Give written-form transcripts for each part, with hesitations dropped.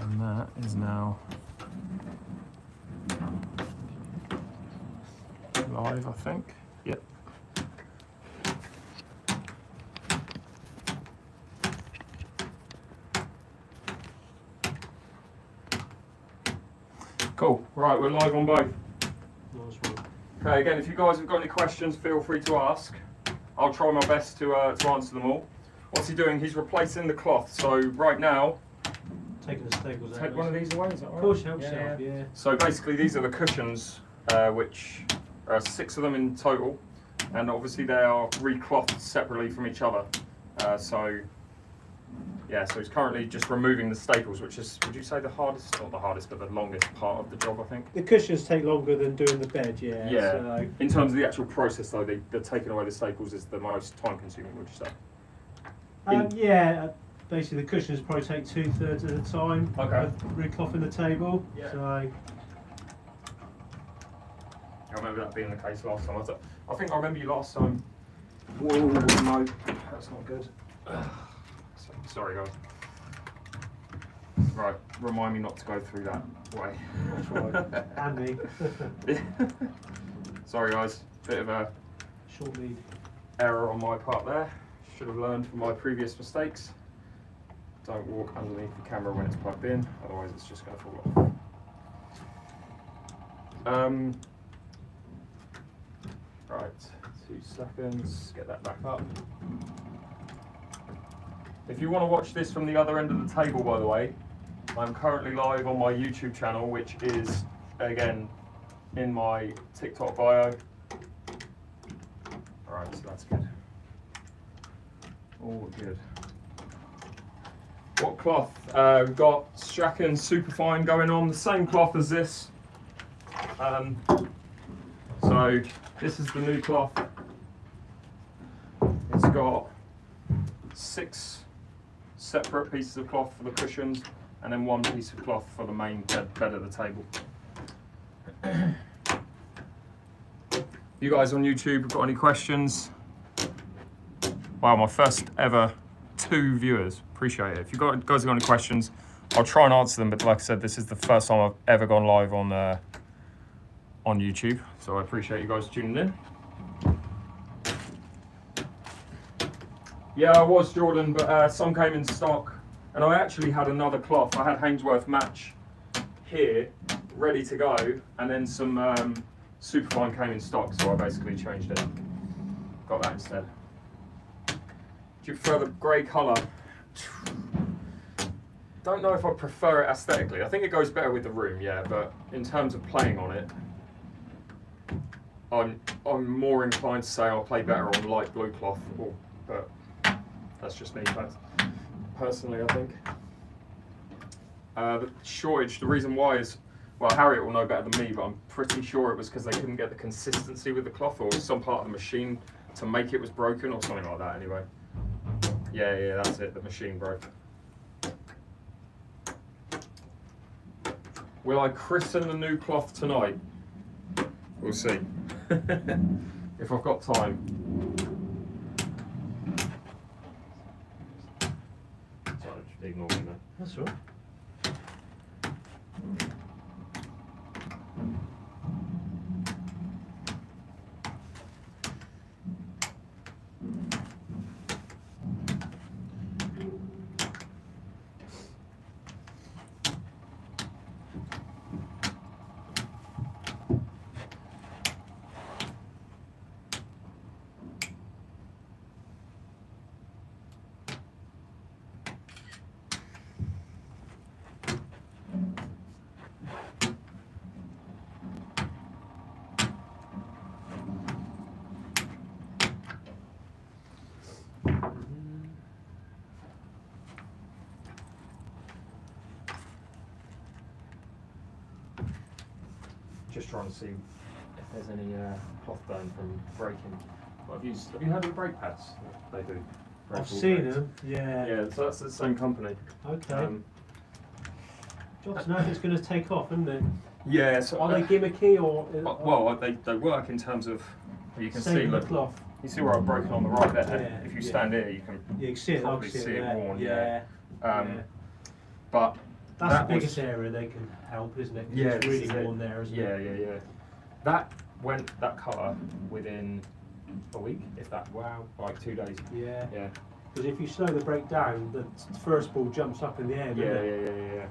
And that is now live, I think. Yep. Cool. Right, we're live on both. Nice one. Okay, again, if you guys have got any questions, feel free to ask. I'll try my best to answer them all. What's he doing? He's replacing the cloth. So right now, Taking the staples out. take one of these away, is that right? Of course, help yourself, yeah. So basically these are the cushions, which are 6 of them in total, and obviously they are reclothed separately from each other. So he's currently just removing the staples, which is, would you say, the hardest, not the hardest, but the longest part of the job, I think? The cushions take longer than doing the bed, yeah. Yeah. So. In terms of the actual process, though, the taking away the staples is the most time-consuming, would you say? Yeah, basically the cushions probably take 2/3 of the time. Okay. Of reclothing the table. Yeah. So. I remember that being the case last time. I think I remember you last time. Whoa, no, that's not good. Sorry, guys. Right, remind me not to go through that way. That's right. And me. Sorry, guys. Bit of a Short lead. error on my part there. Should have learned from my previous mistakes. Don't walk underneath the camera when it's plugged in, otherwise it's just going to fall off. Right, 2 seconds, get that back up. If you want to watch this from the other end of the table, by the way, I'm currently live on my YouTube channel, which is, again, in my TikTok bio. Alright, so that's good. All good. What cloth? We've got Strachan Superfine going on, the same cloth as this. So this is the new cloth. It's got 6 separate pieces of cloth for the cushions, and then 1 piece of cloth for the main bed of the table. You guys on YouTube have got any questions? Wow, my first ever 2 viewers. Appreciate it. If you guys have got any questions, I'll try and answer them. But like I said, this is the first time I've ever gone live on YouTube, so I appreciate you guys tuning in. Yeah, I was, Jordan, but some came in stock, and I actually had another cloth. I had Hainsworth Match here, ready to go, and then some Superfine came in stock, so I basically changed it. Got that instead. Do you prefer the grey colour? Don't know if I prefer it aesthetically. I think it goes better with the room, yeah, but in terms of playing on it, I'm more inclined to say I'll play better on light blue cloth, but that's just me personally, I think. The shortage, the reason why is, well, Harriet will know better than me, but I'm pretty sure it was because they couldn't get the consistency with the cloth, or some part of the machine to make it was broken, or something like that anyway. Yeah, that's it, the machine broke. Will I christen the new cloth tonight? We'll see. If I've got time. Sorry, just ignore me, man. That's all right. Just trying to see if there's any cloth burn from breaking. Have you heard of brake pads? They do. I've seen them, yeah. Yeah, so that's the same company. Okay. Job to know if it's going to take off, isn't it? Yeah, so Are they gimmicky or? Well, they work in terms of, you can see the the cloth. You see where I've broken on the right there. Yeah, If you yeah. stand here, you can Yeah, you can see it. probably obviously, see it there. worn. Yeah. But That's that the biggest was, area they can help, isn't it? 'Cause yeah, it's this really is it. worn there, isn't Yeah, it? yeah, yeah. That colour within a week, if that. Wow. Like 2 days. Yeah. Yeah. Because if you slow the brake down, the first ball jumps up in the air, doesn't Yeah, it? yeah, yeah, yeah.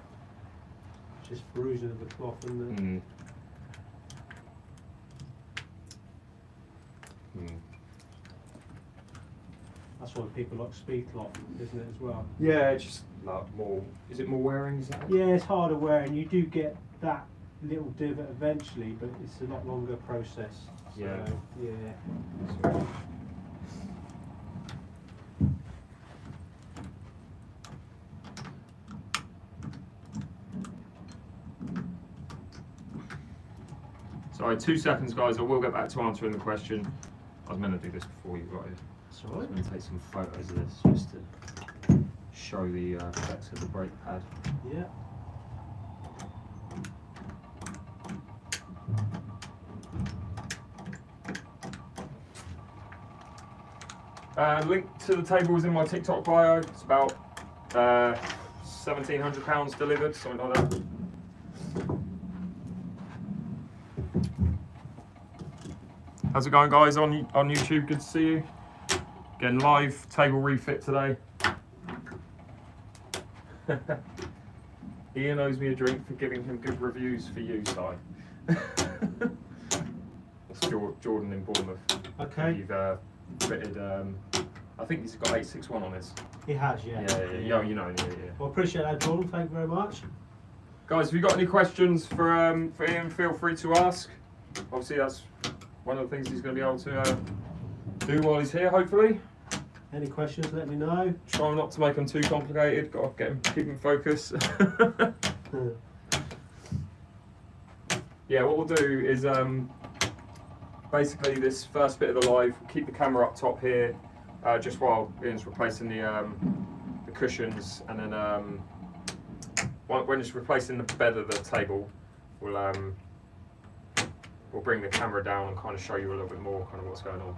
Just bruising of the cloth, isn't it? Mm. Mm. That's why people like speed cloth, isn't it, as well? Yeah, it's just like more. Is it more wearing? Is that? Yeah, it's harder wearing. You do get that little divot eventually, but it's a lot longer process. Yeah. So, yeah. Sorry, 2 seconds, guys. I will get back to answering the question. I was meant to do this before you got here. That's I all was right. going to take some photos of this just to show the effects of the brake pad. Yeah. Link to the table is in my TikTok bio. It's about £1,700 delivered, something like that. How's it going, guys, on YouTube? Good to see you. Again, live table refit today. Ian owes me a drink for giving him good reviews for you, Si. That's Jordan in Bournemouth. Okay. You've fitted, I think he's got 861 on this. He has, yeah. Yeah, you know, yeah. Well, appreciate that, Jordan. Thank you very much. Guys, if you've got any questions for Ian, feel free to ask. Obviously, that's one of the things he's going to be able to do while he's here, hopefully. Any questions, let me know. Try not to make them too complicated. Got to keep him focused. Yeah, what we'll do is basically this first bit of the live, we'll keep the camera up top here, just while Ian's replacing the cushions, and then when it's replacing the bed of the table, we'll bring the camera down and kind of show you a little bit more kind of what's going on.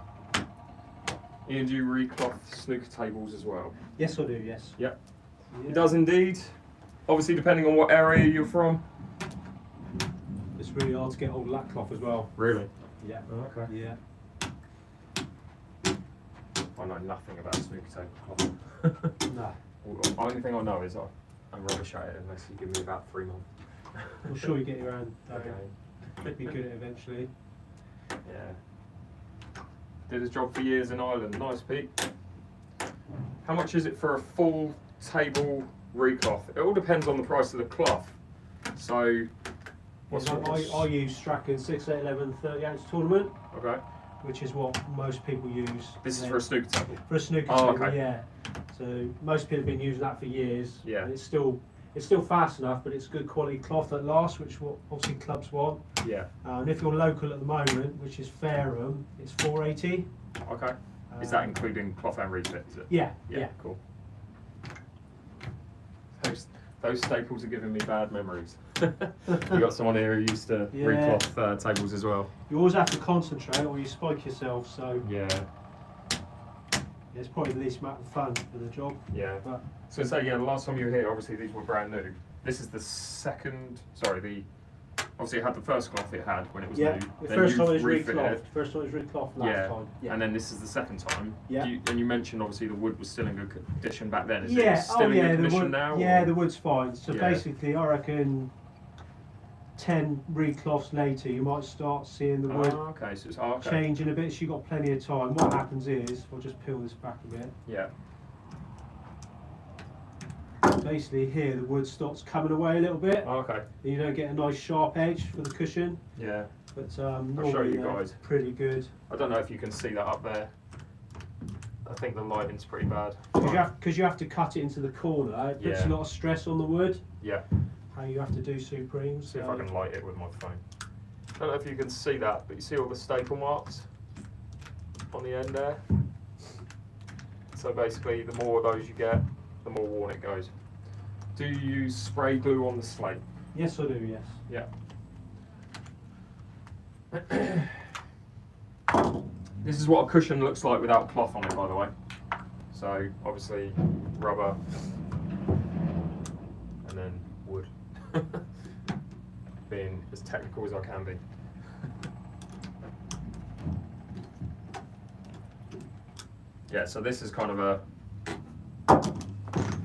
Ian, do you recloth snooker tables as well? Yes, I do, yes. Yep. Yeah. He does indeed. Obviously, depending on what area you're from. It's really hard to get hold of that cloth as well. Really? Yeah. Okay. Yeah. I know nothing about snooker table cloth. No. The only thing I know is I'm rubbish at it unless you give me about 3 months. I'm sure you get your own. Okay. Be good at it eventually. Yeah. Did his job for years in Ireland. Nice, Pete. How much is it for a full table recloth? It all depends on the price of the cloth. So, I use Strachan 6/8/11 30-ounce tournament, Okay. which is what most people use. This is for a snooker table. For a snooker Oh, table, okay. Yeah. So most people have been using that for years. Yeah. And it's still fast enough, but it's good quality cloth that lasts, which what obviously clubs want. Yeah. And if you're local at the moment, which is Fareham, it's £4.80. Okay. Is that including cloth and refit? Is it? Yeah. Yeah. Yeah. Cool. Those staples are giving me bad memories. You got someone here who used to Yeah. recloth tables as well. You always have to concentrate, or you spike yourself. So Yeah. it's probably the least amount of fun for the job. Yeah. But So say the last time you were here, obviously these were brand new. This is the second. Sorry, obviously it had the first cloth it had when it was yeah, new. the Then first you've time it was refitted reclothed. it. First time it was reclothed last Yeah. time. Yeah. And then this is the second time. Yeah. And you mentioned obviously the wood was still in good condition back then. Is Yeah. it still in good the condition wood. now? Yeah, or? the wood's fine. So Yeah. basically, I reckon 10 recloths later, you might start seeing the wood Oh, okay. So it's okay. changing a bit. So you've got plenty of time. What happens is, I'll just peel this back a bit. Yeah. Basically, here the wood starts coming away a little bit. Oh, okay. And you don't get a nice sharp edge for the cushion. Yeah. But show normally you they're guys. pretty good. I don't know if you can see that up there. I think the lighting's pretty bad. Because you have to cut it into the corner. It puts Yeah. a lot of stress on the wood. Yeah. How you have to do Supreme. See if I can light it with my phone. I don't know if you can see that, but you see all the staple marks on the end there? So basically, the more of those you get, the more worn it goes. Do you use spray glue on the slate? Yes, I do. Yes. Yeah. This is what a cushion looks like without cloth on it, by the way. So obviously rubber and then wood. being as technical as I can be. Yeah, so this is kind of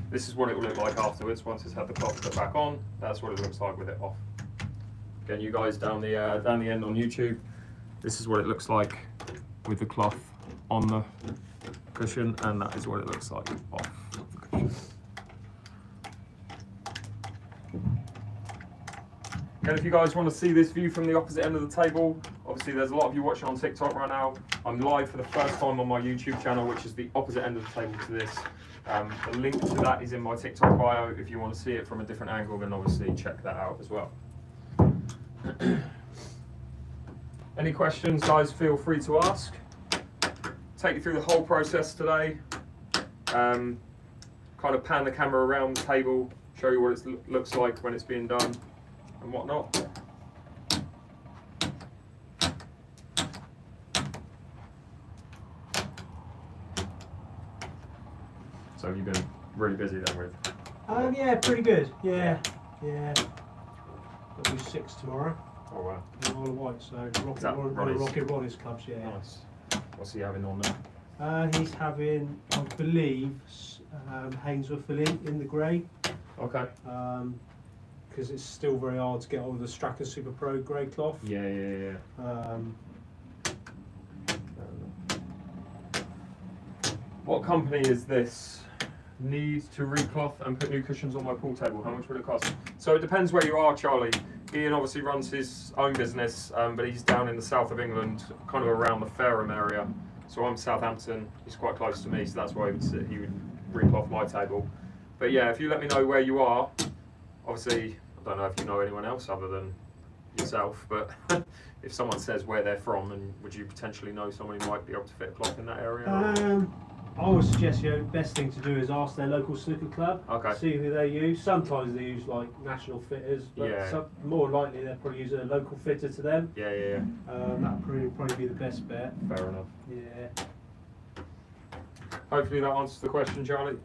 this is what it will look like afterwards once it's had the cloth put back on. That's what it looks like with it off. Again, you guys down the end on YouTube, this is what it looks like with the cloth on the cushion, and that is what it looks like off the cushion. And if you guys want to see this view from the opposite end of the table, obviously there's a lot of you watching on TikTok right now. I'm live for the first time on my YouTube channel, which is the opposite end of the table to this. The link to that is in my TikTok bio. If you want to see it from a different angle, then obviously check that out as well. Any questions, guys, feel free to ask. Take you through the whole process today. Kind of pan the camera around the table, show you what it looks like when it's being done and whatnot. So have you been really busy then with? Yeah, pretty good. Yeah. Got to do 6 tomorrow. Oh wow. In Isle of Wight, so Rocket Ronnie's clubs, yeah. Nice. What's he having on there? He's having, I believe, Hainsworth filling in the grey. Okay. Because it's still very hard to get hold of the Strachan Super Pro grey cloth. Yeah. What company is this? Need to recloth and put new cushions on my pool table. How much would it cost? So it depends where you are, Charlie. Ian obviously runs his own business, but he's down in the south of England, kind of around the Fareham area. So I'm Southampton. He's quite close to me, so that's why he would recloth my table. But yeah, if you let me know where you are, obviously I don't know if you know anyone else other than yourself, but if someone says where they're from, and would you potentially know someone who might be able to fit a cloth in that area? I would suggest the best thing to do is ask their local snooker club. Okay. See who they use. Sometimes they use like national fitters, but more likely they'll probably use a local fitter to them. Yeah. That'd probably be the best bet. Fair enough. Yeah. Hopefully that answers the question, Charlie.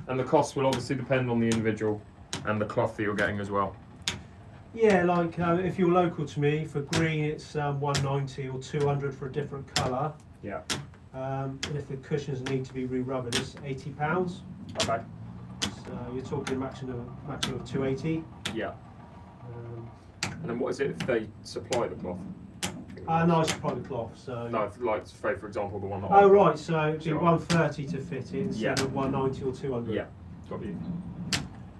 And the cost will obviously depend on the individual and the cloth that you're getting as well. Yeah, like if you're local to me, for green it's 190 or 200 for a different colour. Yeah. And if the cushions need to be re-rubbered, it's £80. Okay. So you're talking maximum of 280. Yeah. And then what is it if they supply the cloth? No, I supply the cloth. So. No, like say for example the one that. Oh right, so it'd be 130 to fit it instead of 190 or 200. Yeah. Got you.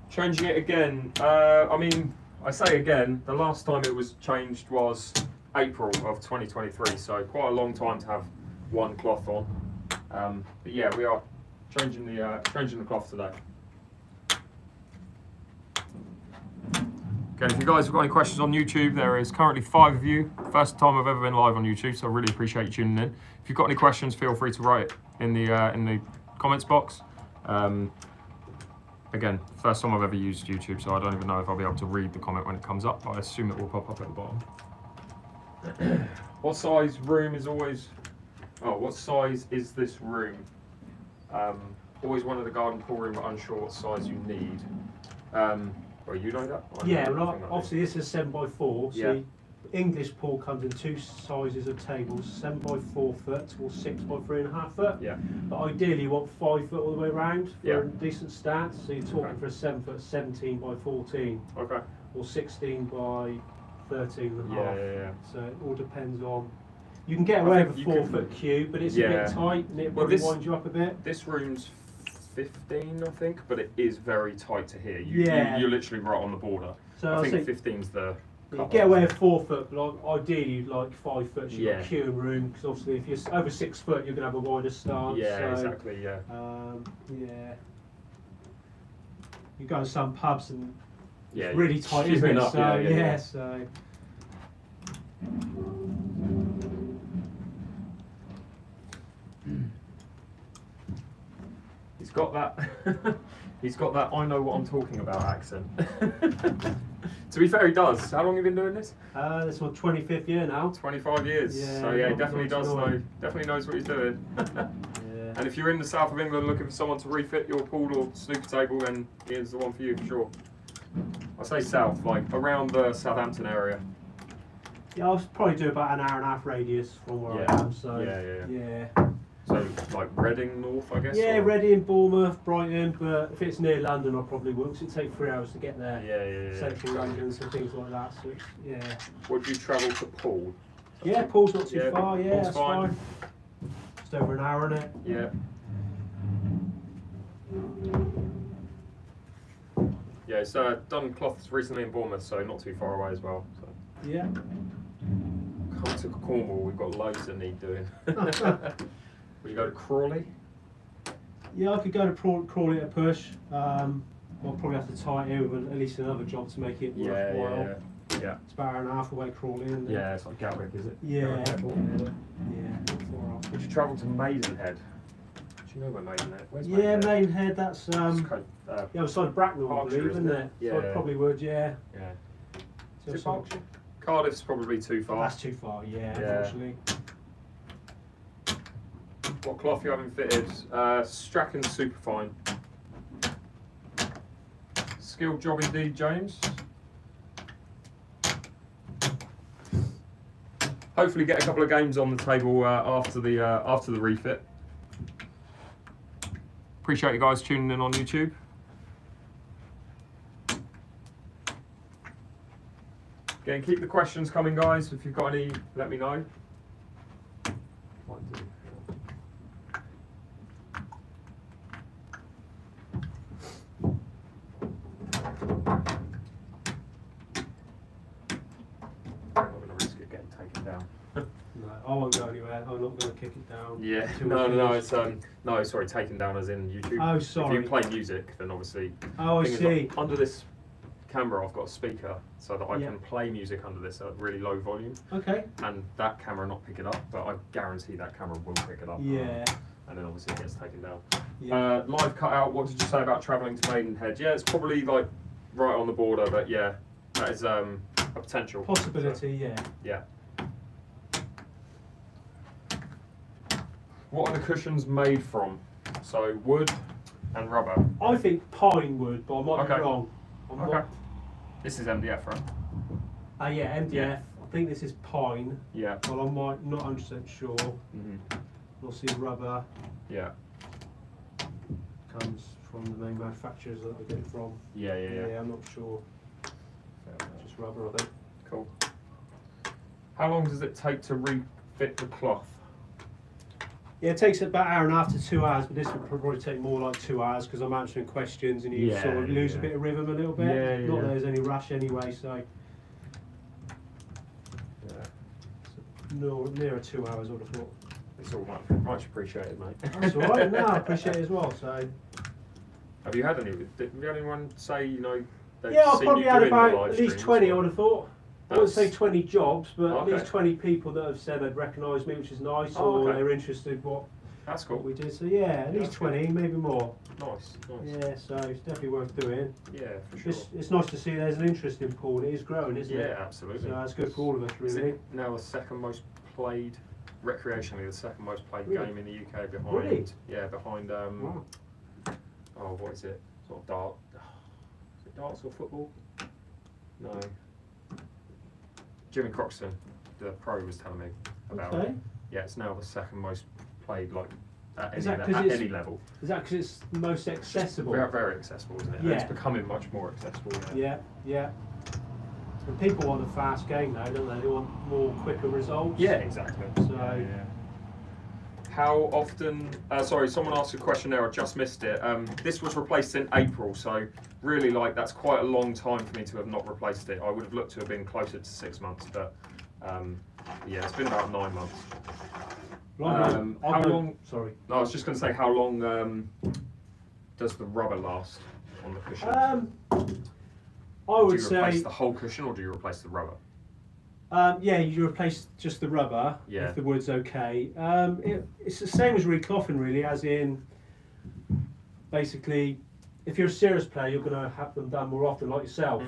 Changing it again. I mean, I say again. The last time it was changed was April of 2023. So quite a long time to have one cloth on, but yeah, we are changing the cloth today. Okay, if you guys have got any questions on YouTube, there is currently 5 of you. First time I've ever been live on YouTube, so I really appreciate you tuning in. If you've got any questions, feel free to write it in the comments box. Again, first time I've ever used YouTube, so I don't even know if I'll be able to read the comment when it comes up, but I assume it will pop up at the bottom. What size room is always? Oh, what size is this room? Always wanted a garden pool room, but unsure what size you need. Well, you know that? Yeah, well, obviously this is 7x4. So Yeah. English pool comes in 2 sizes of tables: 7x4 foot or 6x3.5 foot. Yeah. But ideally, you want 5 foot all the way around for Yeah. decent stats. So you're talking Okay. for a 7 foot, 17x14, Okay. or 16x13.5. Yeah. So it all depends on. You can get away with a 4 foot cube, but it's a bit tight and it probably winds you up a bit. This room's 15, I think, but it is very tight to here. You're literally right on the border. So I think 15's the. You get away with 4 foot, but ideally you'd like 5 foot. So you've got Yeah. queuing room, because obviously if you're over 6 foot, you're going to have a wider stance. Yeah, so, exactly. Yeah. Yeah. You go to some pubs and Yeah. it's really tight, queuing isn't it? up, So yeah. so. He's got that. He's got that. I know what I'm talking about accent. To be fair, he does. How long have you been doing this? This is my 25th year now. 25 years. Yeah, so yeah, he not- definitely not does too know. long. Definitely knows what he's doing. Yeah. And if you're in the south of England looking for someone to refit your pool or snooker table, then Ian's the one for you for sure. I say south, like around the Southampton area. Yeah, I'll probably do about an hour and a half radius from where I am. So yeah. So like Reading north, I guess. Yeah, or? Reading, Bournemouth, Brighton, but if it's near London, I probably wouldn't. 'Cause it'd take 3 hours to get there. Yeah. Central London, so things like that. So yeah. Would you travel to Poole? Yeah, Paul's not too far. Yeah, Pool's that's fine. Just over an hour in it. Yeah. Yeah, it's done cloths recently in Bournemouth, so not too far away as well. So. Yeah. Come to Cornwall, we've got loads that need doing. Would you go to Crawley? Yeah, I could go to Crawley at a push. I'll probably have to tie it in with at least another job to make it worthwhile. Yeah. It's about an hour and a half away, Crawley. Isn't it? Yeah, it's like Gatwick, is it? Yeah. Airport, Yeah, not far off. Would you travel to Maidenhead? Do you know where Maidenhead? Where's Yeah, Maidenhead? Maidenhead. That's It's the other side of Bracknell, I believe, isn't it? Yeah. So I probably would. Yeah. Yeah. So Is it Berkshire? Cardiff's probably too far. That's too far. Yeah, unfortunately. What cloth you having fitted? Strachan Superfine. Skilled job indeed, James. Hopefully get a couple of games on the table after the refit. Appreciate you guys tuning in on YouTube. Again, keep the questions coming, guys. If you've got any, let me know. Might do. I'm not going to risk it getting taken down. No, I won't go anywhere. I'm not going to kick it down. Yeah, Too no, much it's noise. no, sorry, taken down as in YouTube. Oh, sorry. If you play music, then obviously. Oh, I thing is, see. like, under this camera, I've got a speaker so that I Yeah. can play music under this at really low volume, Okay. and that camera not pick it up, but I guarantee that camera will pick it up. Yeah. And then obviously it gets taken down. Yeah. Live cutout. What did you say about travelling to Maidenhead? Yeah, it's probably like right on the border, but yeah, that is a potential Possibility. So, Yeah. yeah. What are the cushions made from? So wood and rubber. I think pine wood, but I might be Okay. wrong. Okay. This is MDF, right? Yeah, MDF. Yeah. I think this is pine. Yeah. Well, I might not 100% sure. Mm-hmm. We'll see. Rubber Yeah. comes from the main manufacturers that we get it from. Yeah. I'm not sure. Just rubber, I think. Cool. How long does it take to refit the cloth? Yeah, it takes about an hour and a half to 2 hours, but this would probably take more like 2 hours because I'm answering questions and you Yeah, sort of lose a yeah. bit of rhythm a little bit. Yeah, Not yeah. that there's any rush anyway, so Yeah. no, nearer 2 hours, I would have thought. It's all much appreciated, mate. That's all right. No, I appreciate it as well. So Have you had anyone say, you know, they've yeah, I've seen probably you had doing the about live at least streams 20. I or- would have thought. I wouldn't say That's- 20 jobs, but Okay. at least 20 people that have said they'd recognise me, which is nice, Oh, or okay. they're interested what That's what cool. we did. So yeah, at least That's 20, maybe more. Nice. Yeah, so it's definitely worth doing. Yeah, for sure. It's nice to see there's an interest in pool. It is growing, isn't Yeah, it? absolutely. So that's good for all of us, Is really. it now the second most played, recreationally, the second most played Really? game in the UK behind, Really? yeah, behind, Wow. oh, what is it? Sort of dart. Is it darts or football? No. Jimmy Croxton, the pro, was telling me about Okay. it. Yeah, it's now the second most played, like, at, Is any, that 'cause at it's- any level. Is that because it's the most accessible? Very, very accessible, isn't it? And it's Yeah. becoming much more accessible. Yeah. And people want a fast game now, don't they? They want more quicker results. Yeah, exactly. So- Yeah. How often? Sorry, someone asked a question there. I just missed it. This was replaced in April, so really, like, that's quite a long time for me to have not replaced it. I would have looked to have been closer to 6 months, but yeah, it's been about 9 months. How long? Sorry. No, I was just going to say, how long does the rubber last on the cushion? I do would you say. replace the whole cushion, or do you replace the rubber? Yeah, you replace just the rubber Yeah. if the wood's okay. It's the same as reclothing, really, as in basically, if you're a serious player, you're going to have them done more often, like yourself.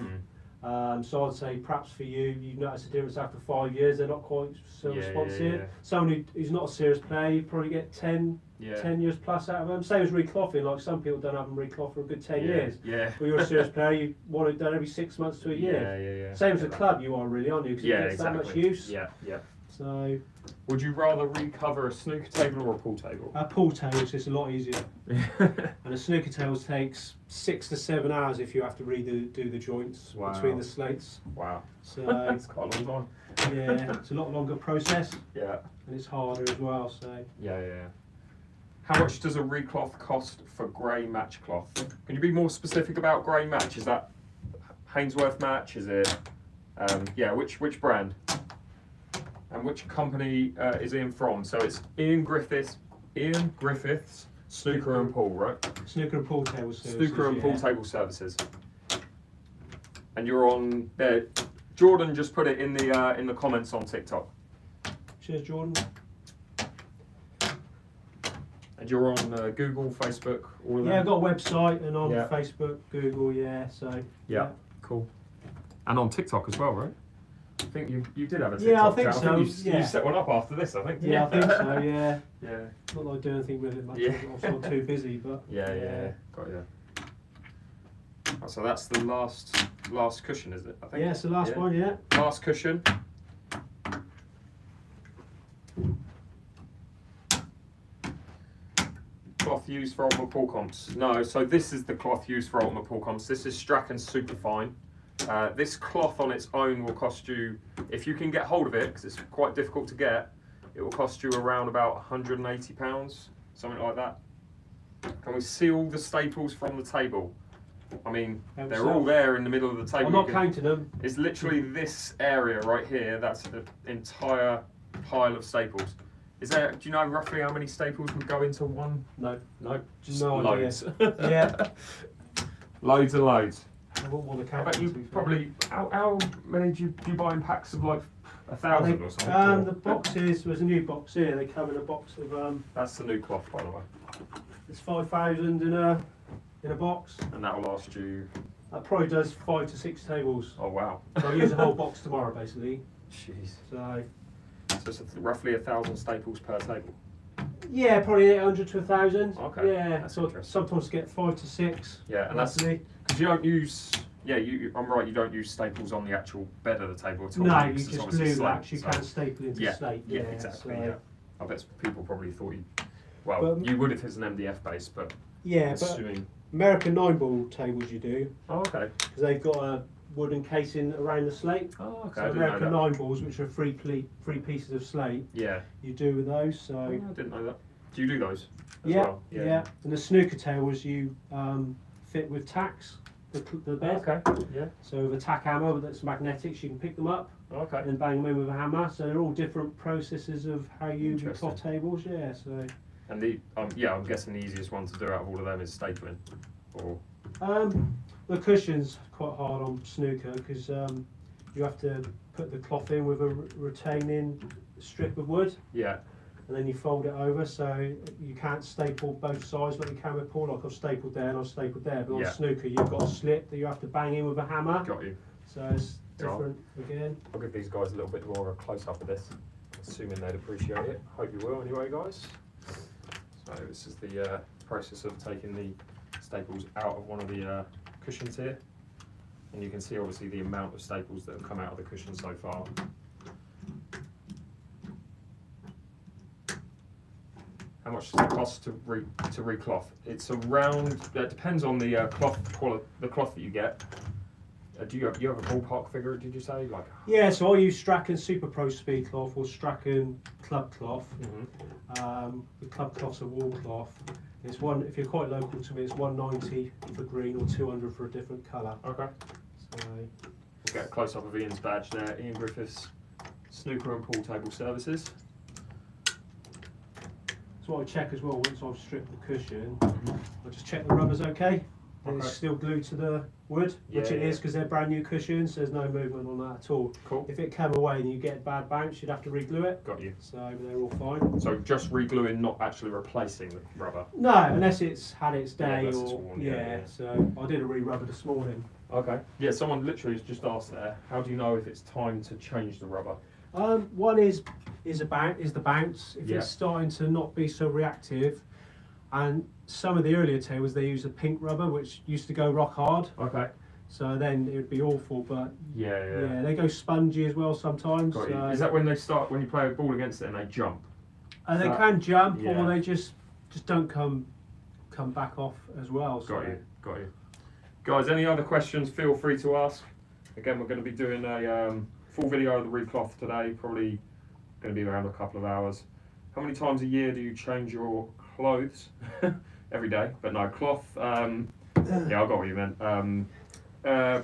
So I'd say perhaps for you notice a difference after 5 years. They're not quite so Yeah, responsive. yeah, yeah. Someone who's not a serious player, you probably get 10 Yeah. 10 years plus out of them. Same as reclothing, like some people don't have them recloth for a good 10 years. Yeah. But you're a serious player, you want it done every 6 months to a year. Yeah. Same as a club you are really, aren't you? Because it gets that much use. Yeah. So, Would you rather recover a snooker table or a pool table? a pool table's just a lot easier. And a snooker table takes 6 to 7 hours if you have to redo the joints between the slates. Wow. So That's quite a long time. yeah, it's a lot longer process Yeah. and it's harder as well. So Yeah. How much does a recloth cost for grey match cloth? Can you be more specific about grey match? Is that Hainsworth match? Is it? Which brand? And which company is Ian from? So it's Ian Griffiths, Snooker and Pool, right? snooker and pool table services. Snooker and Pool Table Services. And you're on there. Jordan just put it in the comments on TikTok. Cheers, Jordan. And you're on Google, Facebook, all of that? Yeah, I've got a website and on Yeah. Facebook, Google, so. Yeah, cool. And on TikTok as well, right? I think you did have a TikTok. Yeah, I think channel. so, You set one up after this, I think. Yeah, I think so, yeah. Yeah. Not that I do anything with it much, Yeah. I'm not too busy, but. Yeah. Got you. Oh, so that's the last cushion, is it? I think. Yeah, it's the last one, yeah. Last cushion. Cloth used for ultimate pool comps. No, so this is the cloth used for ultimate pool comps. This is Strachan Superfine. This cloth on its own will cost you, if you can get hold of it, because it's quite difficult to get, it will cost you around about £180, something like that. Can we see all the staples from the table? I mean, they're all there in the middle of the table. I'm not counting them. It's literally this area right here. That's the entire pile of staples. Is there? Do you know roughly how many staples would go into one? No. Just No idea. loads. Yeah. Loads and loads. I wouldn't want to I count bet them, you to be fair. probably. How many do you buy in packs of like 1,000 or something? The boxes, there's a new box here, they come in a box of, That's the new cloth, by the way. it's 5,000 in a box. And that will last you. That probably does 5 to 6 tables. Oh wow. So I use a whole box tomorrow basically. Jeez. So So it's roughly 1,000 staples per table. yeah, probably 800 to 1,000. Okay, Yeah, that's so interesting. sometimes get 5 to 6. Yeah, and that's roughly. because you don't use. Yeah, I'm right. You don't use staples on the actual bed of the table at all. No, you because it's just obviously glue slate, that. You so- can't staple into Yeah, slate. yeah, exactly. so- Yeah, I bet people probably thought you. Well, But- you would if it's an MDF base, but Yeah, but assuming. American 9-ball tables you do, Oh, okay. because they've got a wooden casing around the slate. Oh, okay. So I didn't know American that. 9-balls, which are three pieces of slate, Yeah. you do with those. So Oh, I didn't know that. Do you do those? As yeah, well? yeah. And the snooker tables you fit with tacks, the bed. Okay. Yeah. So with a tack hammer that's magnetics, you can pick them up Okay. and bang them in with a hammer. So they're all different processes of how you Interesting. cloth tables. Yeah. So And I'm guessing the easiest one to do out of all of them is stapling, or the cushion's quite hard on snooker because you have to put the cloth in with a retaining strip of wood. yeah. And then you fold it over, so you can't staple both sides like you can with pool. Like I've stapled there and I've stapled there, but Yeah. on snooker you've got a slit that you have to bang in with a hammer. Got you. So it's different again. I'll give these guys a little bit more of a close up of this, assuming they'd appreciate it. Hope you will anyway, guys. So this is the process of taking the staples out of one of the cushions here. And you can see obviously the amount of staples that have come out of the cushion so far. How much does it cost to recloth? It's around. It depends on the cloth quality, the cloth that you get. Do you have a ballpark figure? Did you say like? Yeah, so I use Strachan Super Pro Speed Cloth or Strachan Club Cloth. The Club Cloth's a wall cloth. It's one. If you're quite local to me, it's 190 for green or 200 for a different colour. Okay. So We'll get a close up of Ian's badge there. Ian Griffiths, Snooker and Pool Table Services. So I check as well once I've stripped the cushion. I just check the rubber's okay. And Okay. it's still glued to the wood, which Yeah, it is because they're brand new cushions. There's no movement on that at all. Cool. If it came away and you get a bad bounce, you'd have to reglue it. Got you. So they're all fine. So just re-gluing, not actually replacing the rubber. No, unless it's had its Yeah, day unless it's or worn, yeah. So I did a re-rubber this morning. Okay. Yeah, someone literally has just asked there. How do you know if it's time to change the rubber? One is the bounce. If Yeah. it's starting to not be so reactive, And some of the earlier tables they use a pink rubber, which used to go rock hard. Okay. So then it would be awful, but Yeah. they go spongy as well sometimes. Got you. Is that when you play a ball against it and they jump? And they can jump, yeah. or they just don't come back off as well. So. Got you. Guys, any other questions? Feel free to ask. Again, we're going to be doing a full video of the recloth today. Probably going to be around a couple of hours. How many times a year do you change your clothes? Every day, but no cloth. Yeah, I got what you meant. I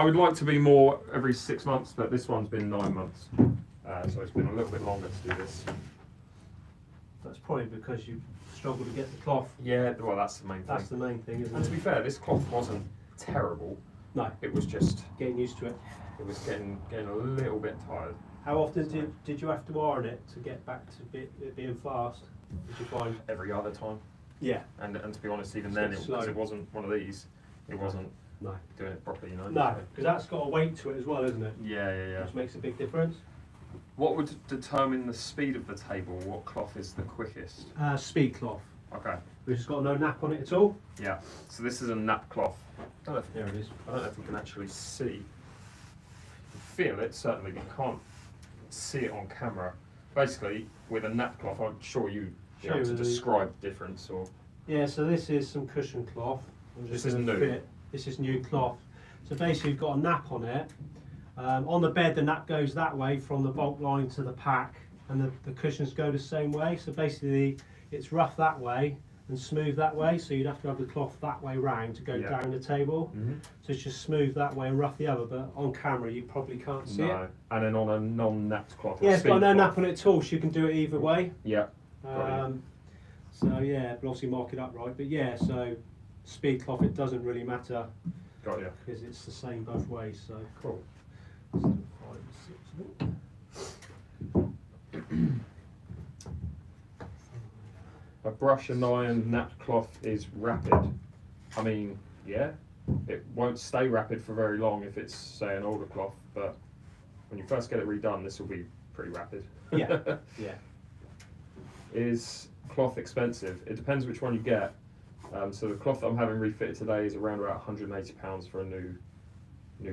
would like to be more every 6 months, but this one's been 9 months, so it's been a little bit longer to do this. That's probably because you struggle to get the cloth. Yeah, well, that's the main thing. That's the main thing, isn't And it? to be fair, this cloth wasn't terrible. No. It was just Getting used to it. it was getting a little bit tired. How often did you have to iron it to get back to it being fast? Did you find? Every other time. Yeah. And to be honest, even It's then, a bit because slow. it wasn't one of these, it wasn't No. doing it properly, you know. No, because that's got a weight to it as well, isn't it? Yeah. Which makes a big difference. What would determine the speed of the table? What cloth is the quickest? Speed cloth, Okay. which has got no nap on it at all. Yeah. So this is a nap cloth. I don't know if, There it is. I don't know if you can actually see. You feel it certainly, but you can't see it on camera. Basically, with a nap cloth, I'm sure you be able to describe the difference. Or Yeah, so this is some cushion cloth. I'm just This is gonna new. This is new cloth. So basically, you've got a nap on it. On the bed, the nap goes that way from the bulk line to the pack, and the cushions go the same way. So basically, it's rough that way and smooth that way. So you'd have to have the cloth that way round to go Yeah. down the table. So it's just smooth that way and rough the other. But on camera, you probably can't see no. it. And then on a non-napped cloth. or Yeah, it's got speed no cloth. nap on it at all. So you can do it either way. Yeah. Got you. So yeah, but obviously mark it up right. But yeah, so speed cloth, it doesn't really matter Got you. because it's the same both ways. So Cool. 5 and 6, I think. A brush and iron napped cloth is rapid. I mean, yeah, it won't stay rapid for very long if it's, say, an older cloth, but when you first get it redone, this will be pretty rapid. Yeah, yeah. Is cloth expensive? It depends which one you get. So the cloth that I'm having refitted today is around about £180 for a new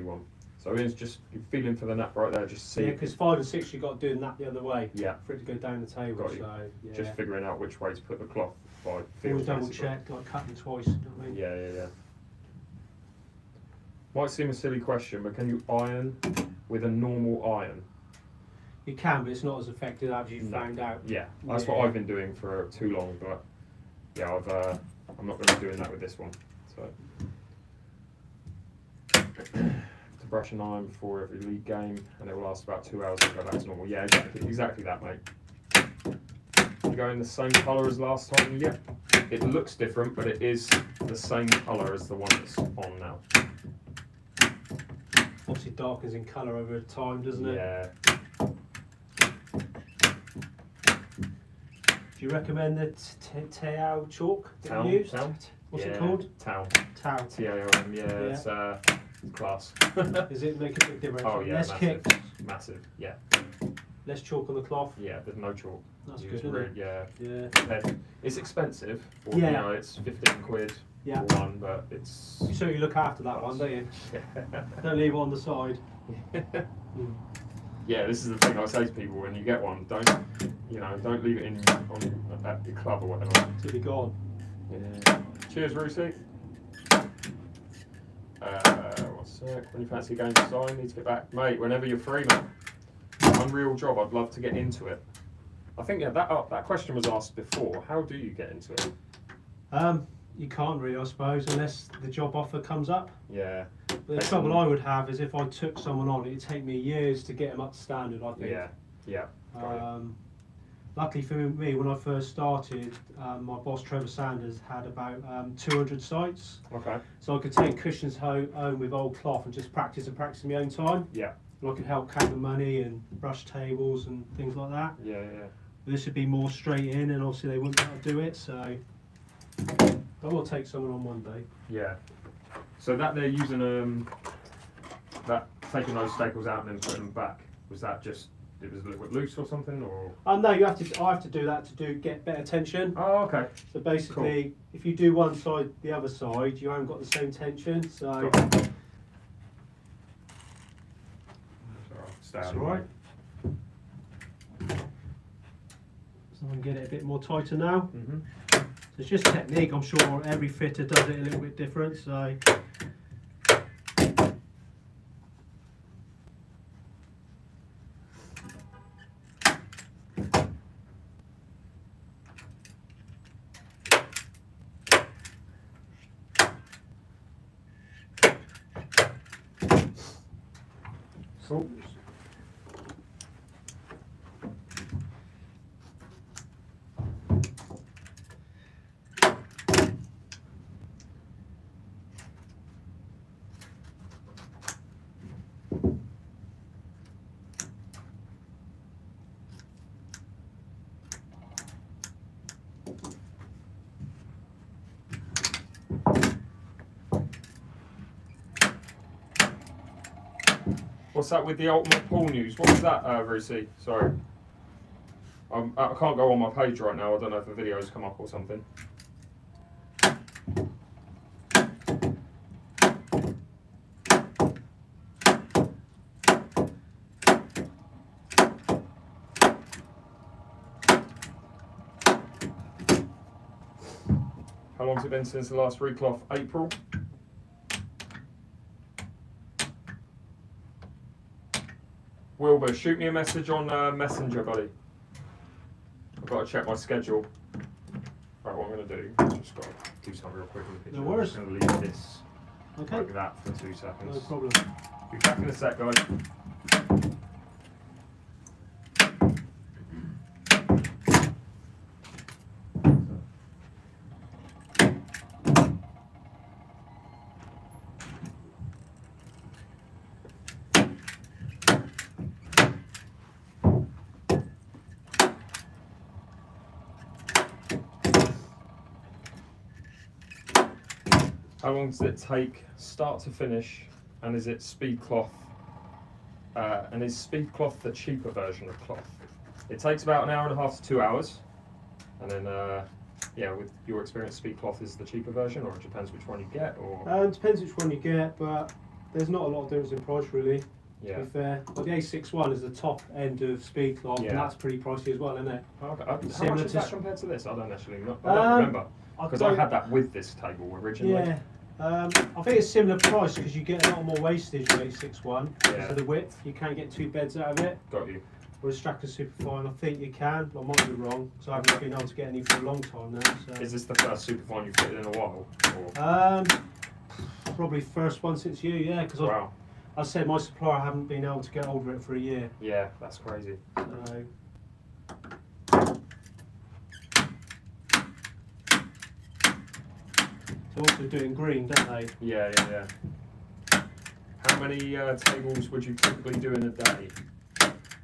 one. So it's just, you're feeling for the nap right there, just see. Yeah, because 5 and 6 you got to do that the other way. Yeah. For it to go down the table. Got you. So yeah. Just figuring out which way to put the cloth by feel. Always double basically. check, like cutting twice. You know what I mean? Yeah. Might seem a silly question, but can you iron with a normal iron? You can, but it's not as effective as you No. found out. Yeah, that's Yeah. what I've been doing for too long, but yeah, I'm not going to be doing that with this one. So to brush and iron before every league game, and it will last about 2 hours to go back to normal. Yeah, exactly that, mate. You go in the same colour as last time. Yeah, it looks different, but it is the same colour as the one that's on now. Obviously darkens in colour over time, doesn't it? Yeah. Do you recommend the Tao chalk that Town, you used? Town? What's Yeah, it called? Town. Tao. T-A-O-M, yeah, it's class. Does it make a big difference? Oh yeah, Less massive. kicks, Massive, yeah. less chalk on the cloth. Yeah, there's no chalk. That's You good, just isn't it? Yeah. Yeah. It's expensive. Or, Yeah. You know, it's 15 quid Yeah. for one, but it's... You certainly look after that one, don't you? Don't leave it on the side. Yeah, this is the thing I say to people, when you get one, don't leave it at your club or whatever. To be gone. Yeah. Cheers, Rusi. One sec. When you fancy a game to sign, need to get back. Mate, whenever you're free, mate. Unreal job, I'd love to get into it. I think, yeah, that question was asked before. How do you get into it? You can't really, I suppose, unless the job offer comes up. Yeah. But the trouble I would have is if I took someone on, it'd take me years to get them up to standard, I think. Yeah. Luckily for me, when I first started, my boss Trevor Sanders had about 200 sites. Okay. So I could take cushions home with old cloth and just practice in my own time. Yeah. And I could help count the money and brush tables and things like that. Yeah. But this would be more straight in, and obviously they wouldn't be able to do it. So I will take someone on one day. Yeah. So that they're using that taking those staples out and then putting them back, was that just it was a little bit loose or something, or? No, you have to. I have to do that to get better tension. Oh, okay. So basically, if you do one side, the other side, you haven't got the same tension. So that's all right. So I can get it a bit more tighter now. Mm-hmm. So it's just technique. I'm sure every fitter does it a little bit different. So. Cool. What's that with the ultimate pool news? What was that, Rusi? Sorry. I can't go on my page right now. I don't know if the video's come up or something. How long's it been since the last recloth? April? Wilbur, shoot me a message on Messenger, buddy. I've got to check my schedule. Right, what I'm going to do, just got to do something real quick in the picture. No worries. I'm just going to leave this like that for 2 seconds. No problem. Be back in a sec, guys. How long does it take start to finish, and is it speed cloth? And is speed cloth the cheaper version of cloth? It takes about an hour and a half to 2 hours, and then yeah, with your experience, speed cloth is the cheaper version, or it depends which one you get, or It depends which one you get, but there's not a lot of difference in price really. yeah. To be fair, but the A61 is the top end of speed cloth, Yeah. and that's pretty pricey as well, isn't it? Okay. How Similar much is to that compared to this? I don't actually know. I don't remember because I had that with this table originally. Yeah. I think it's similar price because you get a lot more wastage with A61 because Yeah. of the width. You can't get 2 beds out of it. Got you. Whereas Strachan Superfine, I think you can, but I might be wrong because I haven't been able to get any for a long time now. So. Is this the first Superfine you've fitted in a while? Or? Probably first one since you, yeah. Because Wow. I said my supplier haven't been able to get hold of it for a year. Yeah, that's crazy. So. They also do it in green, don't they? Yeah, yeah, yeah. How many tables would you typically do in a day?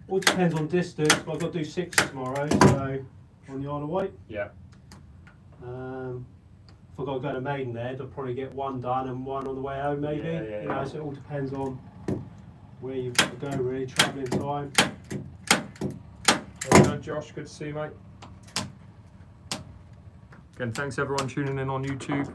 All depends on distance, but I've got to do 6 tomorrow, so on the Isle of Wight. Yeah. If I've got to go to Maidenhead, I'll probably get 1 done and 1 on the way home, maybe. Yeah, yeah, You know, yeah. so it all depends on where you've got to go, really, travelling time. Well, Josh, good to see you, mate. Again, thanks everyone tuning in on YouTube.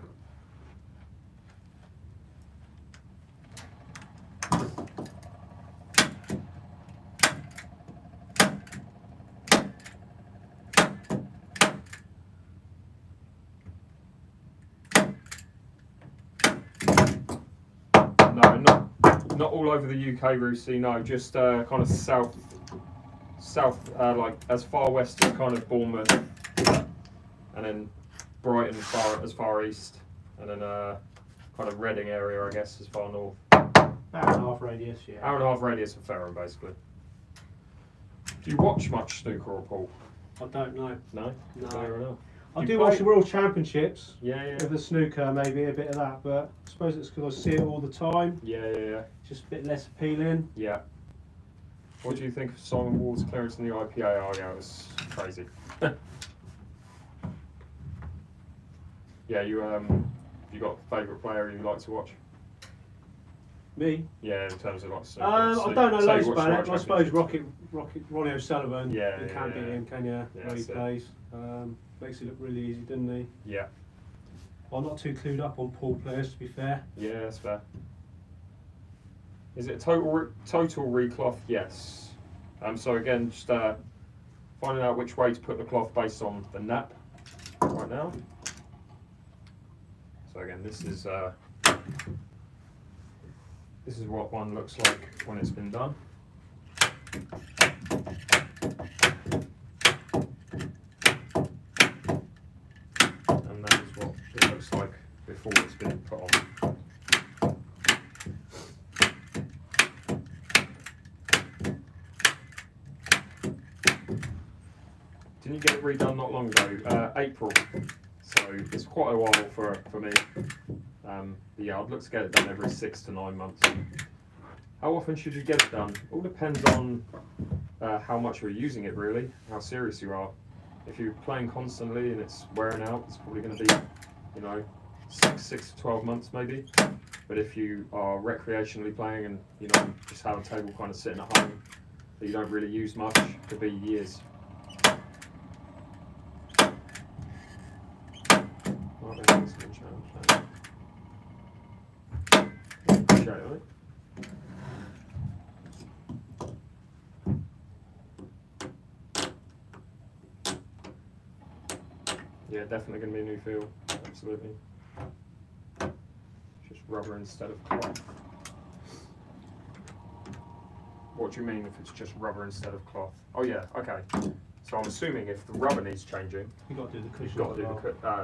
No, not all over the UK, Rusey. No, just kind of south, like as far west as kind of Bournemouth, and then Brighton as far east, and then kind of Reading area, I guess, as far north. Hour and a half radius, yeah. Hour and a half radius of Ferrum, basically. Do you watch much snooker or pool? I don't know. No. No. Fair enough. I You do play- watch the World Championships Yeah, yeah, with the snooker, maybe a bit of that, but I suppose it's because I see it all the time. yeah, yeah, yeah. It's just a bit less appealing. Yeah. What do you think of Simon Ward's clearance in the IPA? Oh, yeah, it was crazy. Yeah, you got a favourite player you like to watch? Me? Yeah, in terms of like. I don't know loads about it. But I suppose Rocket. Ronnie O'Sullivan. Yeah, You can't beat him, can you? Yeah, Where he that's it. plays. Makes it look really easy, doesn't he? Yeah. I'm not too clued up on pool players, to be fair. Yeah, that's fair. Is it a total recloth? Yes. So again, just finding out which way to put the cloth based on the nap right now. So again, this is what one looks like when it's been done. And that is what it looks like before it's been put on. Didn't you get it redone not long ago? April. So it's quite a while for me. But yeah, I'd look to get it done every 6 to 9 months. How often should you get it done? All depends on how much you're using it, really, how serious you are. If you're playing constantly and it's wearing out, it's probably going to be, you know, 6 to 12 months maybe. But if you are recreationally playing and, you know, just have a table kind of sitting at home that you don't really use much, it could be years. Yeah, definitely going to be a new feel. Absolutely. Just rubber instead of cloth. What do you mean if it's just rubber instead of cloth? Oh yeah, okay. So I'm assuming if the rubber needs changing, You've got to do the cushions. you've got to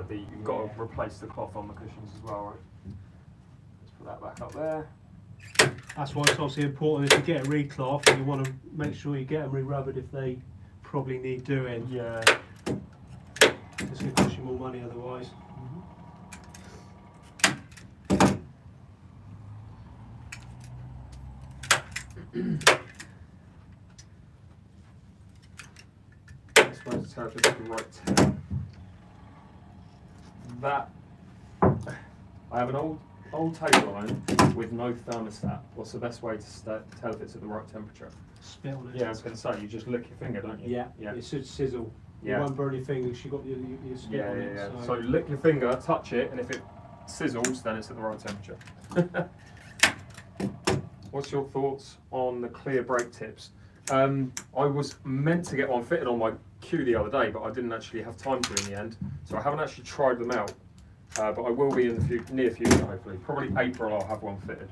do you've got to replace the cloth on the cushions as well, right? Let's put that back up there. That's why it's obviously important if you get a re-cloth and you want to make sure you get them re-rubbered if they probably need doing. Yeah. It's going to cost you more money otherwise. I suppose it's how to get the right temp. That I have an old table iron with no thermostat. What's the best way to tell if it's at the right temperature? Spit on it. Yeah, I was going to say, you just lick your finger, don't you? Yeah. Yeah. It should sizzle. Yeah. You won't burn your fingers. You got your spit on it. Yeah. So lick your finger, touch it, and if it sizzles, then it's at the right temperature. What's your thoughts on the clear brake tips? I was meant to get one fitted on my queue the other day, but I didn't actually have time to in the end, so I haven't actually tried them out. But I will be in the near future, hopefully. Probably April I'll have one fitted.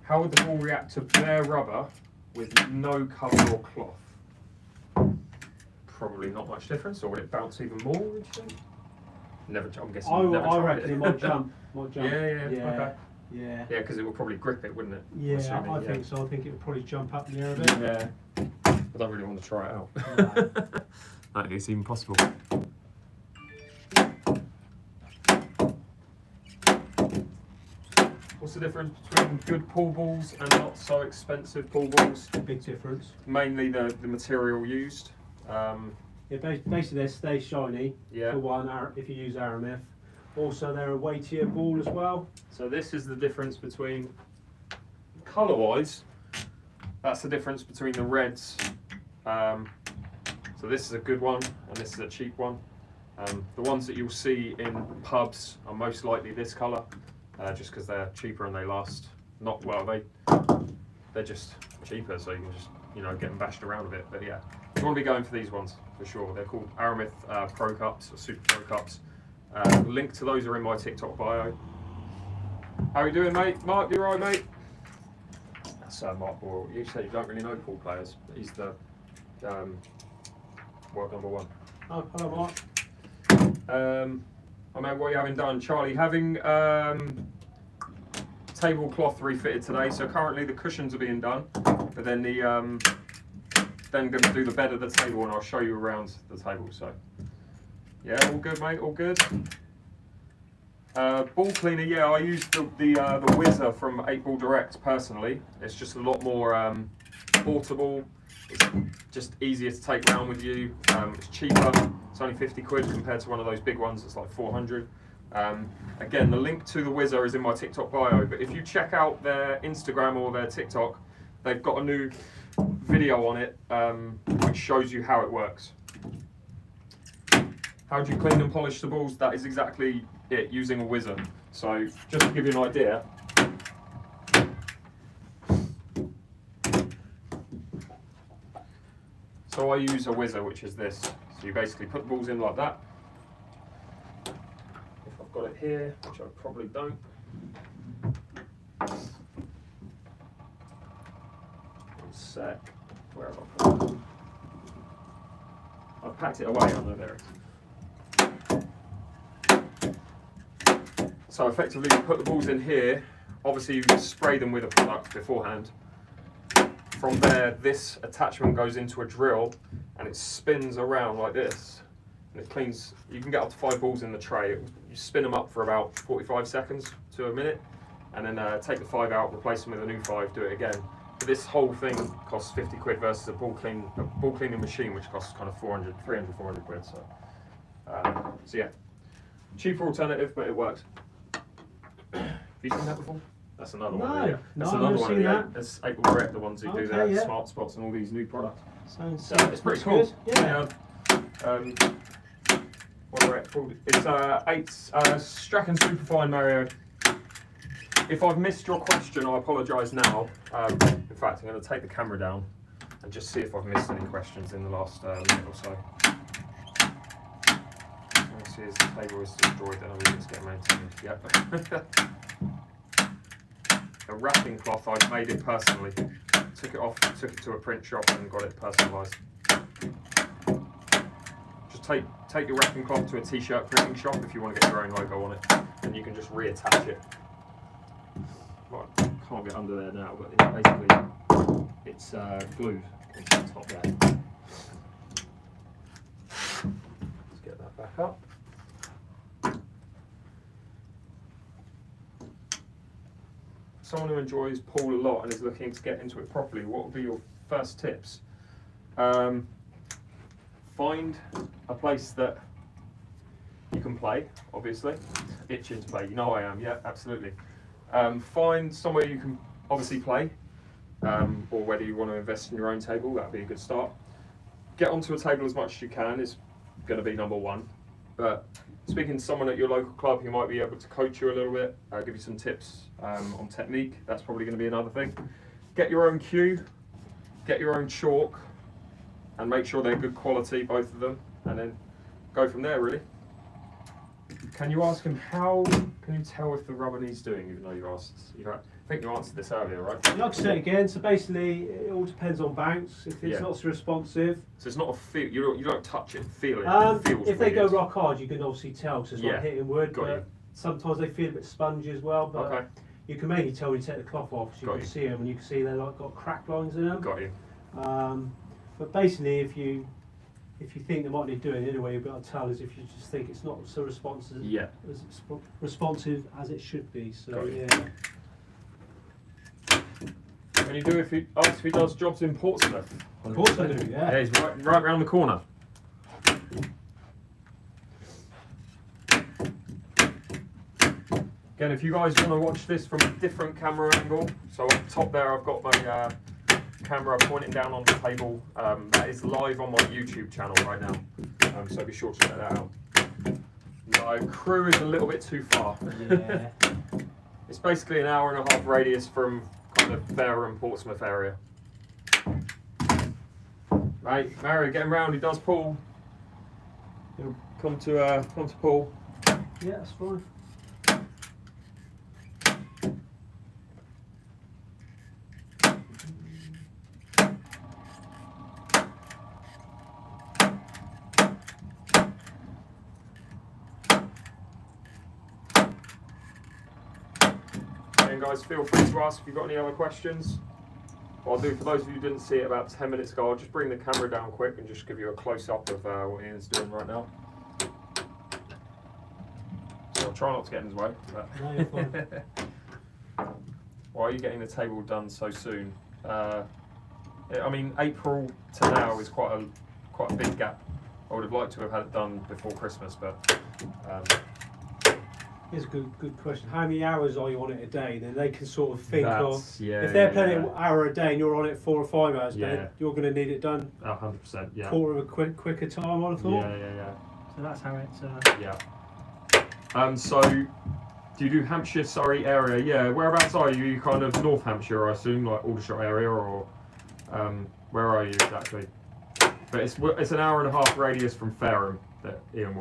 How would the ball react to bare rubber with no cover or cloth? Probably not much difference, or would it bounce even more, would you think? Never, I'm guessing you've never I tried reckon it might jump. Yeah, okay. Yeah. Yeah, because it will probably grip it, wouldn't it? Yeah, Assuming, I think so. I think it would probably jump up in the air a bit. Yeah. I don't really want to try it out. No. I don't think it's even possible. What's the difference between good pool balls and not so expensive pool balls? Big difference. Mainly the material used. Yeah, basically they stay shiny. Yeah. For one, if you use RMF. Also, they're a weightier ball as well. So this is the difference between, colour-wise, that's the difference between the reds. So this is a good one, and this is a cheap one. The ones that you'll see in pubs are most likely this colour, just because they're cheaper and they last not well. They're just cheaper, so you can just get them bashed around a bit. But yeah, you want to be going for these ones for sure. They're called Aramith Pro Cups or Super Pro Cups. Link to those are in my TikTok bio. How are you doing, mate? Mark, you right, mate? That's Mark Boyle. You said you don't really know pool players. He's the world #1. Oh, hello, Mark. I mean, what are you having done, Charlie? Having tablecloth refitted today. So currently the cushions are being done, but then then going to do the bed of the table, and I'll show you around the table. So. Yeah, all good, mate. All good. Ball cleaner, yeah, I use the Whizzer from 8 Ball Direct personally. It's just a lot more portable. It's just easier to take around with you. It's cheaper. It's only 50 quid compared to one of those big ones that's like 400. Again, the link to the Whizzer is in my TikTok bio, but if you check out their Instagram or their TikTok, they've got a new video on it which shows you how it works. How do you clean and polish the balls? That is exactly it, using a Whizzer. So just to give you an idea, so I use a Whizzer, which is this. So you basically put the balls in like that. If I've got it here, which I probably don't. One sec. Where have I put it? I've packed it away. I know there it is. So effectively, you put the balls in here. Obviously, you spray them with a product beforehand. From there, this attachment goes into a drill and it spins around like this. And it cleans, you can get up to 5 balls in the tray. You spin them up for about 45 seconds to a minute, and then take the 5 out, replace them with a new 5, do it again. But this whole thing costs 50 quid versus a ball cleaning machine, which costs kind of 400 quid. So yeah, cheaper alternative, but it works. Have you seen that before? That's another one. No, That's I've another never one. seen that. That's April Rec, the ones who do their yeah. smart spots and all these new products. Sounds It's pretty cool. good. Yeah. What are it called? It's 8 Strachan Superfine Mario. If I've missed your question, I apologise now. In fact, I'm going to take the camera down and just see if I've missed any questions in the last minute or so. Let me see if the table is destroyed, then I'll need to get maintained. Yep. A wrapping cloth, I've made it personally. Took it off, took it to a print shop and got it personalised. Just take your wrapping cloth to a t-shirt printing shop if you want to get your own logo on it, and you can just reattach it. Well, can't get under there now, but it's glued onto the top there. Let's get that back up. Someone who enjoys pool a lot and is looking to get into it properly, what would be your first tips? Find a place that you can play, obviously. Itching to play, you know I am, yeah, absolutely. Find somewhere you can obviously play, or whether you want to invest in your own table, that'd be a good start. Get onto a table as much as you can is going to be number one. But speaking to someone at your local club who might be able to coach you a little bit, give you some tips on technique, that's probably going to be another thing. Get your own cue, get your own chalk, and make sure they're good quality, both of them, and then go from there, really. Can you ask him how can you tell if the rubber needs doing, even though you asked? I think you answered this earlier, right? Like I said again, so basically it all depends on bounce. If it's not so responsive, so it's not a feel. You don't touch it, feel it. It feels if they weird. go rock hard, you can obviously tell because it's like hitting wood. Got you. Sometimes they feel a bit spongy as well. But you can mainly tell when you take the cloth off, so you can see them, and you can see they're like got crack lines in them. Got you. But basically, if you think they might need doing anyway, you'll be able to tell is if you just think it's not so responsive as it should be. So yeah. Can you do if he does jobs in Portsmouth? Of course I do. Yeah. Yeah, he's right around the corner. Again, if you guys want to watch this from a different camera angle, so up top there I've got my camera pointing down on the table. That is live on my YouTube channel right now, so be sure to check that out. My crew is a little bit too far. Yeah. It's basically an hour and a half radius from kind of Fair and Portsmouth area. Right, Mario, get him round. He does pool. He'll come to pool. Yeah, that's fine. And guys, feel free to ask if you've got any other questions. What I'll do, for those of you who didn't see it about 10 minutes ago, I'll just bring the camera down quick and just give you a close-up of what Ian's doing right now. So I'll try not to get in his way. But No, you're fine. why are you getting the table done so soon? I mean, April to now is quite a big gap. I would have liked to have had it done before Christmas, but Here's a good question. How many hours are you on it a day? Then they can sort of think of, Yeah, if they're yeah, playing yeah. an hour a day and you're on it 4 or 5 hours a Yeah. day, you're going to need it done 100%, yeah. quarter of a quicker time, I thought. Yeah. So that's how it's. Yeah. So, do you do Hampshire, Surrey area? Yeah. Whereabouts are you? You kind of North Hampshire, I assume, like Aldershot area, or where are you exactly? But it's an hour and a half radius from Fareham that Ian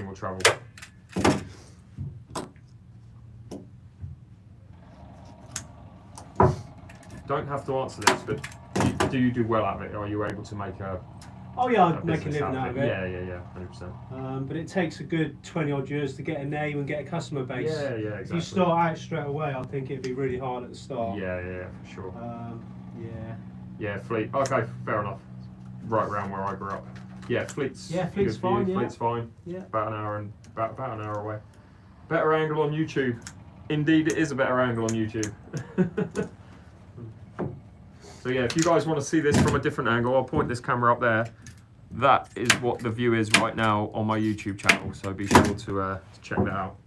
will travel. Don't have to answer this, but do you do well out of it? Are you able to make a Oh yeah, I'd make a business living out of it. Yeah, 100%. But it takes a good 20 odd years to get a name and get a customer base. Yeah, exactly. If you start out straight away, I think it'd be really hard at the start. Yeah, for sure. Yeah. Fleet. Okay, fair enough. Right around where I grew up. Yeah, Fleet's Fleet's fine. Yeah. Fleet's fine. Yeah. About an hour away. Better angle on YouTube. Indeed, it is a better angle on YouTube. So yeah, if you guys want to see this from a different angle, I'll point this camera up there. That is what the view is right now on my YouTube channel, so be sure to check that out.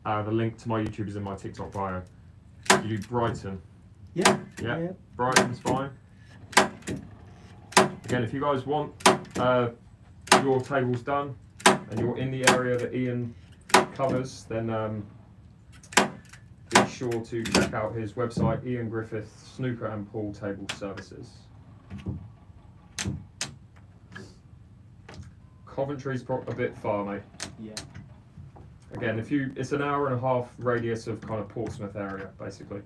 The link to my YouTube is in my TikTok bio. You do Brighton. Yeah. Brighton's fine. Again, if you guys want your tables done and you're in the area that Ian covers, then be sure to check out his website, Ian Griffith Snooker and Pool Table Services. Coventry's a bit far, mate. Yeah. Again, it's an hour and a half radius of kind of Portsmouth area, basically.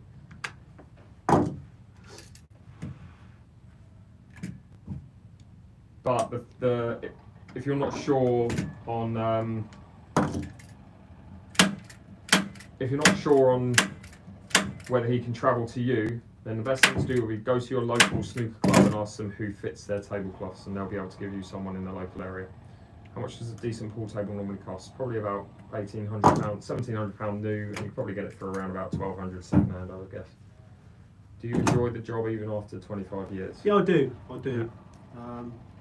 But if you're not sure on whether he can travel to you, then the best thing to do will be go to your local snooker club and ask them who fits their tablecloths, and they'll be able to give you someone in the local area. How much does a decent pool table normally cost? Probably about £1,800, £1,700 new, and you probably get it for around about £1,200 second hand, I would guess. Do you enjoy the job even after 25 years? Yeah, I do.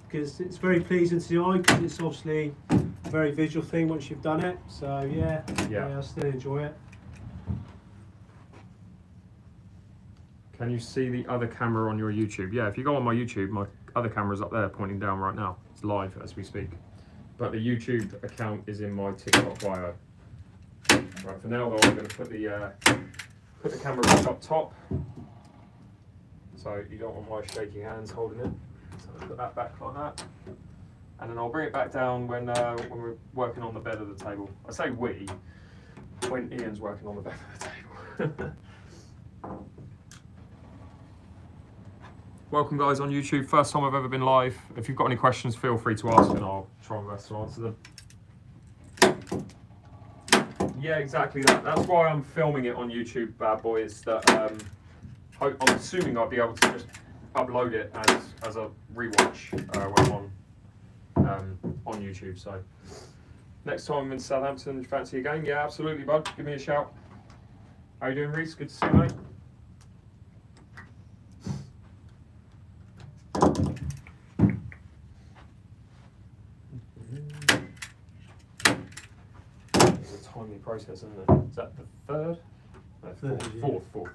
Because it's very pleasing to the eye, because it's obviously a very visual thing once you've done it. So yeah, I still enjoy it. Can you see the other camera on your YouTube? Yeah, if you go on my YouTube, my other camera's up there pointing down right now. It's live as we speak. But the YouTube account is in my TikTok bio. Right, for now though, I'm going to put the camera back up top. So you don't want my shaky hands holding it. So I'll put that back like that. And then I'll bring it back down when we're working on the bed of the table. I say we, when Ian's working on the bed of the table. Welcome guys on YouTube, first time I've ever been live. If you've got any questions, feel free to ask and I'll try my best to answer them. Yeah, exactly that. That's why I'm filming it on YouTube, bad boys, that I'm assuming I'll be able to just upload it as a rewatch when I'm on YouTube. So next time I'm in Southampton, you fancy a game? Yeah, absolutely, bud. Give me a shout. How you doing, Reese? Good to see you, mate. Timely process, isn't it? Is that the third? No, fourth.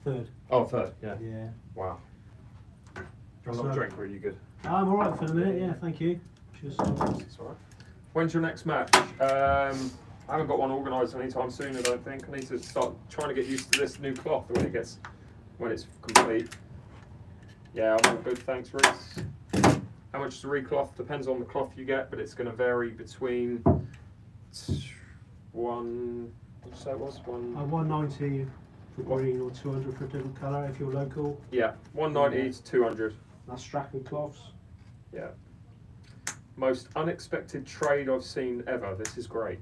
Third. Oh, third, yeah. Yeah. Wow. I'm not drink really good. I'm alright for the minute, yeah, thank you. Cheers. It's alright. When's your next match? I haven't got one organised anytime soon, I don't think. I need to start trying to get used to this new cloth when it's complete. Yeah, I'm all good, thanks, Reese. How much is the re-cloth? Depends on the cloth you get, but it's going to vary between what did you say it was? 190 for green or 200 for a different colour if you're local. Yeah, 190 to 200. That's Strachan cloths. Yeah. Most unexpected trade I've seen ever. This is great.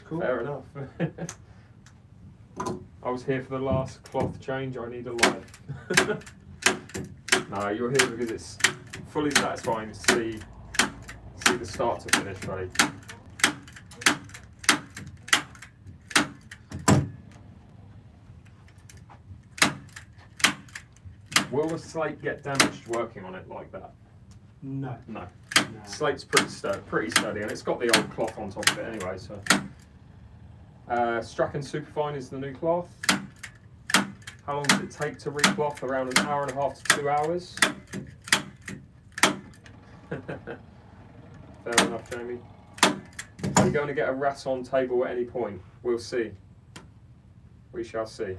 Cool. Fair enough. I was here for the last cloth change. I need a life. No, you're here because it's fully satisfying to see the start to finish, buddy. Will the slate get damaged working on it like that? No. No. No. Slate's pretty sturdy, and it's got the old cloth on top of it anyway. So, Strachan Superfine is the new cloth. How long does it take to recloth? Around an hour and a half to 2 hours. Fair enough, Jamie. Are you going to get a Rasson table at any point? We'll see. We shall see.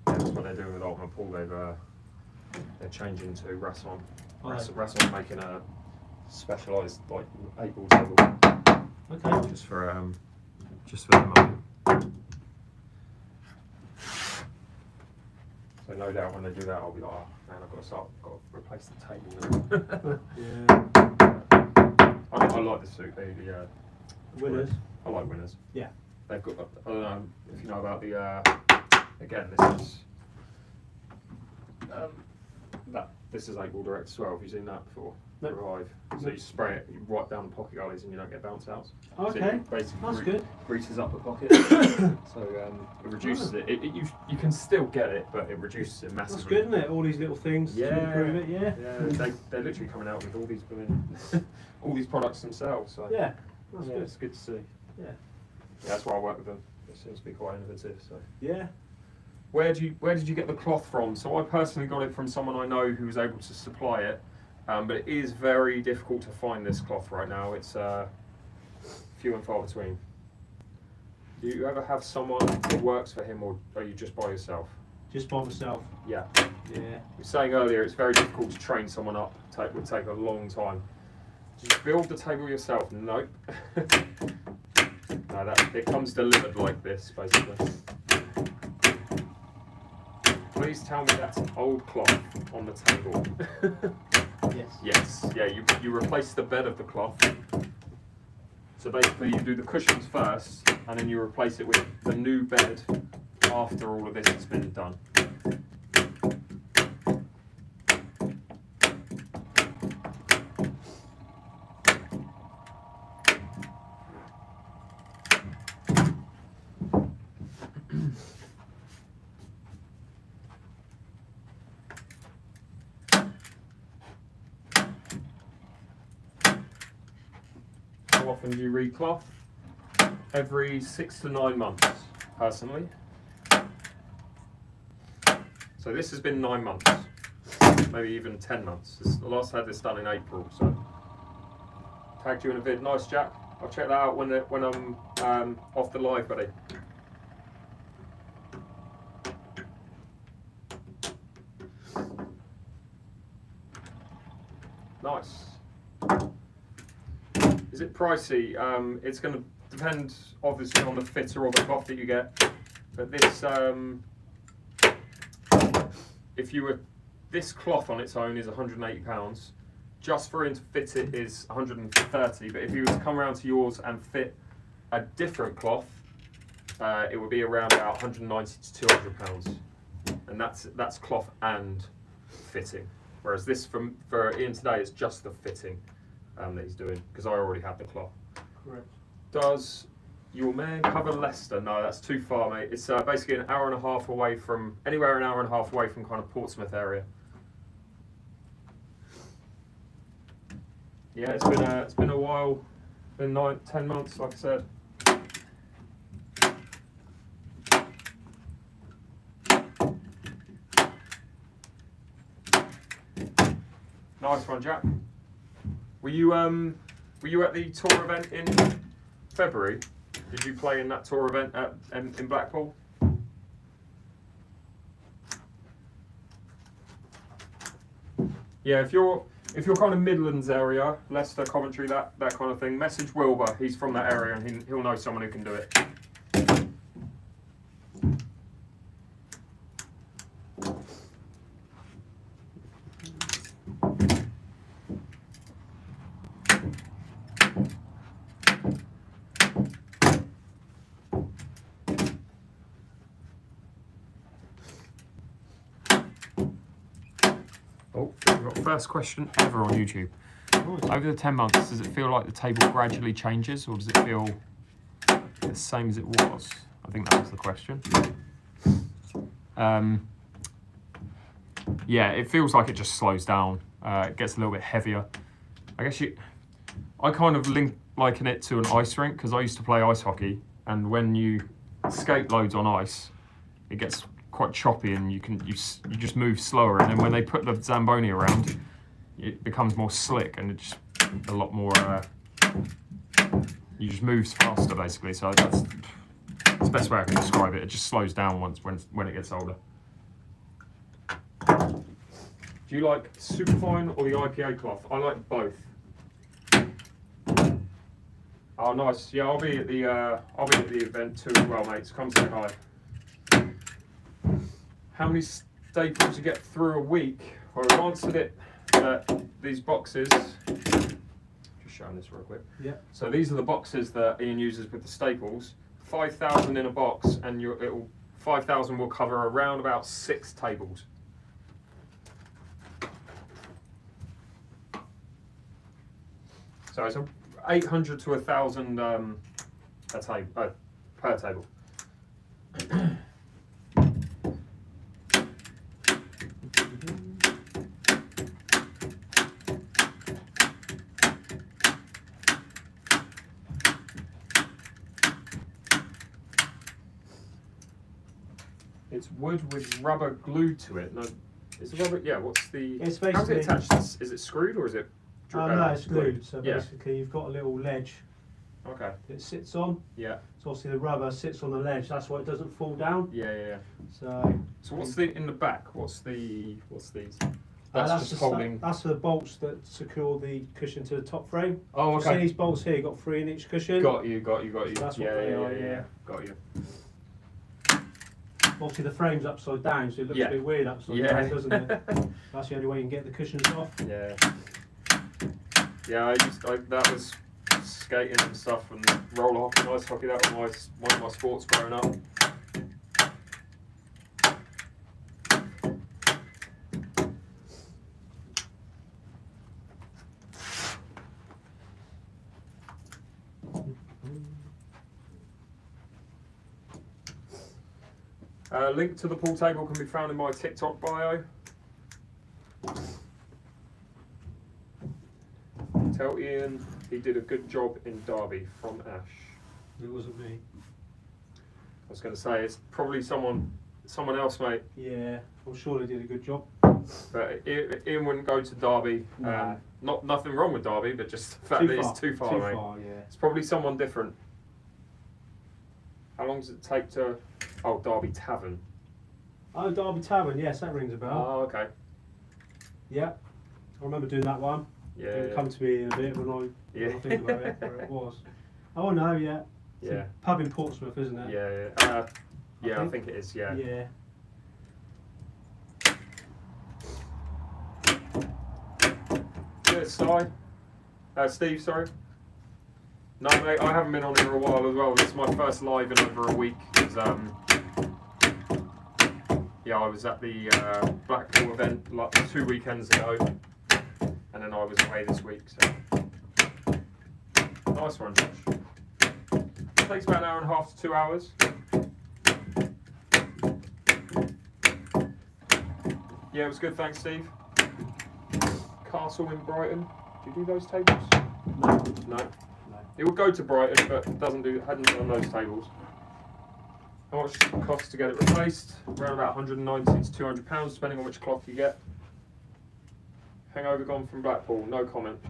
That's what they're doing with Ultimate Pool. They're changing to Rasson. Rasson's making a specialised like 8-ball table. Okay. Just for them. So no doubt when they do that, I'll be like, oh man, I've got to replace the table now. Yeah. I like the suit. The Winners. I like Winners. Yeah. They've got. I don't know if you know about the. Again, this is 8-ball direct as well. Have you seen that before? No. Revive. So you spray it right down the pocket gullies, and you don't get bounce outs. Okay. So it basically That's good. greases up the pocket. So it reduces it. You can still get it, but it reduces it massively. That's good, isn't it? All these little things to improve it. Yeah. Yeah. They're literally coming out with all these all these products themselves. So Yeah. That's yeah, good. it's good to see. Yeah. That's why I work with them. It seems to be quite innovative. So. Yeah. Where did you get the cloth from? So I personally got it from someone I know who was able to supply it, but it is very difficult to find this cloth right now. It's few and far between. Do you ever have someone that works for him, or are you just by yourself? Just by myself. Yeah. Yeah. You were saying earlier it's very difficult to train someone up. It would take a long time. Just build the table yourself. Nope. No, it comes delivered like this, basically. Please tell me that's an old cloth on the table. Yes. Yes. Yeah, you replace the bed of the cloth. So basically you do the cushions first, and then you replace it with the new bed after all of this has been done. How often do you recloth? Every 6 to 9 months, personally. So this has been 9 months, maybe even 10 months. The last I had this done in April, so tagged you in a vid. Nice, Jack. I'll check that out when I'm off the live, buddy. Nice. Is it pricey? It's going to depend, obviously, on the fitter or the cloth that you get. But this, this cloth on its own is £180. Just for him to fit it is £130. But if you were to come around to yours and fit a different cloth, it would be around about £190 to £200, and that's cloth and fitting. Whereas this for Ian today is just the fitting that he's doing, because I already had the cloth. Correct. Does your man cover Leicester? No, that's too far, mate. It's basically an hour and a half away from anywhere, an hour and a half away from kind of Portsmouth area. Yeah, it's been a while. Been 10 months, like I said. Nice one, Jack. Were you at the tour event in February? Did you play in that tour event in Blackpool? Yeah, if you're kind of Midlands area, Leicester, Coventry, that kind of thing, message Wilbur. He's from that area and he'll know someone who can do it. Oh, we've got first question ever on YouTube. Nice. Over the 10 months, does it feel like the table gradually changes, or does it feel the same as it was? I think that was the question. Yeah, it feels like it just slows down. It gets a little bit heavier. I guess I kind of liken it to an ice rink, because I used to play ice hockey, and when you skate loads on ice, it gets quite choppy, and you just move slower. And then when they put the Zamboni around, it becomes more slick, and it's just a lot more. You just moves faster, basically. So that's the best way I can describe it. It just slows down when it gets older. Do you like Superfine or the IPA cloth? I like both. Oh, nice. Yeah, I'll be at the event too as well, mates. Come say hi. How many staples you get through a week? Well, I've answered it. These boxes. Just showing this real quick. Yeah. So these are the boxes that Ian uses with the staples. 5,000 in a box, and 5,000 will cover around about 6 tables. So it's 800 to 1,000 per table. It's wood with rubber glued to it. No, it's rubber. Yeah. What's the? It's How's it basically. attached? Is it screwed or is it? No, it's glued. So Yeah. basically, you've got a little ledge Okay. that it sits on. Yeah. So obviously the rubber sits on the ledge. That's why it doesn't fall down. Yeah. So. So what's the in the back? What's these? That's just holding. That's the bolts that secure the cushion to the top frame. Oh, So see okay. these bolts here, got 3 in each cushion. Got you. So that's what they are, yeah. Got you. Obviously the frame's upside down, so it looks Yeah. a bit weird upside Yeah. down, doesn't it? That's the only way you can get the cushions off. Yeah. Yeah, that was skating and stuff, and roller hockey and ice hockey. That was one of my sports growing up. Link to the pool table can be found in my TikTok bio. Tell Ian he did a good job in Derby from Ash. It wasn't me. I was going to say it's probably someone else, mate. Yeah, I'm sure they did a good job. But Ian wouldn't go to Derby. No. Nothing wrong with Derby, but just the fact that it's too far, mate. Too far, yeah. It's probably someone different. How long does it take to? Oh, Derby Tavern. Oh, Derby Tavern, yes, that rings a bell. Oh, okay. Yeah, I remember doing that one. Yeah. It'll come to me in a bit when I think about it, where it was. Oh no, yeah. It's a Yeah. pub in Portsmouth, isn't it? Yeah. I think it is. Yeah. Yeah. Yeah, Steve, sorry. No, mate, I haven't been on here a while as well. This is my first live in over a week. I was at the Blackpool event like 2 weekends ago, and then I was away this week. So nice one, Josh. It takes about an hour and a half to 2 hours. Yeah, it was good. Thanks, Steve. Castle in Brighton. Do you do those tables? No. It would go to Brighton, but hadn't done those tables. How much does it cost to get it replaced? Around about 190 to 200 pounds, depending on which cloth you get. Hangover gone from Blackpool. No comment.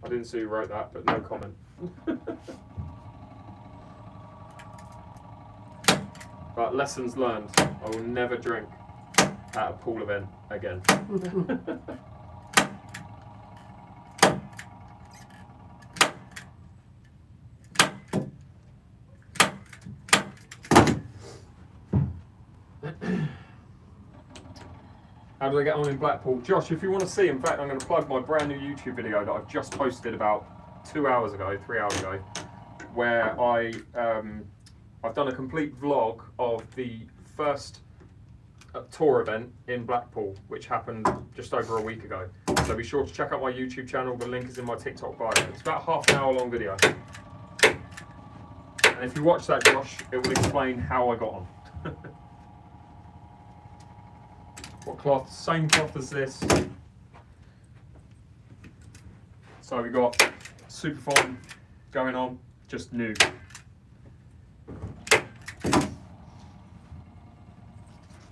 I didn't see who wrote that, but no comment. But lessons learned. I will never drink at a pool event again. How do I get on in Blackpool? Josh, if you want to see, in fact, I'm going to plug my brand new YouTube video that I've just posted about 3 hours ago, where I've done a complete vlog of the first tour event in Blackpool, which happened just over a week ago. So be sure to check out my YouTube channel. The link is in my TikTok bio. It's about half an hour long video. And if you watch that, Josh, it will explain how I got on. What cloth? Same cloth as this. So we got Superfine going on, just new.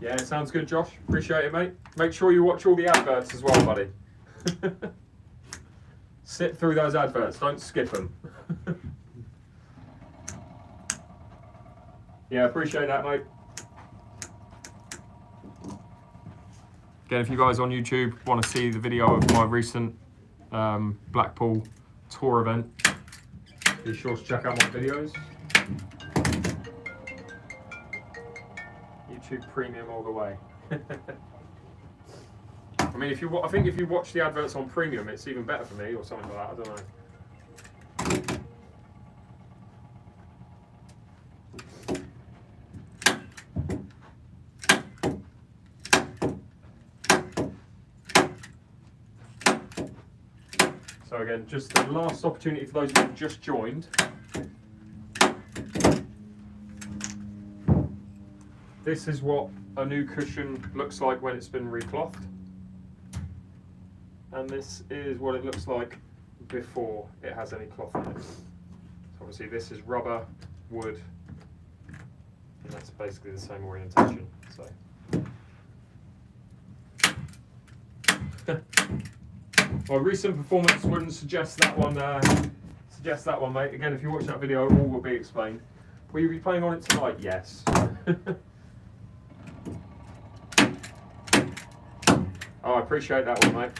Yeah, sounds good, Josh. Appreciate it, mate. Make sure you watch all the adverts as well, buddy. Sit through those adverts, don't skip them. Yeah, appreciate that, mate. Again, if you guys on YouTube want to see the video of my recent Blackpool tour event, be sure to check out my videos. YouTube Premium all the way. I mean, I think if you watch the adverts on Premium, it's even better for me, or something like that. I don't know. So again, just the last opportunity for those who have just joined. This is what a new cushion looks like when it's been reclothed. And this is what it looks like before it has any cloth on it. So obviously this is rubber, wood, and that's basically the same orientation. So. My recent performance wouldn't suggest that one, mate. Again, if you watch that video, all will be explained. Will you be playing on it tonight? Yes. Oh, I appreciate that one, mate.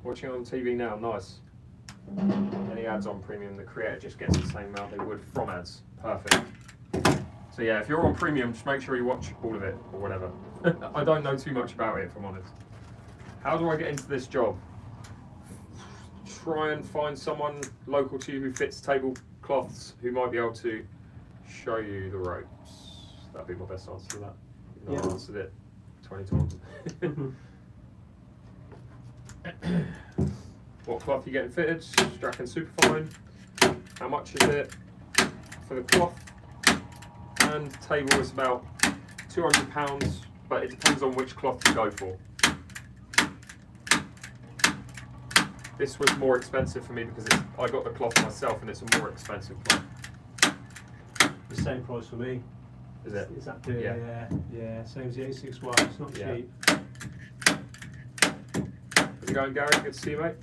Watching on TV now, nice. Any ads on Premium, the creator just gets the same amount they would from ads. Perfect. So yeah, if you're on Premium, just make sure you watch all of it, or whatever. I don't know too much about it, if I'm honest. How do I get into this job? Try and find someone local to you who fits tablecloths who might be able to show you the ropes. That'd be my best answer to that. Even though I've answered it 20 times. What cloth are you getting fitted? Strachan Superfine. How much is it for the cloth? And table is about £200, but it depends on which cloth you go for. This was more expensive for me because I got the cloth myself and it's a more expensive cloth. The same price for me. Is it? Is that good? Yeah. Yeah, same as the 861. It's not cheap. How's it going, Gary? Good to see you, mate.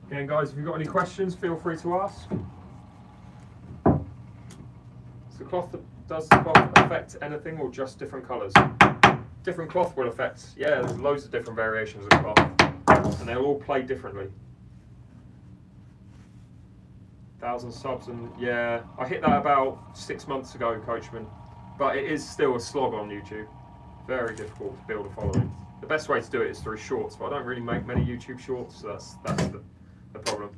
Again, guys, if you've got any questions, feel free to ask. Does the cloth affect anything or just different colours? Different cloth will affect, yeah, there's loads of different variations of cloth and they'll all play differently. 1,000 subs and yeah, I hit that about 6 months ago, Coachman, but it is still a slog on YouTube. Very difficult to build a following. The best way to do it is through shorts, but I don't really make many YouTube shorts, so that's the problem.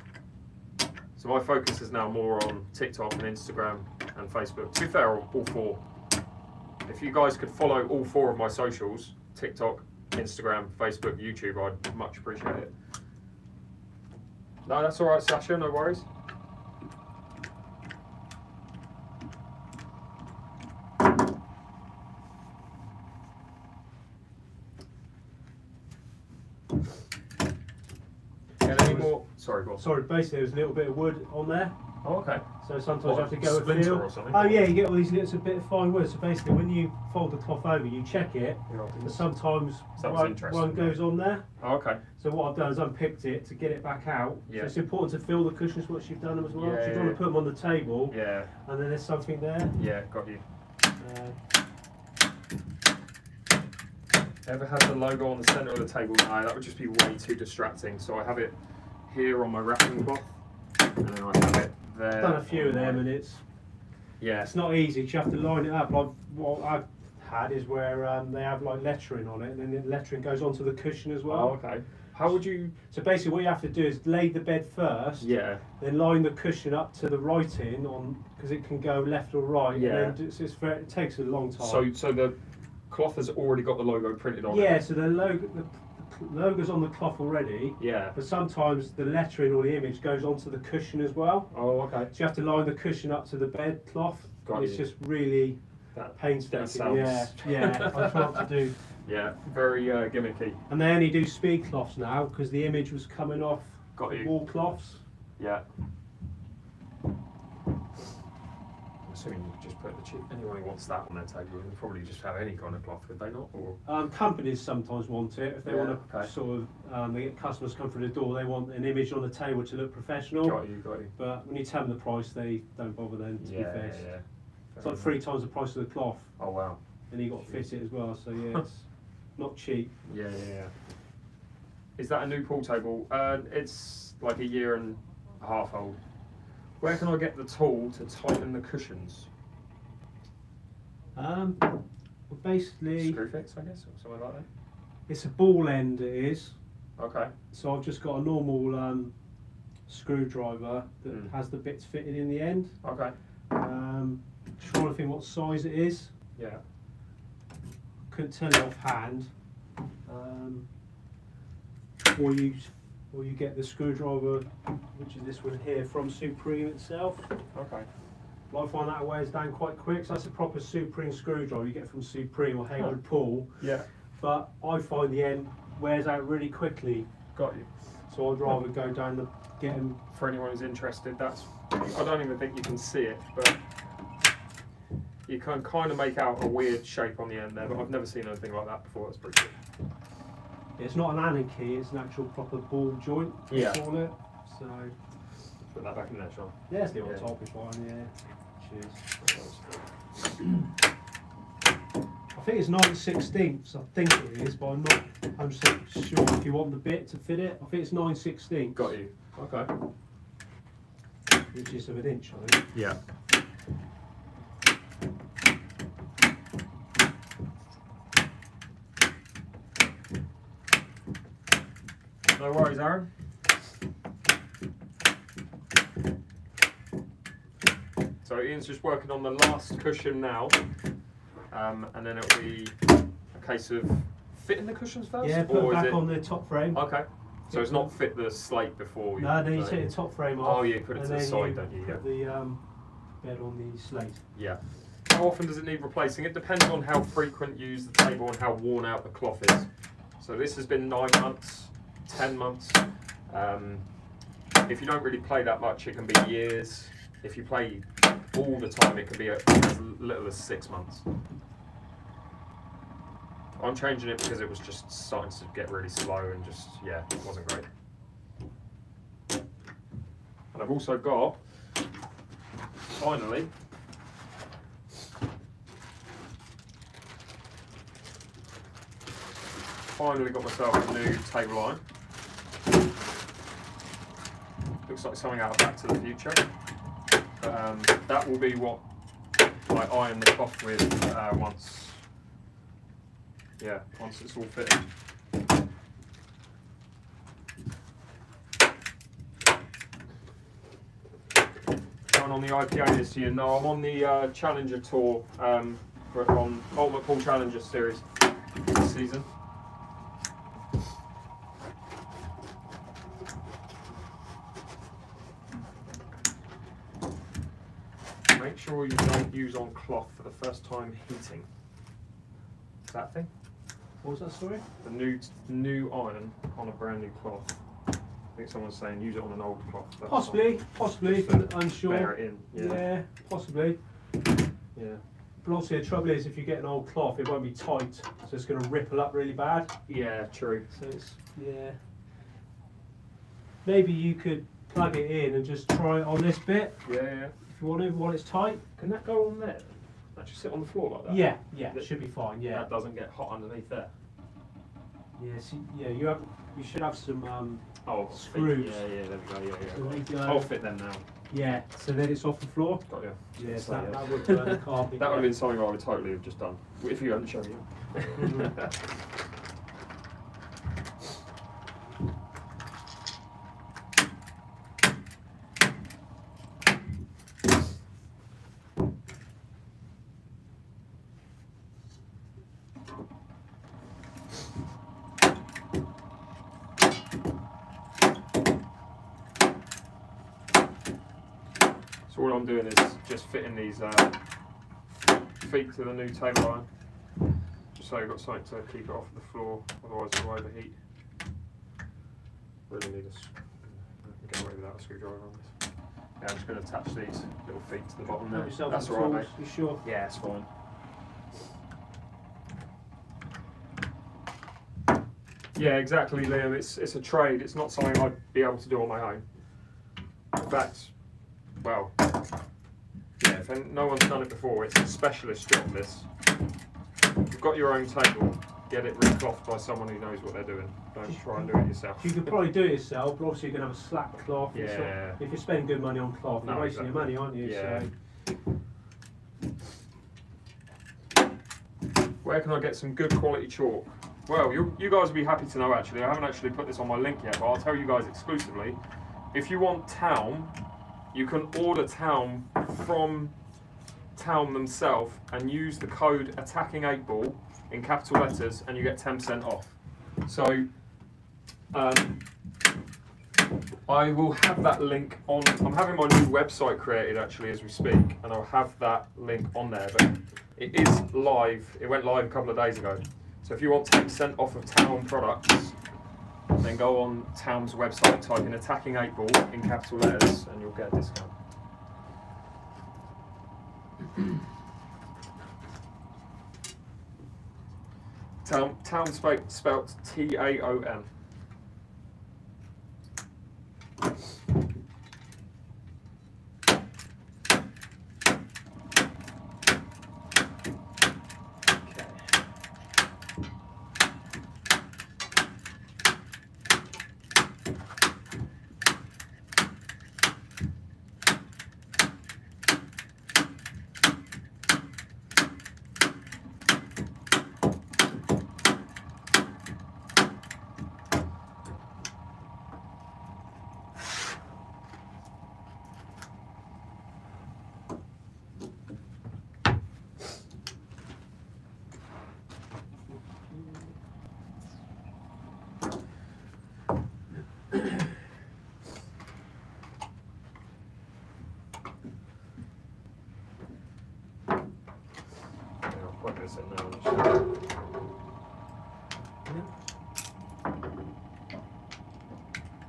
So my focus is now more on TikTok and Instagram and Facebook. To be fair, all four. If you guys could follow all four of my socials, TikTok, Instagram, Facebook, YouTube, I'd much appreciate it. No, that's all right, Sasha, no worries. Any more? Sorry, go on. Sorry, basically there's a little bit of wood on there. Oh, okay. So sometimes you have to go a splinter feel. or something? Oh yeah, you get all these little bit of fine wood. So basically when you fold the cloth over, you check it, and sometimes one goes on there. Oh, okay. So what I've done is unpicked it to get it back out. Yeah. So it's important to feel the cushions once you've done them as well. Yeah, so you don't want to put them on the table. Yeah. And then there's something there. Yeah, got you. Ever had the logo on the centre of the table? No, that would just be way too distracting. So I have it here on my wrapping cloth, and then I have it there. I've done a few of them, and it's not easy. You have to line it up. Like what I've had is where they have like lettering on it, and then the lettering goes onto the cushion as well. Oh, okay. How would you? So basically, what you have to do is lay the bed first. Yeah. Then line the cushion up to the writing on, because it can go left or right. Yeah. And then it takes a long time. So the cloth has already got the logo printed on it. Yeah. So the logo's on the cloth already. Yeah. But sometimes the lettering or the image goes onto the cushion as well. Oh, okay. So you have to line the cushion up to the bed cloth. Got It's you. just really painstaking. That sounds. Yeah. I try not to do. Yeah. Very gimmicky. And they only do speed cloths now because the image was coming off Got you. wall cloths. Yeah. I'm assuming you could just put the chip. Anyone who wants that on their table would probably just have any kind of cloth, would they not? Or Companies sometimes want it if they want to okay. sort of they get customers come through the door. They want an image on the table to look professional. got you. But when you tell them the price, they don't bother. Then to be fair, Yeah. it's like 3 times the price of the cloth, Oh wow. and you got to fit it as well. So yeah, it's not cheap. Yeah. Is that a new pool table? It's like 1.5 years old. Where can I get the tool to tighten the cushions? Well, basically, Screw fix, I guess, or something like that. it's a ball end. It is. Okay. So I've just got a normal screwdriver that Mm. has the bits fitted in the end. Okay. Trying to think what size it is. Yeah. Couldn't tell you offhand. Or you get the screwdriver, which is this one here, from Supreme itself. Okay. But I find that wears down quite quick. So that's a proper Supreme screwdriver you get from Supreme or Hayward Pool. Yeah. But I find the end wears out really quickly. Got you. So I'd rather go down get them. For anyone who's interested, I don't even think you can see it, but you can kind of make out a weird shape on the end there, but I've never seen anything like that before. That's pretty cool. It's not an anarchy, it's an actual proper ball joint, Yeah. they call it. So, Put that back in there, Sean. yeah, it's the old Yeah. top is fine, yeah. Cheers. I think it's 9/16, I think it is, but I'm not 100% sure if you want the bit to fit it. I think it's 9/16. Got you. Okay. Which is of 1 inch, I think. Yeah. No worries, Aaron. So Ian's just working on the last cushion now, and then it'll be a case of fitting the cushions first? Yeah, put or it is back it... on the top frame. Okay. So it's not fit the slate before you... No, then you take the top frame off. Oh, yeah, put it to and the then side, don't you? Put the bed on the slate. Yeah. How often does it need replacing? It depends on how frequent you use the table and how worn out the cloth is. So this has been 9 months, 10 months. If you don't really play that much, it can be years. If you play all the time, it can be as little as 6 months. I'm changing it because it was just starting to get really slow and just, yeah, it wasn't great. And I've also got, finally, got myself a new table iron. Looks like something out of Back to the Future. That will be what I iron the cloth with once it's all fitted. Going on the IPA this year. No, I'm on the Challenger Tour on Ultimate Pool Challenger Series this season. Make sure you don't use on cloth for the first time heating. Is that a thing? What was that, sorry? The new iron on a brand new cloth. I think someone's saying use it on an old cloth. That's Possibly, if Just you're to unsure. bear it in. Yeah, possibly. Yeah. But obviously the trouble is if you get an old cloth, it won't be tight, so it's going to ripple up really bad. Yeah, true. So it's, yeah. Maybe you could plug it in and just try it on this bit. Yeah. If you want to, while it's tight. Can that go on there? That should sit on the floor like that? Yeah, it should be fine, yeah. That doesn't get hot underneath there. Yes, you should have some Oh, screws. Yeah, there we go. So they go, I'll fit them now. yeah, so then it's off the floor. Got you. Yes, So, that would burn the carpet. That would have been something I would totally have just done if you hadn't shown you. So all I'm doing is just fitting these feet to the new table iron, just so you've got something to keep it off the floor, otherwise it'll overheat. Really need a get away without a screwdriver on this. Yeah, I'm just going to attach these little feet to the bottom there. That's all right, mate. You sure? Yeah, it's fine. Yeah, exactly, Liam. It's a trade. It's not something I'd be able to do on my own. In fact, well, yeah, if no one's done it before, it's a specialist job, this. If you've got your own table, get it reclothed by someone who knows what they're doing. Don't try and do it yourself. You could probably do it yourself, but obviously you're going to have a slack cloth. Yeah. If you spend good money on cloth, you're wasting your money, aren't you? Yeah. So. Where can I get some good quality chalk? Well, you guys will be happy to know, actually. I haven't actually put this on my link yet, but I'll tell you guys exclusively. If you want Town, you can order Town from Town themselves and use the code attacking8ball in capital letters and you get 10% off. So I will have that link on. I'm having my new website created actually as we speak, and I'll have that link on there, but it is live. It went live a couple of days ago. So if you want 10% off of Town products, then go on Town's website, type in attacking8ball in capital letters and you'll get a discount. Town spelt T-A-O-N.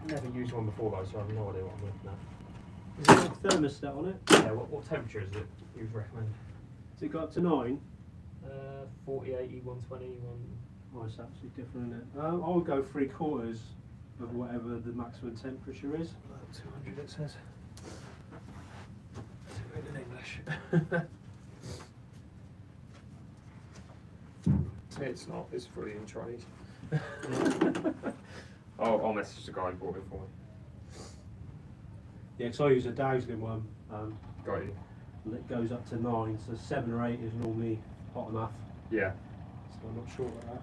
Never used one before though, so I have no idea what I'm looking at. Is there a thermostat on it? Yeah, what temperature is it you'd recommend? Does it go up to 9? 40, 80, 120, Oh, it's absolutely different, isn't it? I would go 3/4 of whatever the maximum temperature is. 200 it says. 200 in English. It's not, it's fully in Chinese. I'll message the guy who bought it for me. Yeah, because I use a Dowsling one. Got you. And it goes up to 9, so 7 or 8 is normally hot enough. Yeah. So I'm not sure about that.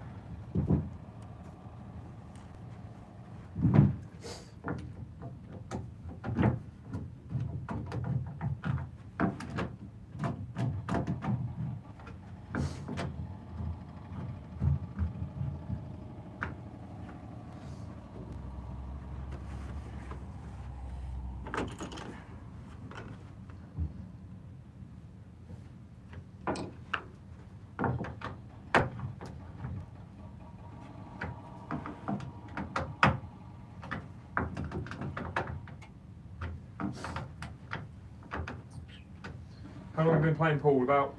How long have you been playing pool? About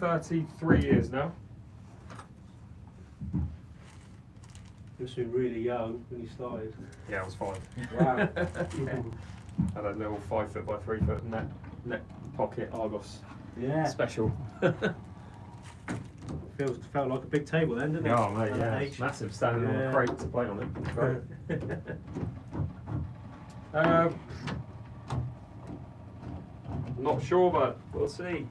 33 years now. You must have been really young when you started. Yeah, I was 5. Wow. Yeah. Had a little 5 foot by 3 foot net pocket Argos Yeah. special. Felt like a big table then, didn't it? Oh mate, At yeah, that it's age. massive standing on Yeah. a crate to play on it. It's great. Not sure, but we'll see.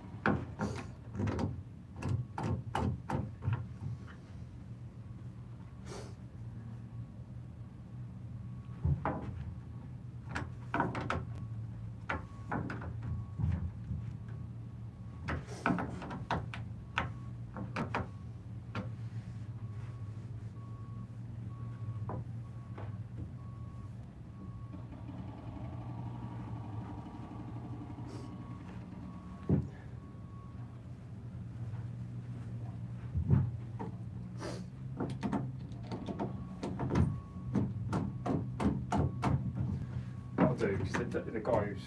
Because the guy who's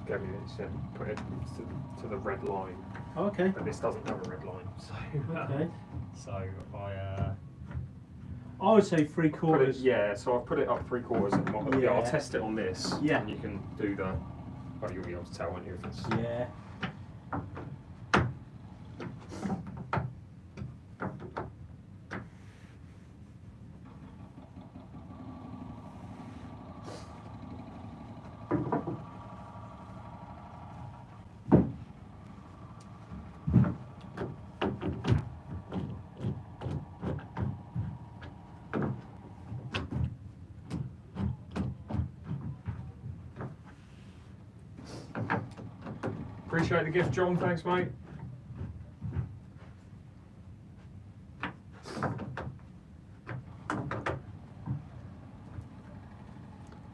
gave me it said put it to the red line, Okay. but this doesn't have a red line, so Okay. so I would say three put it, quarters. yeah. So I've put it up 3/4. And yeah, I'll Yeah. test it on this. Yeah. And you can do the. Oh, you'll be able to tell, won't you? If it's. Yeah. Appreciate the gift, John. Thanks, mate.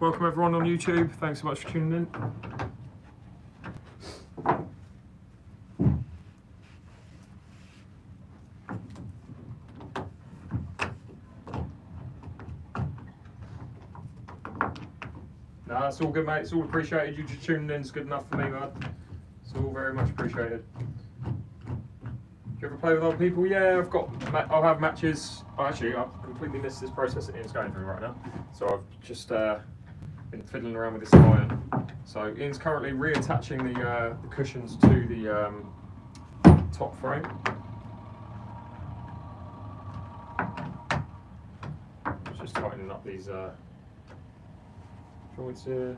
Welcome everyone on YouTube. Thanks so much for tuning in. No, it's all good, mate. It's all appreciated. You just tuning in is good enough for me, bud. It's all very much appreciated. Do you ever play with other people? Yeah, I'll have matches. Oh, actually, I've completely missed this process that Ian's going through right now. So I've just been fiddling around with this iron. So Ian's currently reattaching the cushions to the top frame. Just tightening up these joints here.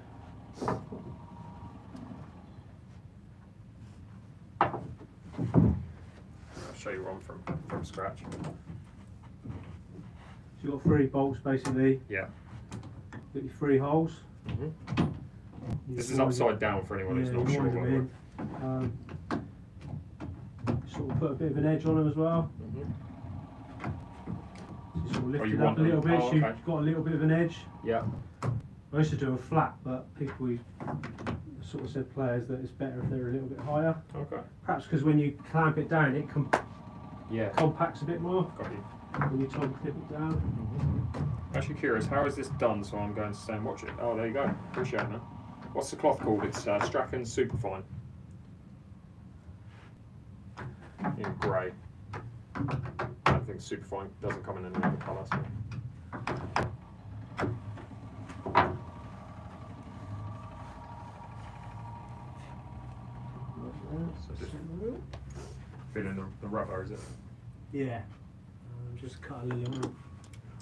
I'll show you one from scratch. So you've got 3 bolts basically. Yeah. Got your 3 holes. Mm-hmm. This is upside down for anyone who's not sure what we're. Sort of put a bit of an edge on them as well. Mm-hmm. So sort of lift you it up want a little them- bit, oh, so okay. you've got a little bit of an edge. Yeah. I used to do a flat, but people sort of said players that it's better if they're a little bit higher. Okay. Perhaps because when you clamp it down, it Yeah. compacts a bit more Got you. when you try and clip it down. Mm-hmm. Actually curious, how is this done? So I'm going to stay and watch it. Oh, there you go. Appreciate it, man. What's the cloth called? It's Strachan Superfine. In grey. I don't think Superfine doesn't come in any other colour. So. So just feeling the rubber, is it? Yeah. Just cut a little.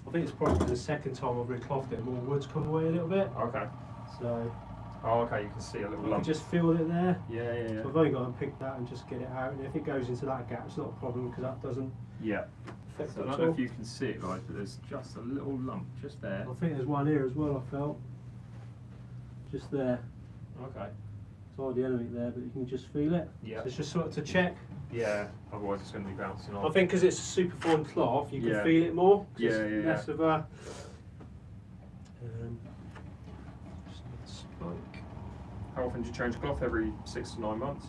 I think it's probably the second time I've reclothed it, more wood's come away a little bit. Okay. So Oh, okay. You can see a little you lump. can just feel it there. Yeah, yeah, yeah. So I've only got to pick that and just get it out. And if it goes into that gap, it's not a problem because that doesn't Yeah. affect So I it don't at know all. if you can see it, right, but there's just a little lump just there. I think there's one here as well, I felt. Just there. Okay. It's hardly anything there, but you can just feel it. Yeah. So it's just sort of to check. Yeah. Otherwise, it's going to be bouncing off. I think because it's a super fine cloth, you can Yeah. feel it more. 'Cause Yeah, it's yeah, less of a. Just need a spike. How often do you change cloth? Every 6 to 9 months.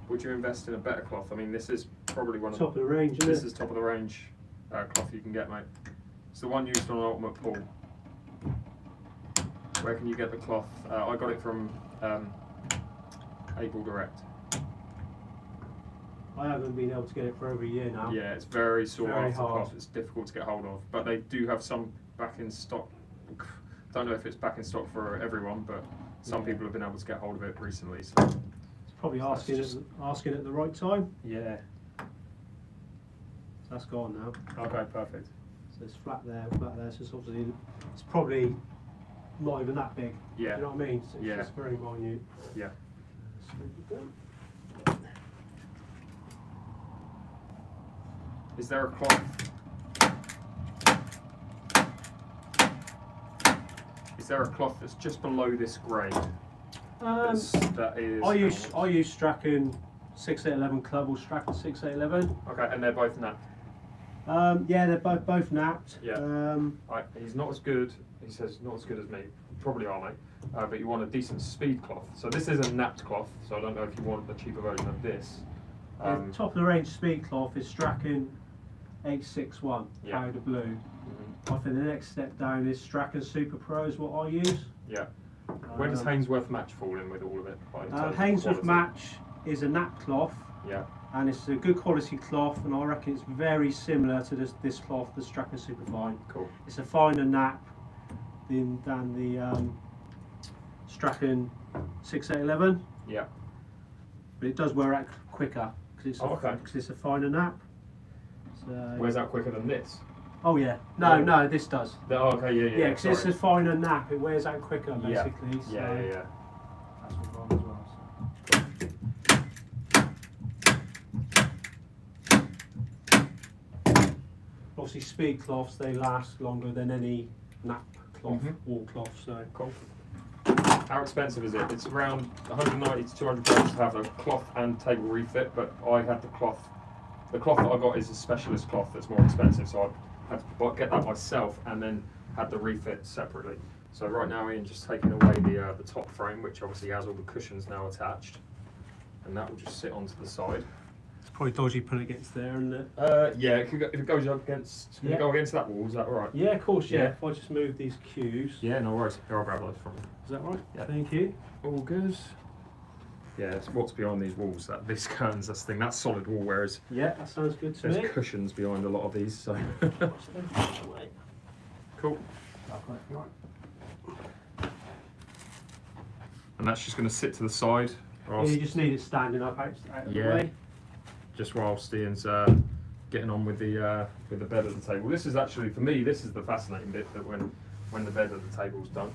Would you invest in a better cloth? I mean, this is probably one of Top of the range, isn't this it? is top of the range cloth you can get, mate. It's the one used on an ultimate pool. Where can you get the cloth? I got it from Able Direct. I haven't been able to get it for over a year now. Yeah, it's very sought Very after hard. cloth. It's difficult to get hold of, but they do have some back in stock. Don't know if it's back in stock for everyone, but some Yeah. people have been able to get hold of it recently. So. It's probably That's asking just- at the right time. Yeah. So that's gone now. Okay, perfect. So it's flat there, so it's obviously, it's probably not even that big. Yeah. You know what I mean? So it's Yeah. just very minute. Yeah. Is there a cloth? Is there a cloth that's just below this grade? That is. I use Strachan 6811 Club or Strachan 6811. Okay, and they're both napped. Yeah, they're both napped. Yeah. He's not as good. He says not as good as me. Probably are, mate. But you want a decent speed cloth. So this is a napped cloth. So I don't know if you want the cheaper version of this. The top of the range speed cloth is Strachan 861 Yeah. powder blue. Mhm. I think the next step down is Strachan Super Pro is what I use. Yeah. Where does Hainsworth Match fall in with all of it? Like, in terms of Hainsworth quality? Match is a nap cloth. Yeah. And it's a good quality cloth, and I reckon it's very similar to this cloth, the Strachan Superfine. Cool. It's a finer nap than the Strachan 6811, Yeah. but it does wear out quicker because it's a finer nap. So, Wears out quicker than this? oh yeah, no, this does. Oh, okay, yeah. Yeah, because it's a finer nap, it wears out quicker Yeah. basically. So Yeah. that's what mine as well. Obviously, speed cloths, they last longer than any nap cloth, wall cloth. So Cool. How expensive is it? It's around 190 to 200 pounds to have a cloth and table refit, but I had the cloth. The cloth that I got is a specialist cloth that's more expensive, so I had to get that myself and then had the refit separately. So right now Ian's just taking away the top frame, which obviously has all the cushions now attached, and that will just sit onto the side. it's probably dodgy putting it against there, isn't it? Yeah, if it goes up against, can you go against that wall? Is that all right? Yeah, of course. Yeah. Yeah. If I just move these cues, Yeah, no worries. Here, I'll grab those from you. is that right? Yeah. Thank you. All good. Yeah, it's what's behind these walls. That this curtains, that's the thing. That's solid wall, whereas Yeah, that sounds good to there's me. cushions behind a lot of these. So cool. And that's just going to sit to the side. Yeah, you just need it standing up out of the Yeah. way. Just whilst Ian's getting on with the bed at the table. This is actually, for me, this is the fascinating bit, that when the bed at the table's done.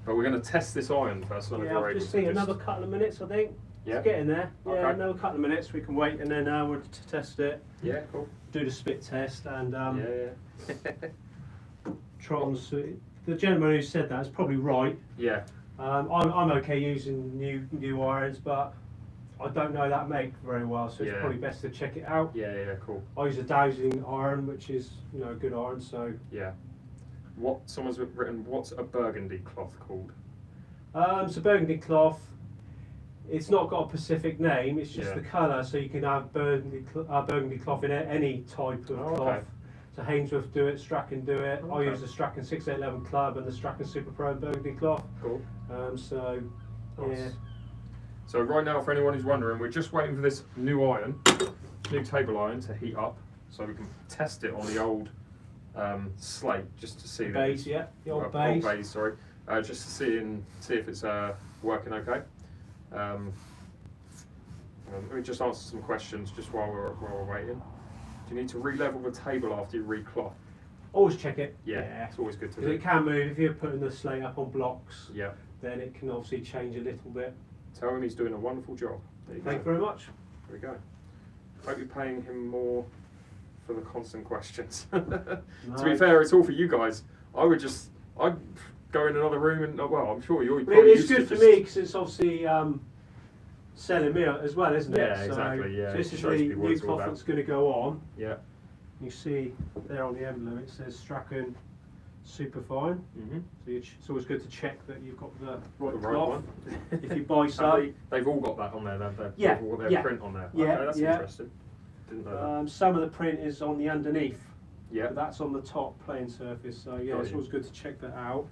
But we're going to test this iron first. Yeah, I'll just need another couple of minutes, I think. Yeah. To get in there. Yeah, Okay. another couple of minutes. We can wait, and then we'll test it. Yeah, cool. Do the spit test, and Yeah. try on. The gentleman who said that is probably right. Yeah. I'm okay using new irons, but I don't know that make very well, so it's Yeah. probably best to check it out. Yeah, cool. I use a dowsing iron, which is a good iron. So Yeah. Someone's written, what's a burgundy cloth called? so burgundy cloth. It's not got a specific name. It's just Yeah. the colour. So you can have burgundy cloth in any type of Oh, cloth. okay. So Hainsworth do it, Strachan do it. I Okay. use the Strachan 6811 Club and the Strachan Super Pro and burgundy cloth. Cool. So Nice. yeah. So right now, for anyone who's wondering, we're just waiting for this new table iron to heat up, so we can test it on the old slate, just to see that Base, it's, yeah, the old old base. base, sorry, just to see if it's working okay. Let me just answer some questions just while we're waiting. Do you need to re-level the table after you re-cloth? Always check it. Yeah, it's always good to Because do. it can move if you're putting the slate up on blocks. Yeah. Then it can obviously change a little bit. Tell him he's doing a wonderful job. There you Thank you go. very much. There we go. Hope you're paying him more for the constant questions. To be fair, it's all for you guys. I'd go in another room and, well, I'm sure you're probably It's used to good for just- me because it's obviously selling me as well, isn't it? Yeah, exactly, yeah, So this it is shows the people what new it's all cloth about. that's going to go on. Yeah. You see there on the emblem it says Strachan Superfine. Mm-hmm. So it's always good to check that you've got the right The right cloth. one. If you buy some, They've all got that on there. They've Yeah, all got their yeah. print on there. Yeah, Okay, that's yeah. interesting. Didn't know that. some of the print is on the underneath. Yeah. But that's on the top playing surface. So yeah, Got it's you. always good to check that out.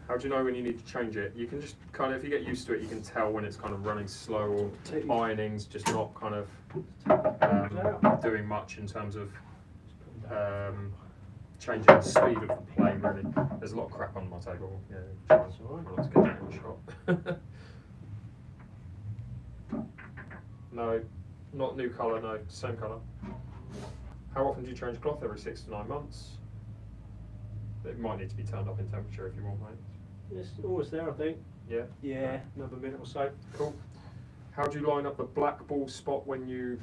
How do you know when you need to change it? You can just kind of, if you get used to it, you can tell when it's kind of running slow or ironing's just not kind of doing much in terms of changing the speed of the plane, really. There's a lot of crap on my table. Yeah, That's all right. I'll have to get that in the shot. No, not new colour, no, same colour. How often do you change cloth? Every 6 to 9 months. It might need to be turned up in temperature if you want, mate. It's always there, I think. Yeah? Yeah, another minute or so. Cool. How do you line up the black ball spot when you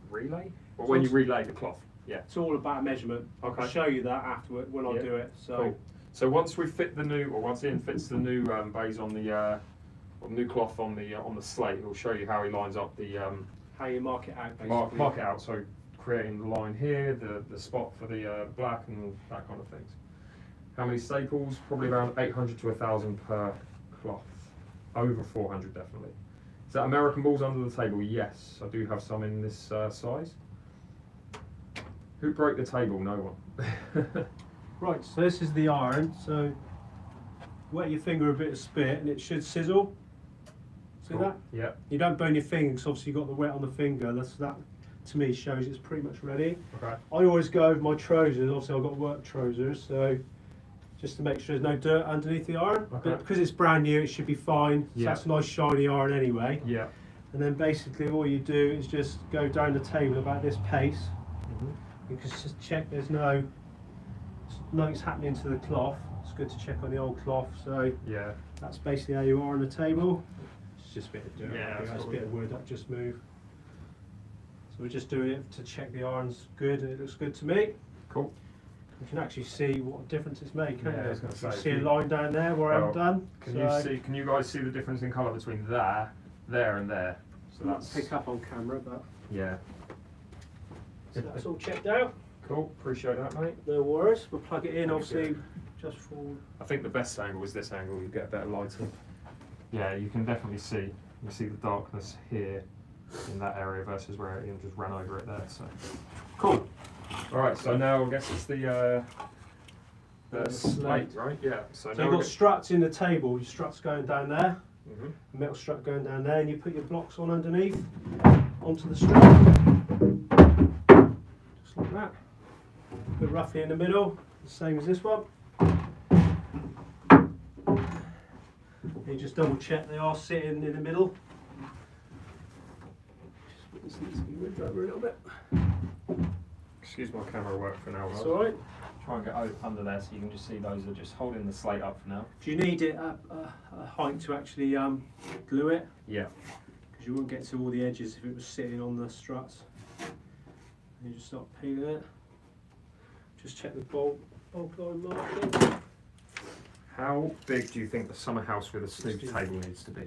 relay? Or when you relay the cloth? Yeah. It's all about measurement. Okay. I'll show you that afterward when I do it. So. Cool. So once we fit the new, or once Ian fits the new base on the or new cloth on the slate, he'll show you how he lines up the how you mark it out, basically. mark it out. So creating the line here, the spot for the black and that kind of things. How many staples? Probably around 800 to 1,000 per cloth. Over 400 definitely. Is that American balls under the table? Yes, I do have some in this size. Who broke the table? No one. Right, so this is the iron. So wet your finger a bit of spit and it should sizzle. See Cool. that? Yeah. You don't burn your finger because obviously you've got the wet on the finger. That to me shows it's pretty much ready. Okay. I always go over my trousers. Obviously I've got work trousers, so just to make sure there's no dirt underneath the iron. Okay. But because it's brand new, it should be fine. So Yeah. that's a nice shiny iron anyway. Yeah. And then basically all you do is just go down the table about this pace. Mm-hmm. You can just check there's nothing's happening to the cloth. It's good to check on the old cloth. So Yeah. that's basically how you are on the table. It's just a bit of dirt. Yeah, That's that's a bit of wood that just moved. So we're just doing it to check the iron's good and it looks good to me. Cool. You can actually see what difference it's made, can't Yeah, I you? was gonna You say, can if see a you- line down there where I haven't done. Can So you see? Can you guys see the difference in colour between there, and there? So that's pick up on camera, but yeah. so that's all checked out. Cool. Appreciate that, mate. No worries. We'll plug it in, Thank obviously, you. just for. I think the best angle is this angle. You get a better lighting. Yeah, you can definitely see. You see the darkness here in that area versus where Ian just ran over it there. So cool. All right. So now I guess it's the slate, right? Yeah. So So now you've we got struts in the table. Your struts going down there. Mhm. Metal strut going down there, and you put your blocks on underneath onto the strut, just like that. Put roughly in the middle, the same as this one. You just double check they are sitting in the middle. Just put this needs to be moved over a little bit. Excuse my camera work for now. That's guys. all right. Try and get under there so you can just see those are just holding the slate up for now. Do you need it at a height to actually glue it? Yeah. Because you wouldn't get to all the edges if it was sitting on the struts. You just start peeling it. Just check the bulk line marking. How big do you think the summer house with a snooker table needs to be?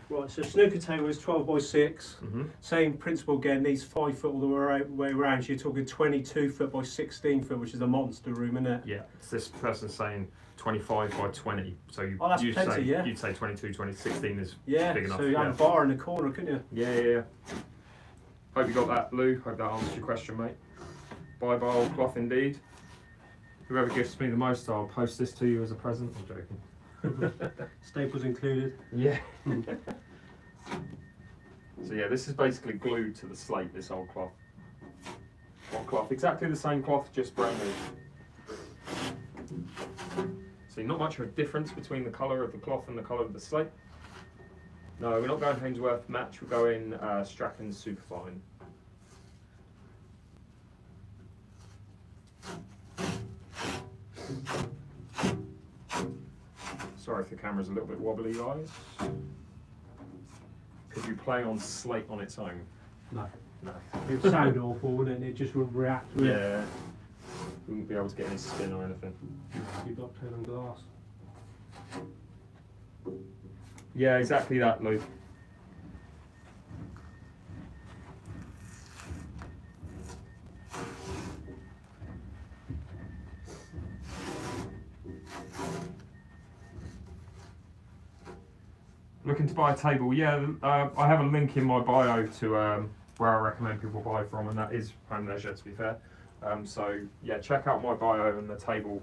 Right, so snooker table is 12 by 6. Mm-hmm. Same principle again, needs 5 foot all the way around. So you're talking 22 foot by 16 foot, which is a monster room, isn't it? Yeah. It's this person saying 25 by 20. So you, Oh, that's you'd plenty, say yeah. you'd say 22, 16 is Yeah, big enough. so you yeah. had a bar in the corner, couldn't you? Yeah. Hope you got that, Lou. Hope that answers your question, mate. Bi-bowl cloth indeed. Whoever gifts me the most, I'll post this to you as a present. I'm joking. Staples included. Yeah. So yeah, this is basically glued to the slate, this old cloth. What cloth? Exactly the same cloth, just brand new. See, not much of a difference between the colour of the cloth and the colour of the slate. No, we're not going Hainsworth match, we're going Strachan Superfine. Sorry if the camera's a little bit wobbly, guys. Could you play on slate on its own? No. No. It would sound awful, wouldn't it? It just wouldn't react with it. Yeah. Wouldn't be able to get any spin or anything. You've got playing on glass. Yeah, exactly that, Luke. Looking to buy a table? Yeah, I have a link in my bio to where I recommend people buy from, and that is Home Leisure, to be fair. So yeah, check out my bio and the table.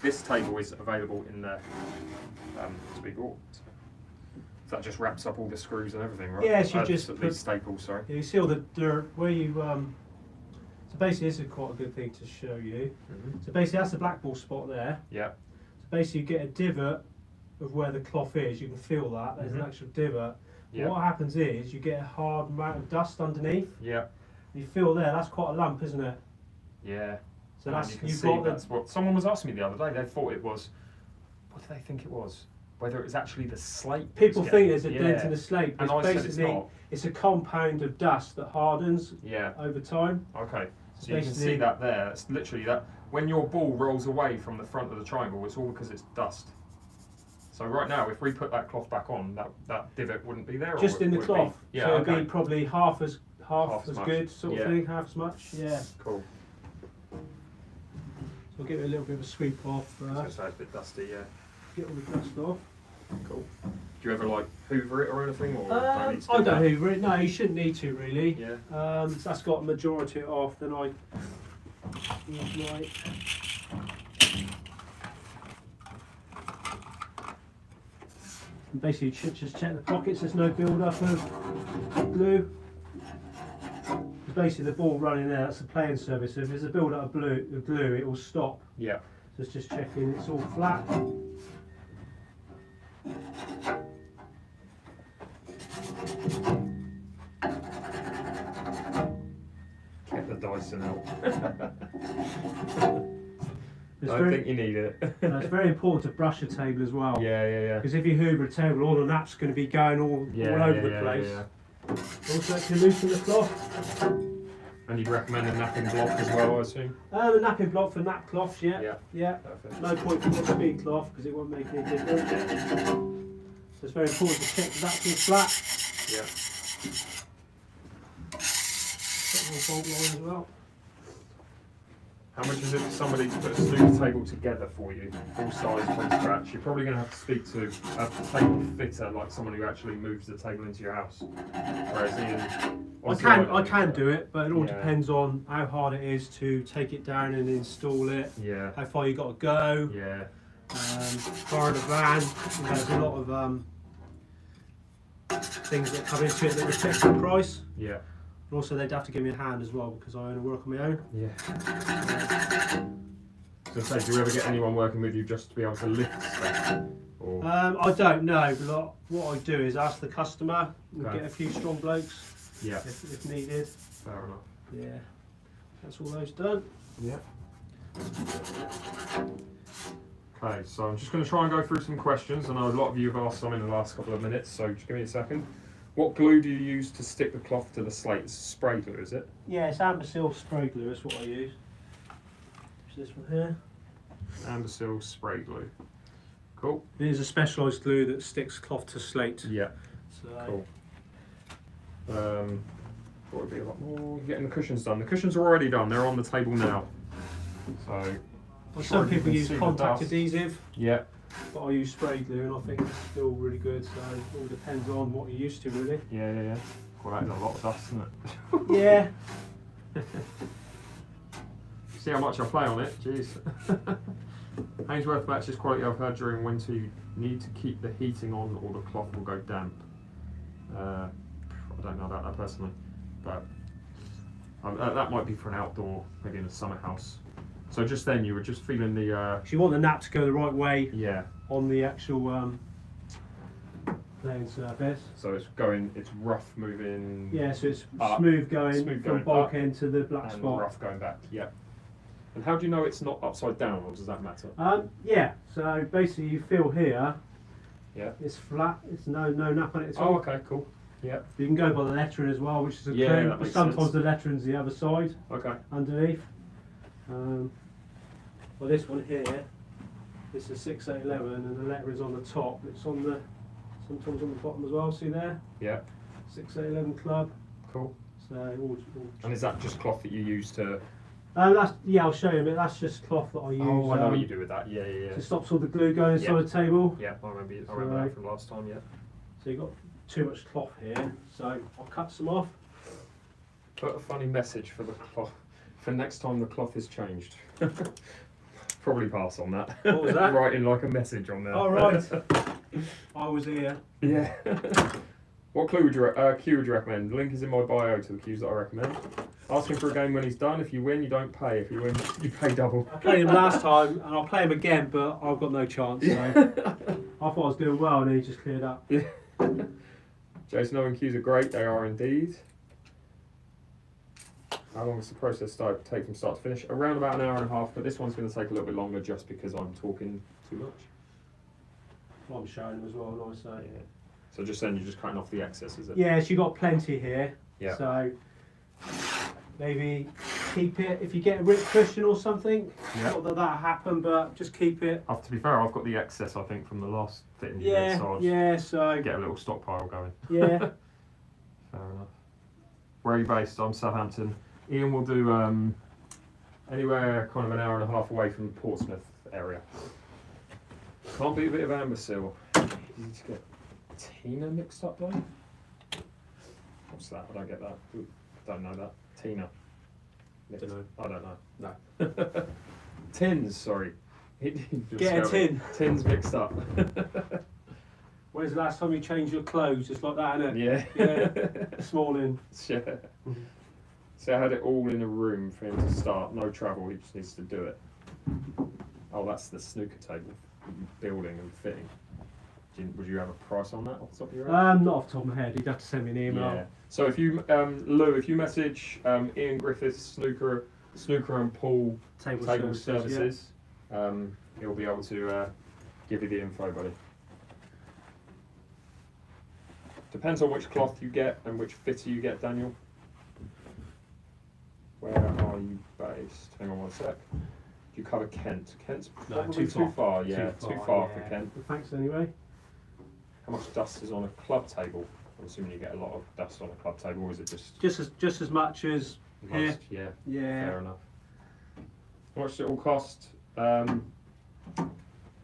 This table is available in there to be bought. So that just wraps up all the screws and everything, right? Yes, you just these staples. Sorry. Yeah, you see all the dirt where you. So basically, this is quite a good thing to show you. Mm-hmm. So basically, that's the black ball spot there. Yeah. So basically, you get a divot of where the cloth is. You can feel that there's an actual divot. Yeah. What happens is you get a hard amount of dust underneath. Yeah. You feel there. That's quite a lump, isn't it? Yeah. So And that's you can you've see got that's what someone was asking me the other day. They thought it was. What did they think it was? Whether it was actually the slate. that people was think getting- there's a dent in the slate, And but I it's said it's basically not. it's a compound of dust that hardens Yeah. over time. Okay. So you can see Basically- that there. It's literally that. When your ball rolls away from the front of the triangle, it's all because it's dust. So right now, if we put that cloth back on, that divot wouldn't be there. Just or in the would cloth. Be, yeah. So it'd Okay. be probably half as Half as much. good sort of Yeah. thing, half as much. Yeah. Cool. So I'll give it a little bit of a sweep off So first. it's a bit dusty. Yeah. Get all the dust off. Cool. Do you ever like hoover it or anything, or don't need to do I don't that? hoover it. No, you shouldn't need to really. Yeah. So that's got a majority off. Then I use my and basically you should just check the pockets. There's no build up of glue. It's basically the ball running there. That's the playing surface. So if there's a build up of glue, it will stop. Yeah. So it's just checking it's all flat. Get the Dyson out. It's I very, think you need it. it's very important to brush a table as well. Yeah. Because if you hoover a table, all the nap's going to be going all over the place. Yeah. Also, it can loosen the cloth. And you'd recommend a napping block as well, I assume? The napping block for nap cloths, yeah. Yeah. Perfect. No point for the speed cloth because it won't make any difference. So it's very important to check that that's all flat. Yeah. Check the bolt line as well. How much is it for somebody to put a studio table together for you, full size from scratch? You're probably going to have to speak to a table fitter, like someone who actually moves the table into your house. Whereas Ian, I can do it, but it all Yeah. depends on how hard it is to take it down and install it. Yeah. How far you got to go. Yeah. Car in the van. You know, there's a lot of things that come into it that affect the price. Yeah. And also, they'd have to give me a hand as well because I only work on my own. Yeah. So say, do you ever get anyone working with you just to be able to lift stuff? Or I don't know, but what I do is ask the customer and Okay. get a few strong blokes yeah, if needed. fair enough. Yeah, that's all those done. Yeah. Okay, so I'm just going to try and go through some questions. I know a lot of you have asked some in the last couple of minutes, so just give me a second. What glue do you use to stick the cloth to the slate? It's spray glue, is it? Yeah, it's Ambersil spray glue. That's what I use. It's this one here. Ambersil spray glue. Cool. It is a specialised glue that sticks cloth to slate. Yeah. So, Cool. What would be a lot more? Getting the cushions done. The cushions are already done. They're on the table now. So. well, sure some you people can use see the contact dust. adhesive, Yeah. but I use spray glue, and I think it's still really good. So it all depends on what you're used to, really. Yeah. Well, that is a lot of dust, isn't it? Yeah. See how much I play on it. Jeez. Hainsworth matches quality I've heard during winter. You need to keep the heating on, or the cloth will go damp. I don't know about that personally, but that might be for an outdoor, maybe in a summer house. So just then you were just feeling the. So you want the nap to go the right way Yeah. on the actual playing surface. So it's rough moving. Yeah, so it's Up. smooth going Smooth from going bulk up end to the black And spot. rough going back. Yeah. And how do you know it's not upside down, or does that matter? Yeah, so basically you feel here, Yeah. it's flat, it's no nap on it at Oh, all. okay, cool. Yeah. You can go by the lettering as well, which is a Yeah, clue, that but makes sometimes sense. the lettering's the other side, Okay. underneath. Well, this one here, it's a 6811 and the lettering's on the top, it's on the, sometimes on the bottom as well, see there? Yeah. 6811 Club, Cool. so all And is that just cloth that you use to? yeah, I'll show you a bit, that's just cloth that I use. Oh, I know what you do with that. Yeah. It stops all the glue going inside Yeah. the table. Yeah, I remember that from last time. Yeah. So you've got too much cloth here, so I'll cut some off. Put a funny message for the cloth for next time the cloth is changed. Probably pass on that. What was that? Writing like a message on there. All right. I was here. Yeah. What cue would you recommend? Link is in my bio to the cues that I recommend. Asking for a game when he's done. If you win, you don't pay. If you win, you pay double. I played him last time, and I'll play him again, but I've got no chance. So. I thought I was doing well, and then he just cleared up. Jason Owen cues are great. They are indeed. How long does the process take from start to finish? Around about an hour and a half, but this one's going to take a little bit longer just because I'm talking too much. Well, I'm showing them as well, nice. So. Yeah. So just then you're just cutting off the excess, is it? Yes, you got plenty here. Yeah. So maybe keep it if you get a rip cushion or something. Yeah. Not that that'll happen, but just keep it. To be fair, I've got the excess I think from the last fitting you Yeah, did, so I'll yeah. So get a little stockpile going. yeah. Fair enough. Where are you based? I'm Southampton. Ian will do anywhere kind of an hour and a half away from the Portsmouth area. Can't beat a bit of Ambersil. Easy to get Tina mixed up though. What's that? I don't get that. Ooh, don't know that. Tina. Mixed. Dunno. I don't know. No. Tins, sorry. Get a tin. Tins mixed up. When's the last time you changed your clothes? Just like that, innit? Yeah. Yeah. This morning. Yeah. So I had it all in a room for him to start. No travel. He just needs to do it. Oh, that's the snooker table. Building and fitting. Would you have a price on that off the top of your head? Not off the top of my head. You'd have to send me an email. Yeah. So if you, Lou, if you message Ian Griffiths snooker and pool table services, he'll be able to give you the info, buddy. Depends on which cloth you get and which fitter you get, Daniel. Where are you based? Hang on one sec. Do you cover Kent? Kent's probably too far. Yeah, too far for Kent. Well, thanks anyway. How much dust is on a club table? I'm assuming you get a lot of dust on a club table, or is it just as much as most? here? Yeah. Yeah. Fair enough. How much does it all cost?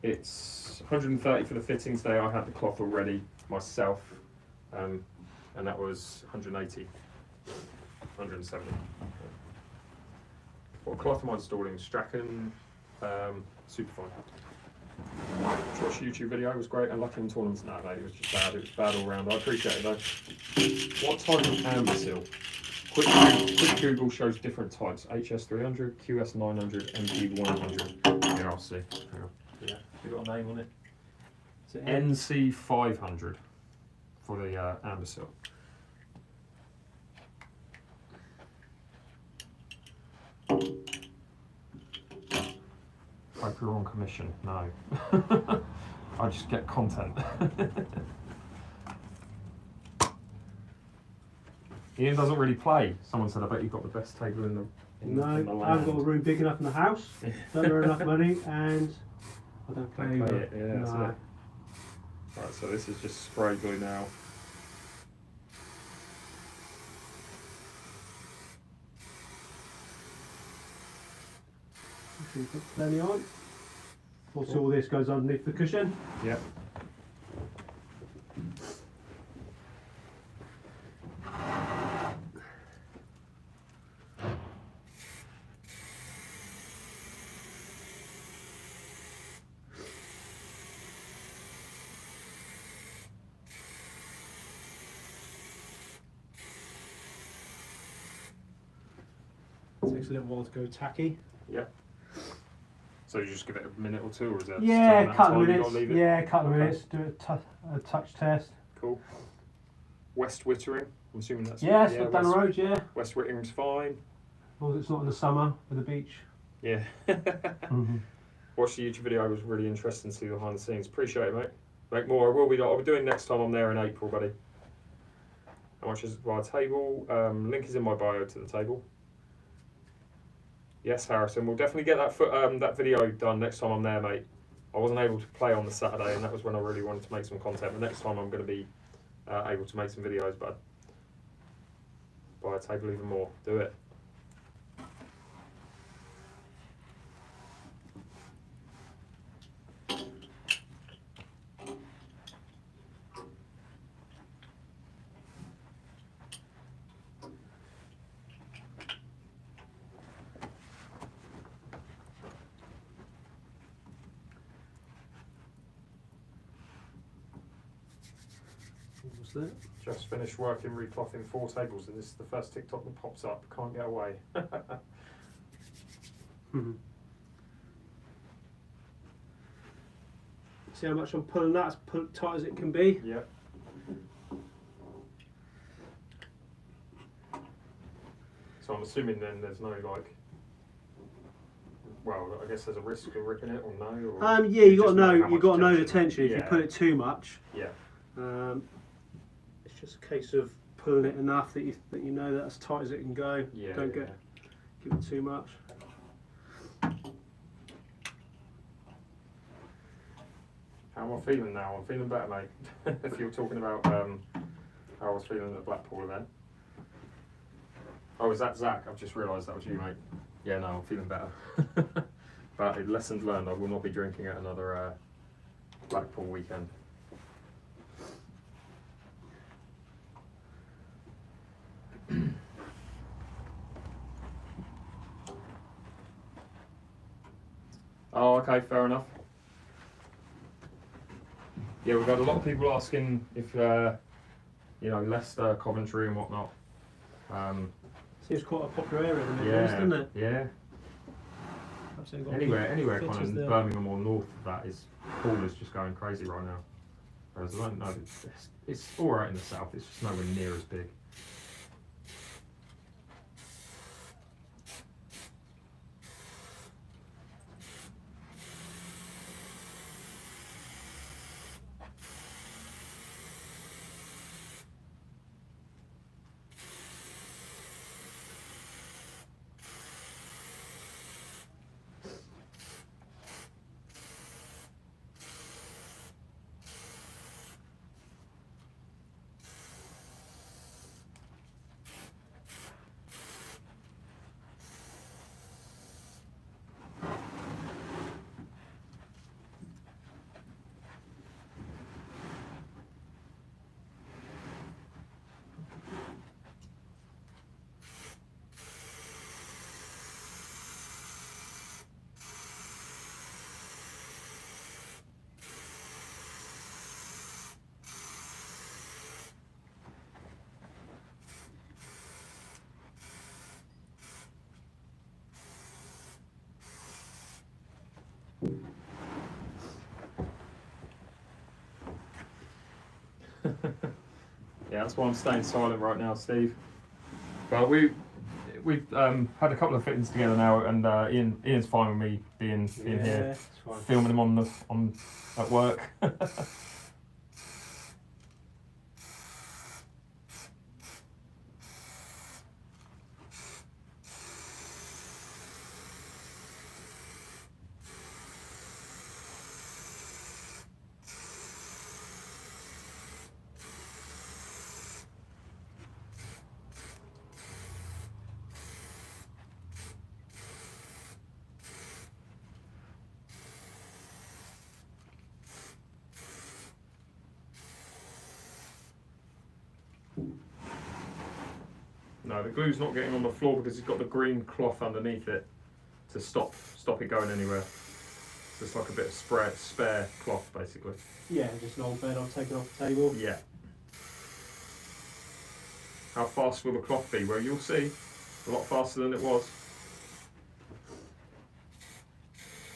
It's 130 for the fittings today. I had the cloth already myself, and that was 180, 170. What cloth am I installing? Strachan Superfine. Watched the YouTube video, it was great. And lucky in tournaments, no, mate, it was just bad. It was bad all round. I appreciate it though. What type of Ambersil? Quick Google shows different types: HS300, QS900, MP100. Here, I'll see. Hang on. Yeah. You got a name on it? Is it NC500 for the Ambersil. Hope you're on commission. No. I just get content. Ian doesn't really play. Someone said, I bet you've got the best table in the No, in the I haven't got a room big enough in the house. Don't earn enough money, and I don't play Don't play either. it, yeah, that's No. it. Right, so this is just spray glue now. Put plenty on. Also, all this goes underneath the cushion. Yep. Takes a little while to go tacky. Yep. So you just give it a minute or two, or is that Yeah, still couple of that time you minutes. gotta leave it? Yeah, couple of Okay. minutes. Do a touch test. Cool. West Wittering, I'm assuming that's Yeah, it's down the road. Yeah. West Wittering's fine. As long as it's not in the summer with the beach. Yeah. Watch the YouTube video. It was really interesting to see behind the scenes. Appreciate it, mate. Make more. I'll be doing next time I'm there in April, buddy. How much is by table? Link is in my bio to the table. Yes, Harrison. We'll definitely get that video done next time I'm there, mate. I wasn't able to play on the Saturday, and that was when I really wanted to make some content. But next time I'm going to be able to make some videos, but buy a table even more. Do it. What was that? Just finished working reclothing 4 tables, and this is the first TikTok that pops up. Can't get away. See how much I'm pulling that? As tight as it can be. I'm assuming then there's no like. Well, I guess there's a risk of ripping it or no. Or Yeah, you got to just know. how You much got to know the tension. If you Yeah. put it too much, Yeah. it's just a case of pulling it enough that you know that's as tight as it can go. Yeah. Don't give it too much. How am I feeling now? I'm feeling better, mate. If you're talking about how I was feeling at the Blackpool event. Oh, is that Zach? I've just realised that was you, mate. Yeah, no, I'm feeling better. But lessons learned, I will not be drinking at another Blackpool weekend. Oh, okay, fair enough. Yeah, we've had a lot of people asking if, you know, Leicester, Coventry and whatnot. Seems quite a popular area in the Yeah, Midlands, doesn't it? yeah. Perhaps they've got Anywhere kind fitters of there. Birmingham or north of that is pool is just going crazy right now. Whereas I don't know, it's all right in the south. It's just nowhere near as big. Yeah, that's why I'm staying silent right now, Steve. But we've had a couple of fittings together now, and Ian's fine with me being here, It's fine. filming him on at work. No, the glue's not getting on the floor because it's got the green cloth underneath it to stop it going anywhere. So it's like a bit of spare cloth, basically. Yeah, just an old bed I've taken off the table. Yeah. How fast will the cloth be? Well, you'll see. A lot faster than it was.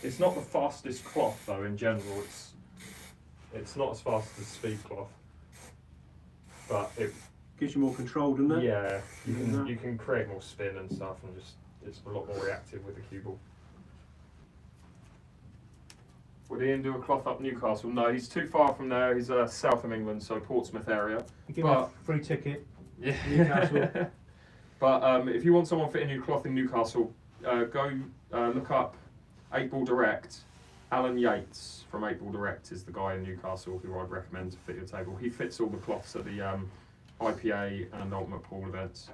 It's not the fastest cloth though. In general, it's not as fast as speed cloth, but it. Gives you more control, doesn't it? Yeah, Mhm. you can create more spin and stuff, and just it's a lot more reactive with the cue ball. Would Ian do a cloth up Newcastle? No, he's too far from there. He's south of England, so Portsmouth area. You give him a free ticket. Yeah. Newcastle. But if you want someone fitting new cloth in Newcastle, go look up 8 Ball Direct. Alan Yates from 8 Ball Direct is the guy in Newcastle who I'd recommend to fit your table. He fits all the cloths at the IPA and Ultimate Pool events.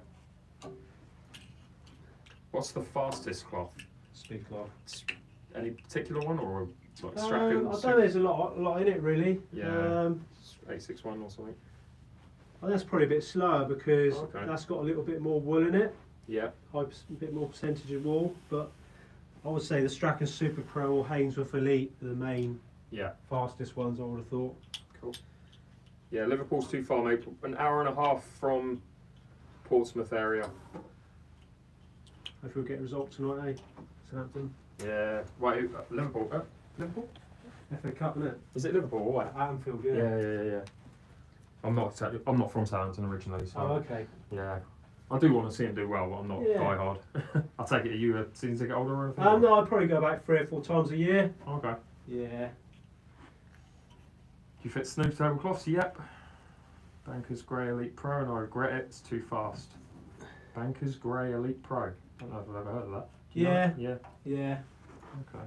What's the fastest cloth? Speed cloth. Any particular one, or like I Strachan? don't know. There's a lot in it really. Yeah. 861 or something. I think that's probably a bit slower because Okay. that's got a little bit more wool in it. Yeah. A bit more percentage of wool, but I would say the Strachan Super Pro or Hainsworth Elite are the main Yeah. fastest ones. I would have thought. Cool. Yeah, Liverpool's too far, mate. An hour and a half from Portsmouth area. Hopefully we'll get a result tonight, eh? Southampton. Yeah. Wait, Liverpool. Liverpool? FA Cup, isn't it? Is it Liverpool or what? At Anfield, Yeah. I'm not from Southampton originally, so Oh, okay. yeah. I do want to see him do well, but I'm not Yeah. die hard. I take it you a season ticket holder or anything? No, I probably go about 3 or 4 times a year. Okay. Yeah. Do you fit snooker tablecloths? Yep. Bankers Grey Elite Pro, and I regret it, it's too fast. Bankers Grey Elite Pro. I don't know if I've ever heard of that. Do you know Yeah. it? Yeah. Yeah. Okay.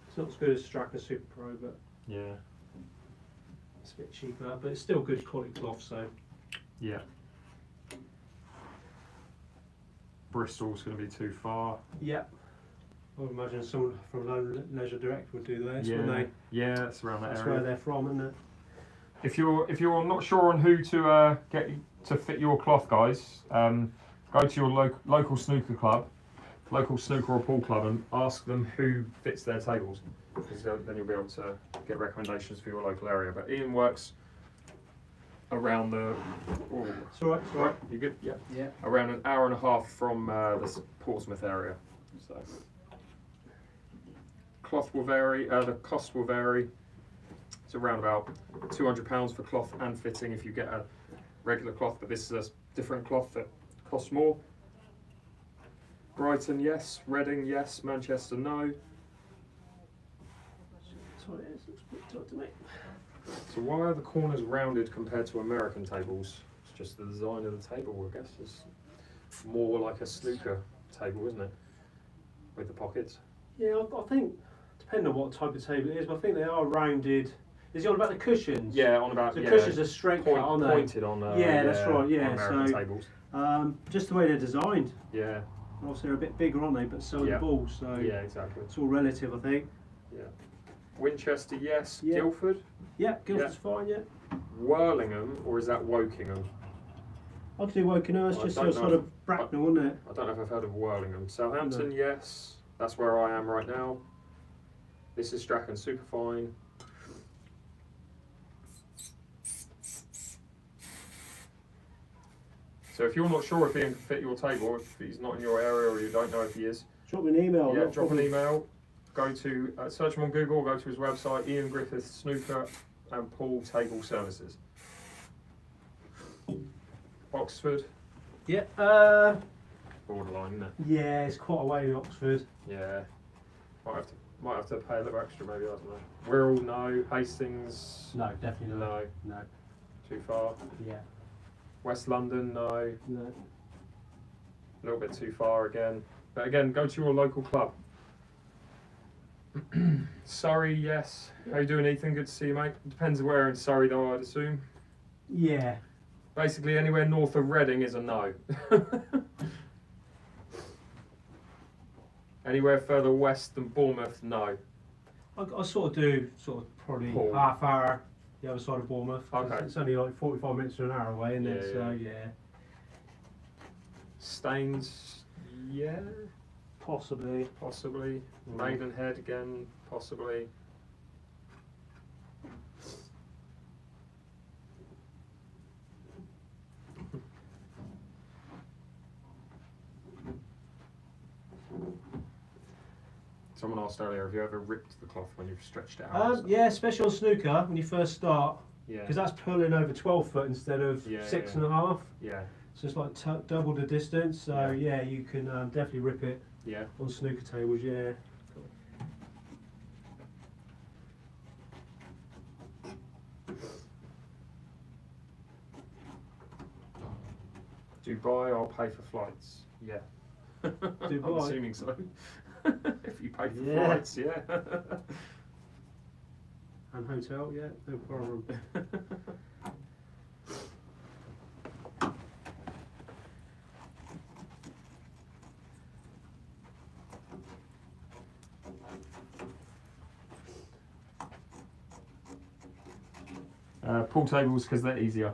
It's not as good as Strachan Super Pro, but Yeah. it's a bit cheaper. But it's still good quality cloth, so. Yeah. Bristol's going to be too far. Yeah. I would imagine someone from Leisure Direct would do this, yeah. wouldn't they? Yeah, it's around that That's area. where they're from, isn't it? If you're not sure on who to get to fit your cloth, guys, go to your local snooker club, local snooker or pool club, and ask them who fits their tables, because then you'll be able to get recommendations for your local area. But Ian works around the. Oh, It's alright, it's alright. You good? Yeah. Yeah. Around an hour and a half from the Portsmouth area. So cloth will vary. The cost will vary. It's around about £200 for cloth and fitting if you get a regular cloth, but this is a different cloth that costs more. Brighton, yes. Reading, yes. Manchester, no. Sorry, it looks a bit tight to me. So why are the corners rounded compared to American tables? It's just the design of the table, I guess. It's more like a snooker table, isn't it? With the pockets. Yeah, I think, depending on what type of table it is, but I think they are rounded. Is it on about the cushions? Yeah, on about The yeah, cushions are straight cut, aren't they? pointed on. Yeah, that's right, yeah, on American so- tables. Just the way they're designed. Yeah, Obviously, they're a bit bigger, aren't they? But so are Yeah. the balls, so yeah, exactly. it's all relative, I think. Yeah. Winchester, yes. Yeah. Guildford, Yeah, Guildford's fine, yeah. Worlingham, or is that Wokingham? I could do Wokingham, it's I just don't sort know. of Bracknell, isn't it? I don't know if I've heard of Worlingham. Southampton, yes. That's where I am right now. This is Strachan Superfine. So if you're not sure if Ian can fit your table, if he's not in your area or you don't know if he is, Drop me an email. yeah, not drop an problem. email. Go to search him on Google, or go to his website, Ian Griffith Snooker and Pool Table Services. Oxford, Yeah, borderline, isn't it? yeah, it's quite a way to Oxford. Yeah, might have to pay a little extra, maybe, I don't know. Wirral, no. Hastings, No, definitely not. no. No, Too far. yeah, West London, no. no. A little bit too far again. But again, go to your local club. Surrey, yes. How you doing, Ethan? Good to see you, mate. Depends where in Surrey, though, I'd assume. Yeah, Basically, anywhere north of Reading is a no. Anywhere further west than Bournemouth, no. I sort of do probably Paul. half hour the other side of Bournemouth. 'Cause Okay. It's only like 45 minutes to an hour away, isn't it? Yeah, So yeah. yeah, Staines, yeah, possibly. possibly. Maidenhead again, possibly. Someone asked earlier, have you ever ripped the cloth when you've stretched it out? Yeah, especially on snooker when you first start, Yeah. because that's pulling over 12 foot instead of Yeah, 6.5. Yeah. So it's like double the distance. So yeah, you can definitely rip it Yeah. on snooker tables. Yeah. Dubai, I'll pay for flights. Yeah. I'm Dubai? assuming so. If you pay for Yeah. flights, yeah. And hotel, yeah, no problem. Pool tables because they're easier.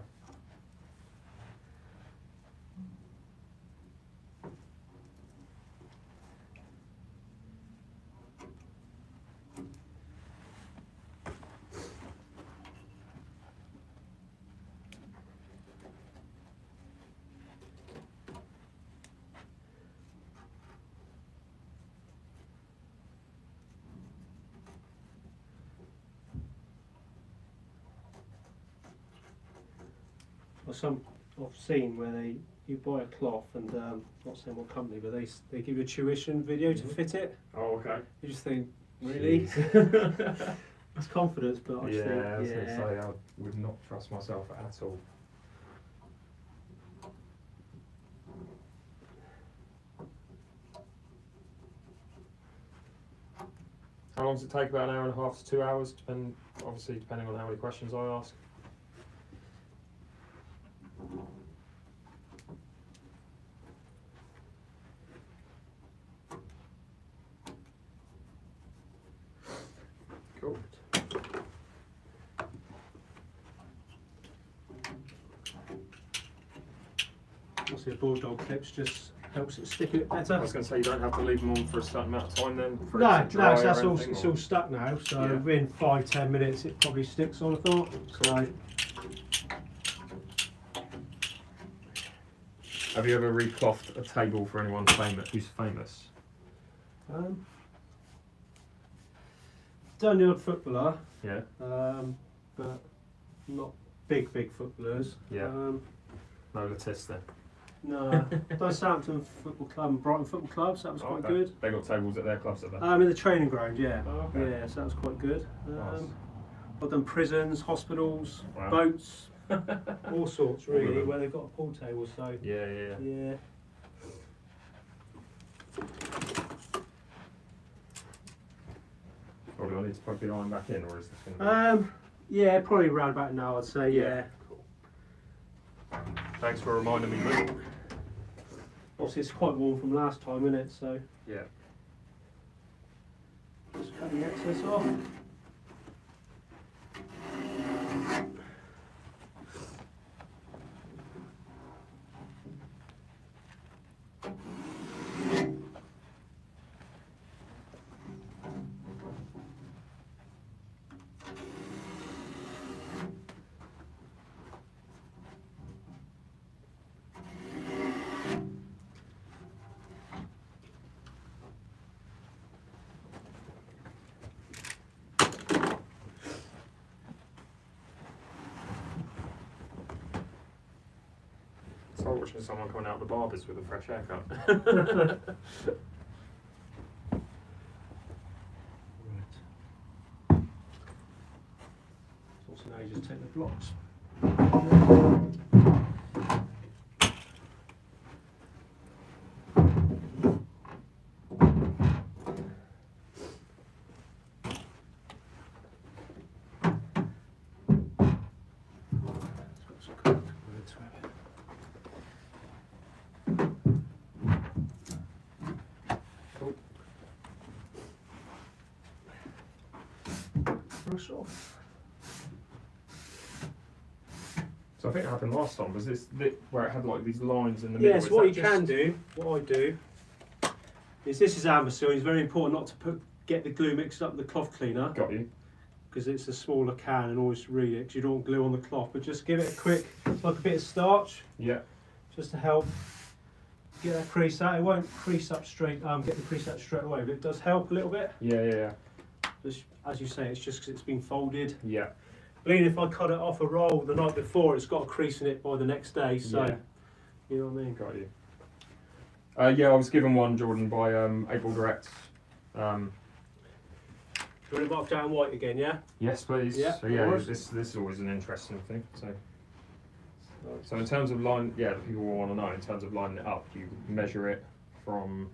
Or some I've seen where they you buy a cloth and not saying what company, but they give you a tuition video to fit it. Oh, okay. You just think, really? It's confidence, but I just think, I was going to say, I would not trust myself at all. How long does it take? About an hour and a half to 2 hours, obviously depending on how many questions I ask. Cool. Obviously, the bulldog clips just helps it stick a bit better. I was going to say, you don't have to leave them on for a certain amount of time then? For No, it to dry that's or all. anything, It's or- all stuck now. So Yeah. within 5-10 minutes, it probably sticks on. I thought. So Have you ever reclothed a table for anyone who's famous? done the odd footballer, Yeah. but not big footballers. Yeah. Um, No Latisse then? no, done Southampton Football Club and Brighton Football Club, so that was quite Okay. good. They got tables at their clubs, have they? In the training ground, yeah. Oh, okay. Yeah, so that was quite good. Nice. I've done prisons, hospitals, Wow. boats, all sorts All of really, them. where they've got a pool table. So Yeah. yeah. Or do I need to plug the iron back in, or is this going to be... Yeah, probably around about now, I'd say. Yeah. Thanks for reminding me, Luke. Obviously, it's quite warm from last time, isn't it? So Yeah. just cut the excess off. It's like watching someone coming out of the barbers with a fresh haircut. Also now you just take the blocks. It's got some correct words to it. Cool. Brush off. So I think it happened last time. Was this where it had like these lines in the middle? Yes, Is what that you just- can do, what I do, is this is amber seal. It's very important not to get the glue mixed up with the cloth cleaner, Got you. because it's a smaller can and always read it, because you don't want glue on the cloth, but just give it a quick, like a bit of starch, Yeah. just to help get that crease out. It won't crease up straight, get the crease out straight away, but it does help a little bit. Yeah. Just, as you say, it's just because it's been folded. Yeah. But even if I cut it off a roll the night before, it's got a crease in it by the next day, so, Yeah. you know what I mean? Got you. Yeah, I was given one, Jordan, by April Direct. Do you want it marked down white again, yeah? Yes, please. Yeah, So of yeah, course. this is always an interesting thing. So in terms of line, yeah, the people will want to know. In terms of lining it up, you measure it from.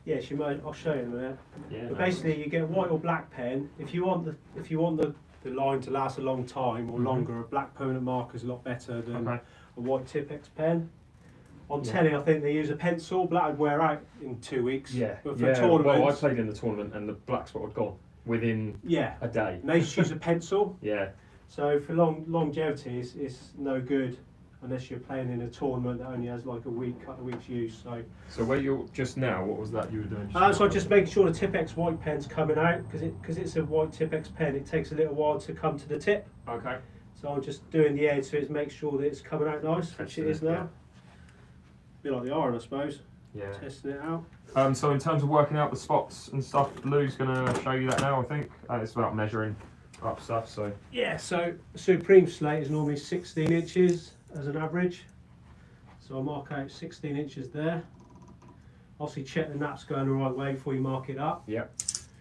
Yes, you might. I'll show you in a minute. Yeah. But basically, you get a white or black pen. If you want the line to last a long time or Mhm. longer, a black permanent marker is a lot better than Okay. a white Tipex pen. On Yeah. telly, I think they use a pencil. Black would wear out in 2 weeks. Yeah. But for Yeah. Well, I tournaments, played in the tournament, and the black spot had gone within yeah, a day. and they just use a pencil. Yeah. So for longevity, it's no good unless you're playing in a tournament that only has like a week, couple of weeks use. So where you're just now, what was that you were doing? So I'm just making sure the Tipex white pen's coming out, because it's a white Tipex pen. It takes a little while to come to the tip. Okay. So I'm just doing the edge so it makes sure that it's coming out nice, which Testing it is it, now. yeah. A bit like the iron, I suppose. Yeah. Testing it out. So in terms of working out the spots and stuff, Lou's gonna show you that now. I think it's about measuring up stuff. So Yeah, so a Supreme slate is normally 16 inches as an average. So I'll mark out 16 inches there. Obviously check the nap's going the right way before you mark it up. Yep.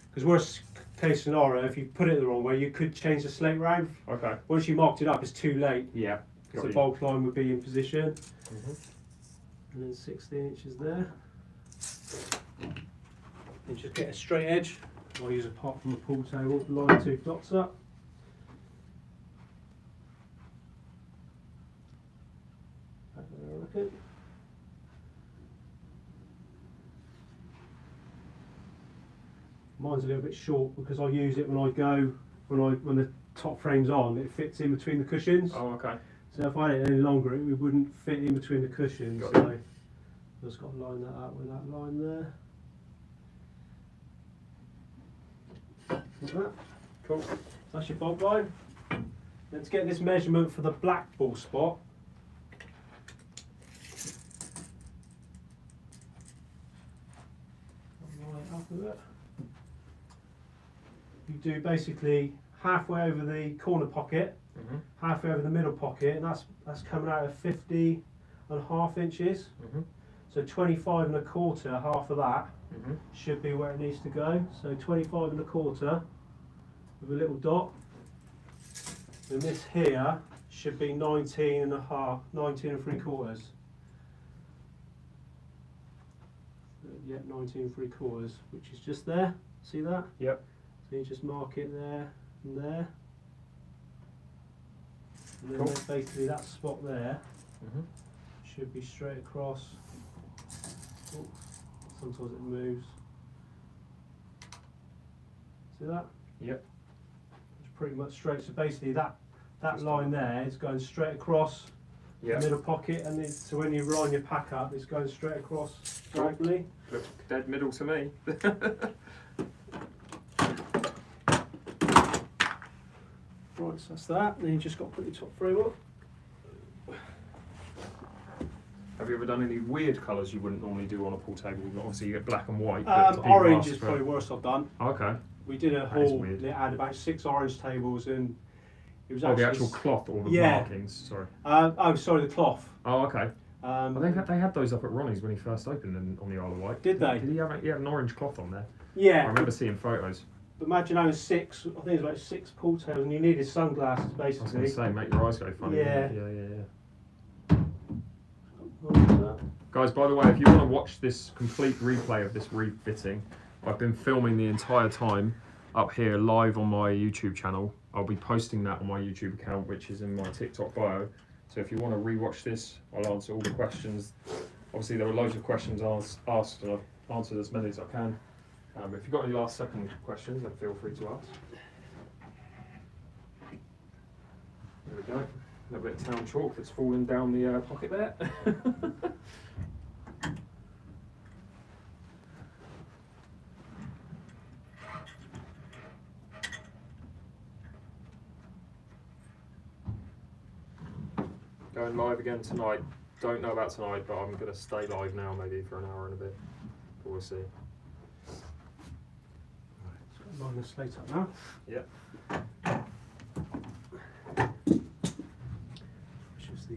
Because worst case scenario, if you put it the wrong way, you could change the slate round. Okay. Once you marked it up, it's too late. Yeah. Because Got the you. bulk line would be in position. Mhm. And then 16 inches there. And just get a straight edge. I'll use a pot from the pool table, line 2 dots up. Back there, I reckon. Mine's a little bit short because I use it when I go, when the top frame's on, it fits in between the cushions. Oh, okay. So if I had it any longer, it wouldn't fit in between the cushions. Got So I've just got to line that up with that line there. Like that. Cool. That's your bulk line. Let's get this measurement for the black ball spot. Line up with it. You do basically halfway over the corner pocket, Mhm. halfway over the middle pocket, and that's coming out at 50.5 inches. Mhm. So 25.25, half of that Mhm. should be where it needs to go. So 25.25 with a little dot. And this here should be 19.5, 19.75. Yeah, 19.75, which is just there. See that? Yep. So you just mark it there and there. And then Cool. basically that spot there Mhm. should be straight across. Oh, sometimes it moves. See that? Yep. It's pretty much straight. So basically that Just line there is going straight across Yep. the middle pocket, and so when you line your pack up, it's going straight across diagonally. Looks dead middle to me. Right, so that's that. Then you just got to put your top frame up. Have you ever done any weird colours you wouldn't normally do on a pool table? Obviously, you get black and white. but people Orange ask is for- probably worst I've done. Okay. We did a That is haul weird. that had about 6 orange tables, and it was Oh, actually the actual cloth or the yeah. markings. Sorry. oh, sorry, the cloth. Oh, okay. Well, they had those up at Ronnie's when he first opened on the Isle of Wight. Did they? Did he have an orange cloth on there? I Yeah. remember seeing photos. Imagine having 6. I think it was about 6 pool tables, and you needed sunglasses I was going basically. to say, make your eyes go funny. Yeah. Yeah. Like that. Guys, by the way, if you want to watch this complete replay of this refitting, I've been filming the entire time up here live on my YouTube channel. I'll be posting that on my YouTube account, which is in my TikTok bio. So if you want to rewatch this, I'll answer all the questions. Obviously, there were loads of questions asked, and I've answered as many as I can. If you've got any last second questions, then feel free to ask. There we go. A little bit of town chalk that's falling down the pocket there. Going live again tonight. Don't know about tonight, but I'm going to stay live now, maybe for an hour and a bit. But we'll see. Just got to line the slate up now. Yep. Which is the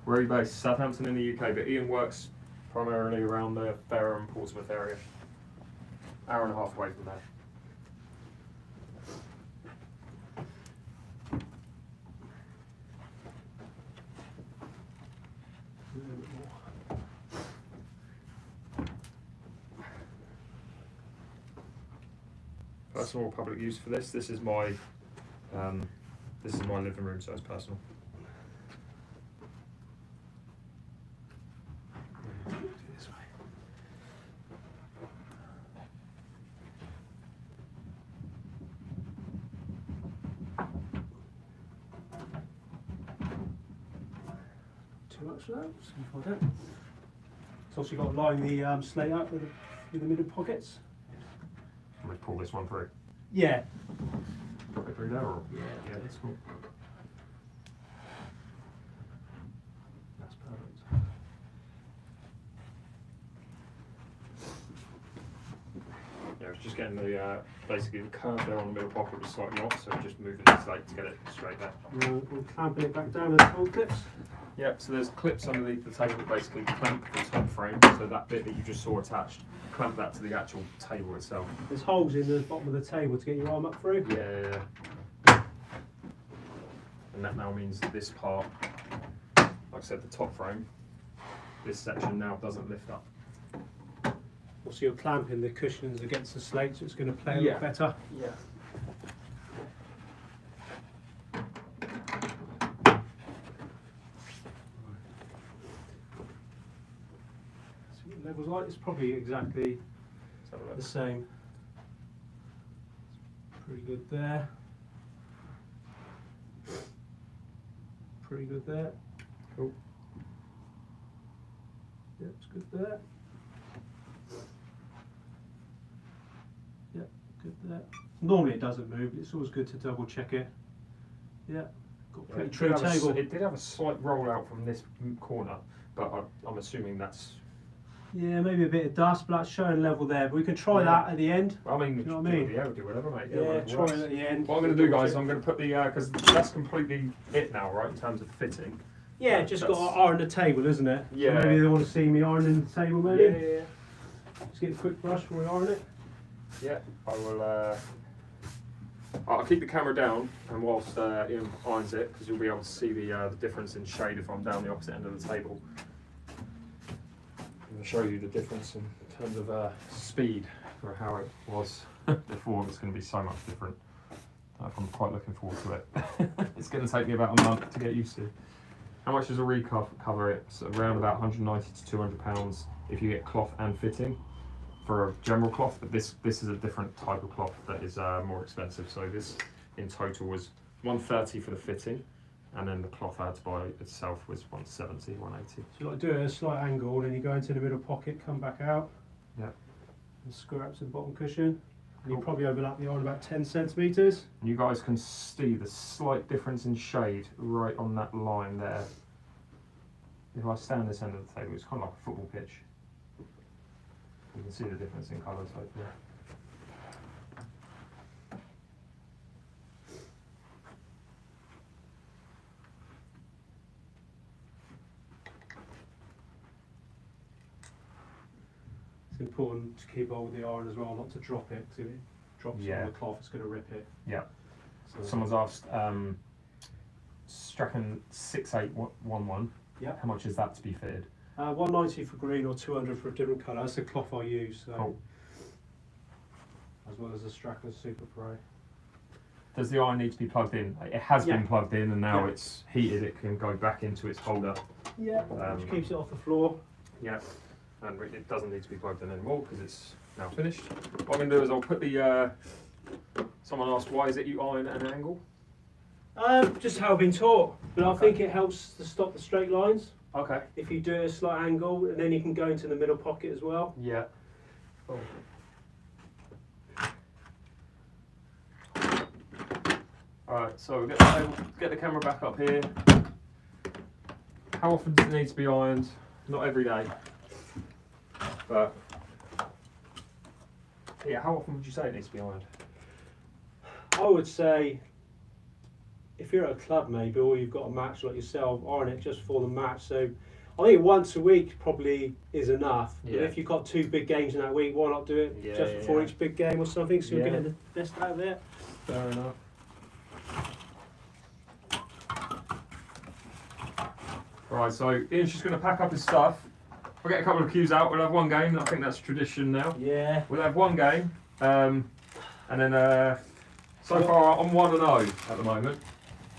Where are you based? Southampton in the UK, but Ian works primarily around the Fareham, Portsmouth area. Hour and a half away from there. a little bit more. Personal or public use for this? This is my living room, so it's personal. Do it this way. Too much of that. See if I don't. So also you've got to line the slate up with the middle pockets. I'm going to pull this one through. Yeah. Drop it through there, or? Yeah. Yeah, that's cool. That's perfect. Yeah, I was just just getting the basically the curve there on the middle pocket was slightly off, so just moving the slate to get it straight there. We're clamping it back down with tool clips. Yep, so there's clips underneath the table that basically clamp the top frame, so that bit that you just saw attached, clamp that to the actual table itself. There's holes in the bottom of the table to get your arm up through. Yeah. And that now means that this part, like I said, the top frame, this section now doesn't lift up. Also, you're clamping the cushions against the slate, so it's going to play a Yeah. lot better. Yeah. So what levels like? It's probably exactly Let's have a look. the same. Pretty good there. Pretty good there. Cool. Yep, it's good there. Yep, good there. Normally it doesn't move, but it's always good to double check it. Yeah, got a pretty true table. It did have a slight roll out from this corner, but I'm assuming that's. Yeah, maybe a bit of dust, but that's showing level there. But we can try Yeah. that at the end. I mean, You know what I mean? Yeah, we'll do whatever, mate. Yeah, whatever try works. it at the end. What I'm going to do, guys, I'm going to put the because that's completely it now, right, in terms of fitting. Yeah, just got That's- to iron the table, isn't it? Yeah. So maybe they want to see me ironing the table, maybe. Yeah. Let's get a quick brush before we iron it. Yeah, I will. I'll keep the camera down, and whilst Ian irons it, because you'll be able to see the difference in shade if I'm down the opposite end of the table. I'm going to show you the difference in terms of speed for how it was before. It's going to be so much different. I'm quite looking forward to it. It's going to take me about a month to get used to. How much does a recover? It's around about 190 to 200 pounds if you get cloth and fitting for a general cloth, but this is a different type of cloth that is more expensive. So this in total was 130 for the fitting, and then the cloth I had to buy itself was 170, 180. So you like do it at a slight angle, then you go into the middle pocket, come back out. Yeah. And screw up to the bottom cushion. And you Cool. probably overlap the iron about 10 centimetres. And you guys can see the slight difference in shade right on that line there. If I stand this end of the table, it's kind of like a football pitch. You can see the difference in colours hopefully. It's important to keep hold of the iron as well, not to drop it, because if it drops Yeah. on the cloth, it's going to rip it. Yeah. So Someone's asked, Strachan 6811. Yeah. How much is that to be fitted? 190 for green or 200 for a different colour. That's the cloth I use. So. Cool. As well as the Strachan Super Pro. Does the iron need to be plugged in? It has Yeah. been plugged in, and now Yeah. it's heated. It can go back into its holder. Yeah. Which Um, keeps it off the floor. Yeah, and it doesn't need to be plugged in anymore because it's now finished. What I'm going to do is I'll put the. Someone asked, why is it you iron at an angle? Just how I've been taught, but I Okay. think it helps to stop the straight lines. Okay. If you do it at a slight angle, and then you can go into the middle pocket as well. Yeah. Cool. Alright, so we'll get the camera back up here. How often does it need to be ironed? Not every day. But yeah, how often would you say it needs to be ironed? I would say, if you're at a club maybe, or you've got a match like yourself, iron it just for the match. So I think once a week probably is enough. Yeah. But if you've got 2 big games in that week, why not do it Yeah, just before yeah. each big game or something, so you're Yeah. getting the best out of it. Fair enough. Right, so Ian's just going to pack up his stuff. I'll get a couple of cues out. We'll have one game. I think that's tradition now. Yeah. We'll have one game, and then so far I'm 1-0 at the moment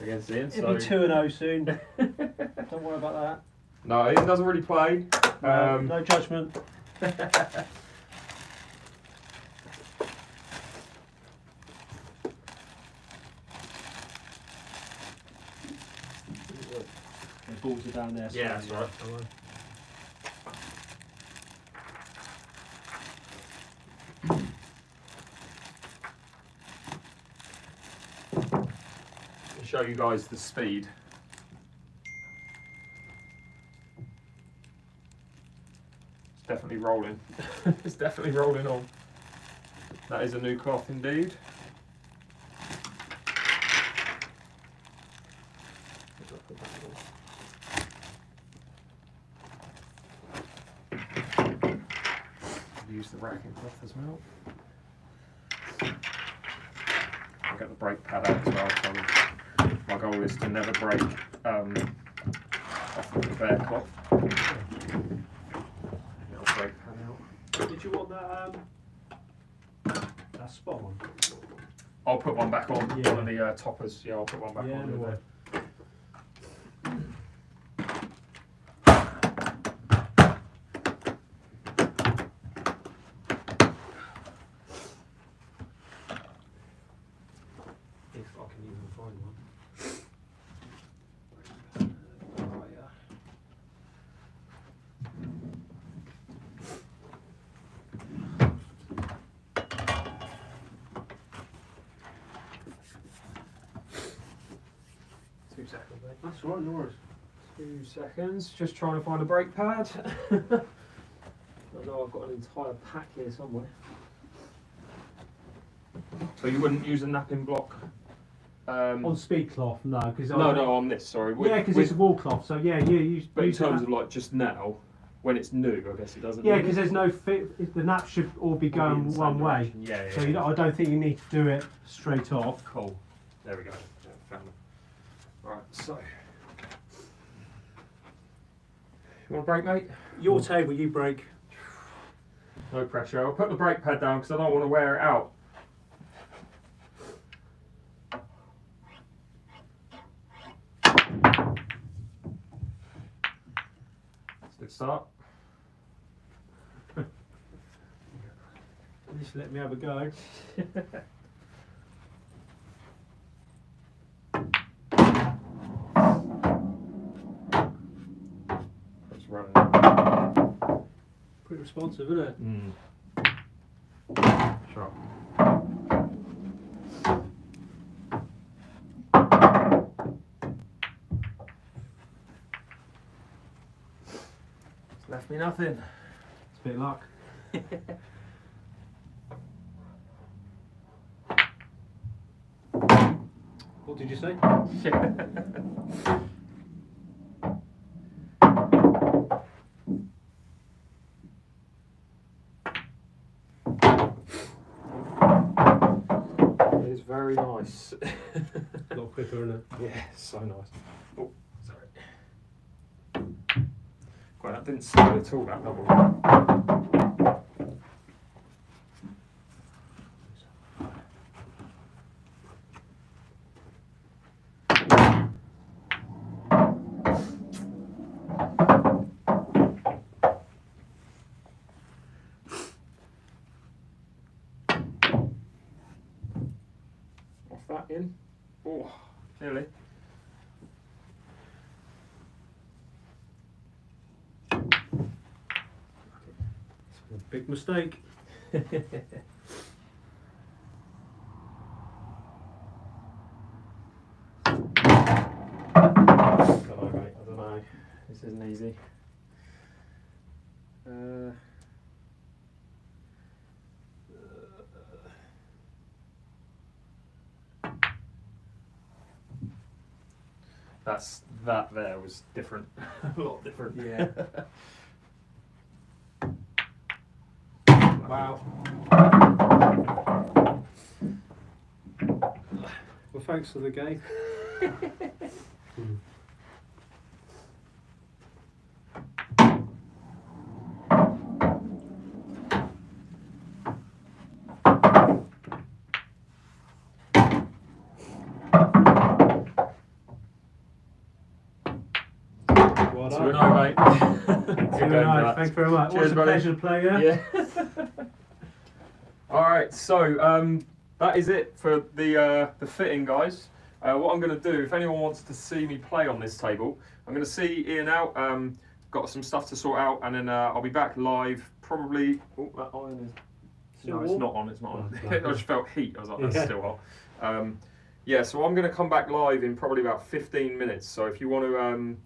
against Ian. It'll be So 2-0 soon. Don't worry about that. no, Ian doesn't really play. No judgment. The balls are down there. Yeah, that's right. Show you guys the speed. It's definitely rolling. It's definitely rolling on. That is a new cloth indeed. Use the racking cloth as well. I'll get the brake pad out as well. So my goal is to never break off of the bare cloth. Little brake pad out. Did you want that spot on? I'll put one back on, Yeah. one of the toppers. Yeah, I'll put one back Yeah, on. no in way. there. If I can even find one. 2 seconds, mate. That's all right, no worries. 2 seconds. Just trying to find a brake pad. I know I've got an entire pack here somewhere. So you wouldn't use a napping block? On speed cloth, no, because no, on this. Sorry. Yeah, because it's a wall cloth. So yeah, you use. But in use terms that. of like just now, when it's new, I guess it doesn't. Yeah, need because it. there's no fit. The nap should all be All be in going the same one way. direction. Yeah, So yeah. you don't, I don't think you need to do it straight off. Cool. There we go. Yeah, found it. Right. So. You want a brake, mate? Your table, you break. No pressure. I'll put the brake pad down because I don't want to wear it out. That's a good start. Just let me have a go. It's running. Pretty responsive, isn't it? Sure. It's left me nothing. It's a bit of luck. What did you say? It is very nice. A lot quicker, isn't it? Yeah, so nice. Oh, sorry. Well, that didn't smell at all, that double. Off that in. Oh, nearly. A big mistake. God, mate, I don't know. This isn't easy. That there was different. A lot different. Yeah. Wow. Well, thanks for the game. Well So we done. know, mate. Good Very game, nice. that. Thanks very much. Cheers, Always a buddy. pleasure to play you. Yeah. All right, so that is it for the fitting, guys. What I'm going to do, if anyone wants to see me play on this table, I'm going to see Ian out. Got some stuff to sort out, and then I'll be back live probably. Oh, that iron is. Still No, it's warm? not on. It's not on. Oh, I just felt heat. I was like, that's Yeah. still hot. Yeah, so I'm going to come back live in probably about 15 minutes. So if you want to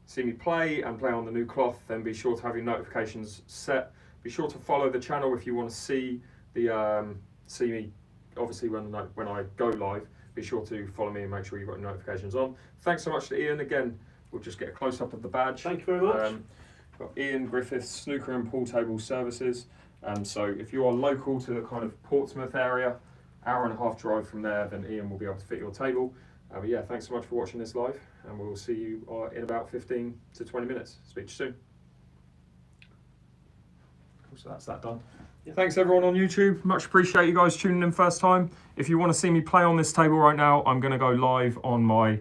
see me play and play on the new cloth, then be sure to have your notifications set. Be sure to follow the channel if you want to see the see me, obviously when I go live, be sure to follow me and make sure you've got your notifications on. Thanks so much to Ian. Again, we'll just get a close-up of the badge. Thank you very much. Got Ian Griffiths Snooker and Pool Table Services. So if you are local to the kind of Portsmouth area, hour and a half drive from there, then Ian will be able to fit your table. But yeah, thanks so much for watching this live, and we'll see you in about 15 to 20 minutes. Speak to you soon. Cool, so that's that done. Yeah. Thanks everyone on YouTube. Much appreciate you guys tuning in first time. If you want to see me play on this table right now, I'm going to go live on my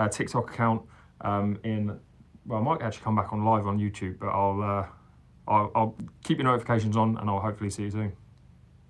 TikTok account well, I might actually come back on live on YouTube, but I'll keep your notifications on, and I'll hopefully see you soon.